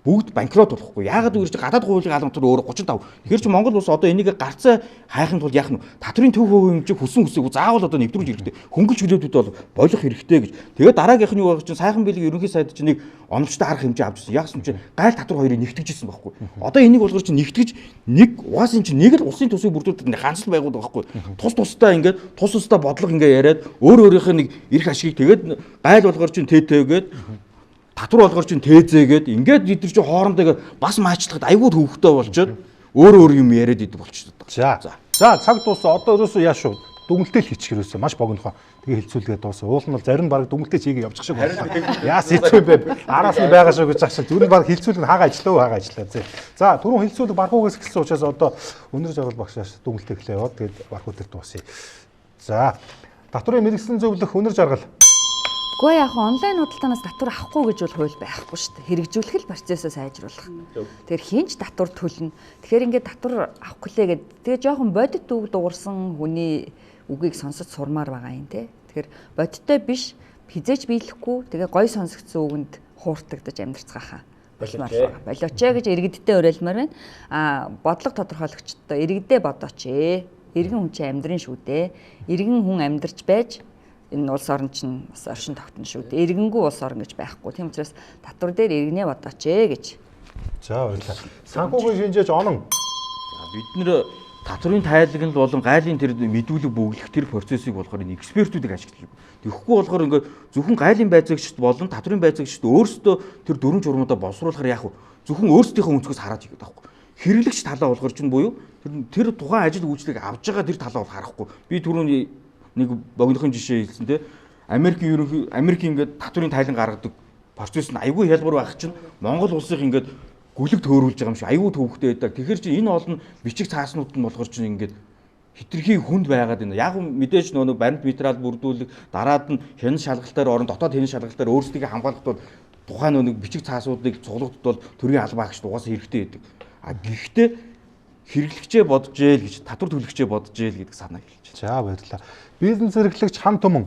бүгд банкрот болохгүй. Яагаад гэвэл гадаад хуулийн халамжтар өөр 35. Тэгэхээр чи Монгол улс одоо энийг гарцаа хайхын тулд яах нь татврын төв хэмжээг хүсэн хүсээгүй заавал одоо нэвтрүүлж хэрэгтэй. Хөнгөлж хөлөөдүүд бол болох хэрэгтэй гэж. Тэгээд дараагийнх нь юу болж чинь сайхан билег ерөнхий сайд чинь нэг оновчтой арга хэмжээ авчихсан. Яасан чи гайл татвар хоёрыг нэгтгэжсэн байхгүй. Одоо энийг болгож чинь нэгтгэж нэг угаасан чи нэг л улсын төсвийг бүрдүүлдэг ганц л байгуулдаг байхгүй. Тус тусдаа ингээд тус тусдаа бодлого ингээд яриад өөр өөрийнх нь нэг эрх ашигыг тэгээд гайл болгож чинь тээгээд татвар болгоор чинь тээзээгээд ингээд бид нар чинь хоорондоо бас маачлагад айгүй төвхтэй болчоод өөр юм яриад идэв болчиход байгаа. За цаг дуусаа. Одоо ерөөсөө яаш шүү. Дүгнэлтэй л хийчих ерөөсөө маш богинохоо. Тэгээ хилцүүлгээд дуусаа. Уул нь бол зарим баг дүгнэлтэй чигээ явчих шиг байна. Яас хэцүү бэ? Араас нь байгаа шүү гэж ахшаа. Зүрх баг хилцүүлэг нь хаага ажиллаа. За түрүүн хилцүүлэг бархуугаас эхэлсэн учраас одоо өнөр жаргал багшаас дүгнэлтэй эхлэе яваад тэгээд бархуу дээр дуусъя. За татврын мэрэгсэн зөвлөх өнөр жаргал. Гэхдээ яг онлайн худалдаанаас татвар авахгүй гэж бол хууль байхгүй шүү дээ. Хэрэгжүүлэх л процессоо сайжруулах. Тэгэхээр хинч татвар төлнө. Тэгэхээр ингээд татвар авах гэлээ гэд. Тэгээ жоохон бодит үг дуурсан хүний үгийг сонсож сурмаар байгаа юм те. Тэгэхээр бодиттой биш, хизээч биелэхгүй. Тэгээ гой сонсогдсон үгэнд хууртагдаж амьдрцгаахаа. Болооч гэж иргэдтэй уриалмаар байна. Бодлого тодорхойлогчдоо иргэдээ бодооч ээ. Иргэн хүн чинь амьдрын шүү дээ. Иргэн хүн амьдарч байж энэ улс орн чинь бас оршин тогтно шүү дээ. Иргэнгүй улс орн гэж байхгүй. Тийм учраас татвар дээр иргэнээ бодооч ээ гэж. За баярлалаа. Санхүүгийн шинжээч онон. Бид нэр татврын тайлагнал болон гайлын тэр мэдүүлэг бүглэх тэр процессыг болохоор энэ экспертүүдийг ашигладаг. Тэгэхгүй болохоор ингээд зөвхөн гайлын байцаагчд болон татврын байцаагчд өөрсдөө тэр дөрвөн журмуудаа боловсруулахаар яах вэ? Зөвхөн өөрсдийнхөө өнцгөөс хараад игээд байхгүй. Хэрэглэгч талаа болгоор чинь буюу тэр тухайн ажил үйлчлэгийг авж байгаа тэр талаа бол харахгүй. Би түрүүний нэг богинохын жишээ хэлсэн те. Америк ингээд татврын тайлан гаргадаг процесс нь айгүй хялбар байх чинь Монгол улсыг ингээд гүлэг төөрүүлж байгаа юм шиг айгүй төвөгтэй байдаг. Тэгэхээр чи энэ олон бичиг цааснууд нь болохоор чинь ингээд хитрхи хүнд байгаад байна. Яг мэдээж нөгөө баримт материал бүрдүүлэг дараад нь хянан шалгалтаар орон дотоод хянан шалгалтаар өөрсдийгөө хамгаалахд бол тухайн нэг бичиг цаасуудыг цуглуулахд бол төрийн албан хаагчд угаасаа хэрэгтэй байдаг. Гэхдээ хэрэглэгчээ бодож ээл гэж татвар төлөгчөө бодож ээл гэдэг санаа хэлж байна. За баярлалаа. Бизнес эрхлэгч Хан Түмэн.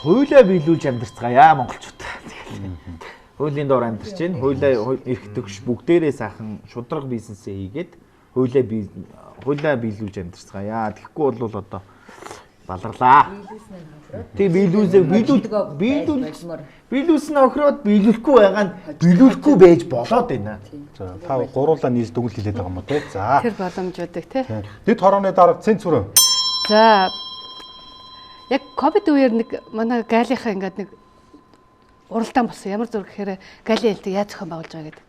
Хуулиа биелүүлж амьдарцгаая монголчууд. Хуулийн доор амьдарч байна. Хуулиа эрх төгш бүгдээрээ сайхан шудраг бизнесээ хийгээд хуулиа биелүүлж амьдарцгаая. Тэгэхгүй бол одоо баларлаа. Тэг биелүүлсэн охироод биелүүлэхгүй байгаа нь биелүүлэхгүй байж болоод байна. За та гуруулаа нийс дүгнэлт хэлээд байгаа юм уу те. За. Тэр боломжуудыг те. Дэд хорооны дарга цензүр. За. Яг ковид үеэр нэг манай гайлынхаа ингээд нэг уралдаан болсон. Ямар зүрх гэхээр галийн хэлтэй яаж зохион байгуулж байгаа гэдэг.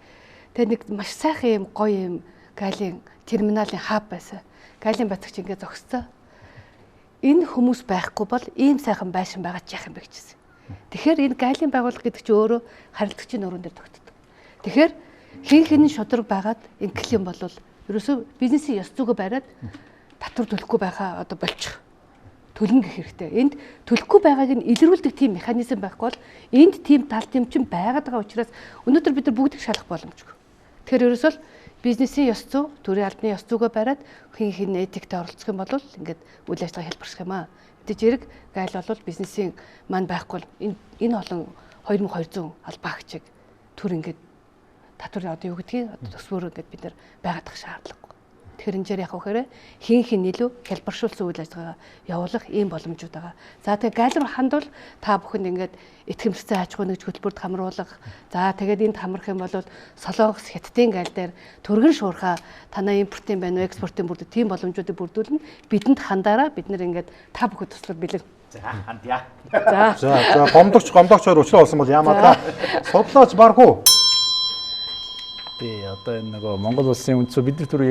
Тэгээ нэг маш сайхан юм гоё юм галийн терминалын хаб байсан. Галийн батгч ингээд зогсцоо. энэ хүмүүс байхгүй бол ийм сайхан байшин байгаа ч яах юм бэ гэжсэн. Тэгэхээр энэ гайлын байгууллага гэдэг чинь өөрөө харилцагчийн өрөөнд дээр тогтдог. Тэгэхээр хин хин шудраг байгаад ингэх юм бол ерөөсөө бизнесийн ёс зүгөө бариад татвар төлөхгүй байхаа одоо болчих. Төлнө гэх хэрэгтэй. Энд төлөхгүй байгааг нь илрүүлдэг тийм механизм байхгүй бол энд тийм тал тэмчин байгаад байгаа учраас өнөөдөр бид нар бүгдийг шалах боломжгүй. Тэгэхээр ерөөсөө бизнесийн ёс зүй, төрийн албаны ёс зүйгөө бариад хин хин этиктэй оролцох юм бол ингээд үйл ажиллагаа хэлбэрсэх юм аа. Мэдээж хэрэг гайл бол бизнесийн маань байхгүй бол энэ олон 2200 албаагчийг төр ингээд татвар одоо юу гэдгийг одоо төсвөөр ингээд бид нар байгаадах шаардлагагүй. Тэгэхээр энэ яг хөөрэ хин хин илүү хэлбэршүүлсэн үйл ажиллагаа явуулах ийм боломжууд байгаа. За тэгээ гайл руу хандвал та бүхэнд ингээд итгэмжтэй аж ахуй нэгж хөтөлбөрт хамруулах. За тэгээд энд хамрах юм бол Солонгос, Хятадын гайл дээр төргөн шуурхаа танаа импортын байна уу, экспортын бүрдээ тийм боломжуудыг бүрдүүлнэ. Бидэнд хандаараа бид нэр ингээд та бүхэд туслах бэлэг. За хандъя. За гомдогчоор өчлөө болсон бол яамаа та судлаач баргүй. Би одоо энэ нөгөө Монгол улсын үндсөө бид нар түрүү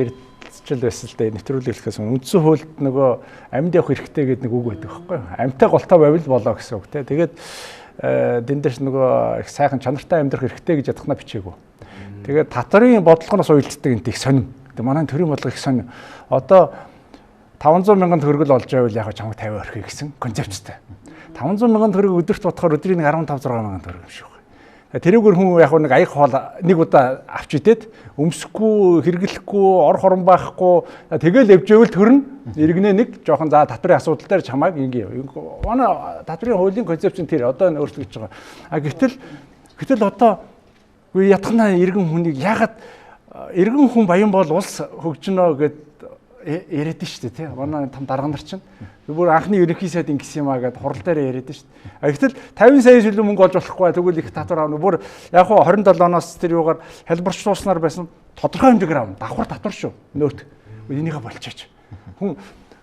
ярилцчихл байсан л да нэвтрүүлэхээс үндсэн хуульд нөгөө амьд явах хэрэгтэй гэдэг нэг үг байдаг байхгүй юу? Амьтаа голтой байвал болоо гэсэн үг те. Тэгээд дэн дээрс нөгөө их сайхан чанартай амьдрах хэрэгтэй гэж ядахна бичээгүй. Тэгээд татварын бодлогоноос уйлддаг энэ их сонин. Тэгээд манай төрийн бодлого их сонин. Одоо 500 мянган төгрөг олж байвал яг чамд 50 орхив гэсэн концепттэй. 500 мянган төгрөг өдөрт бодохоор өдрийн 15-6 мянган төгрөг юм шиг. Тэрүүгээр хүн яг нэг аяг хоол нэг удаа авч идээд өмсөхгүй, хэрэглэхгүй, ор хорон байхгүй тэгэл явжээвэл төрнө. Иргэнэ нэг жоохон за татварын асуудал дээр чамайг ингэ. Манай татварын хуулийн концепц нь тэр одоо өөрчлөгдөж байгаа. Гэтэл одоо үгүй ятгана иргэн хүнийг ягаад иргэн хүн баян бол улс хөгжинө гэд яриад шүү дээ тий. Манай том дарга нар чинь бүр анхны ерөнхий сайд ингэсэн юм аа гэд хурал дээр яриад шүү дээ. Гэтэл 50 сая илүү мөнгө олж болохгүй тэгвэл их татвар авна. Бүр яг хуу 27 оноос тэр юугаар хэлбэрчлууснаар байсан тодорхой хэмжээгээр авна. Давхар татвар шүү. Нөөт. Энийгээ болчихооч. Хүн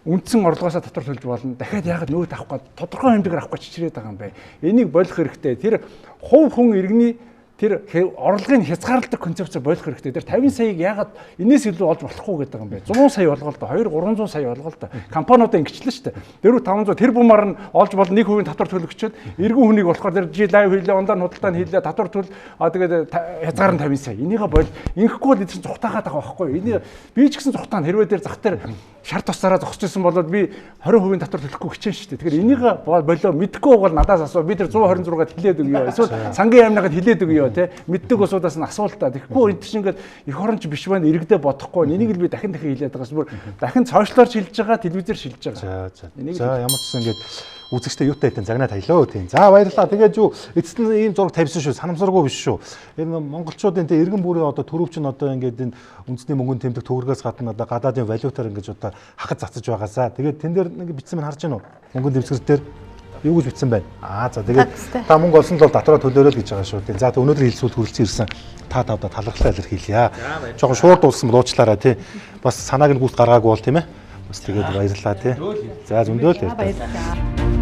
үндсэн орлогоосоо татвар төлж болно. Дахиад яагаад нөөт авах гээд тодорхой хэмжээгээр авах гэж чичрээд байгаа юм бэ? Энийг болох хэрэгтэй. Тэр хувь хүн иргэний тэр орлогын хязгаарладаг концепцээр болох хэрэгтэй. Тэр 50 саяыг яагаад энэс илүү олж болохгүй гэдэг юм бэ? 100 сая олгоо л да, 200-300 сая олгоо л да. Компаниудаа ингэчлээ шүү дээ. 400-500 тэр бумаар нь олж бол 1% татвар төлөгчөөд эргэн хүнийг болохоор тэр жи лайв хийлээ, онлайн худалдаа нь хийлээ, татвар төл тэгээд хязгаар нь 50 сая. Энийгээ бол ингэхгүй бол эдгээр цухтаагаад байгаа байхгүй юу? Энийг би ч гэсэн цухтаа хэрвээ дээр зах дээр шар тусаараа зогсож ирсэн бол би 20% татвар төлөхгүй хичээн шүү дээ. Тэгэхээр энийг болоо мэдэхгүй бол надаас асуу. Би тэр 126-ад хилээд өгөө. Эсвэл сангийн аймнагад хилээд өгөө те. Мэддэг усудаас нь асуултаа. Тэгэхгүй энэ чинь ингээд эх оронч биш байна. Иргэдээ бодохгүй. Энийг л би дахин хилээд байгаас бүр дахин цоошлоор шилжиж байгаа, телевизээр шилжиж байгаа. За ямар ч гэсэн ингээд үзэгчтэй юутай хитэн загнаа таялаа тийм. За баярлалаа. Тэгээд юу эцэст нь ийм зураг тавьсан шүү. Санамсаргүй биш шүү. Энэ монголчуудын тэ эргэн бүрийн одоо төрөвч нь одоо ингээд энэ үндэсний мөнгөнд тэмдэг төгрөгөөс гадна одоо гадаадын валютаар ингэж одоо хахад цацаж байгаасаа. Тэгээд тэн дээр нэг бичсэн мань харж байна уу? Мөнгөнд дэвсгэр дээр юу гэж бичсэн байна? За тэгээд та мөнгө олсон л бол татвараа төлөөрэй л гэж байгаа шүү. За өнөөдөр хэлсүүл хүрэлцэн ирсэн та тавда талархлаа илэрхийлье. Жохон шууд дуулсан бол уучлаарай тий. Бас санааг нь гүйт гаргаагүй бол тийм ээ. Бас тэгээд баярлалаа тий. За зөндөө л баярлалаа.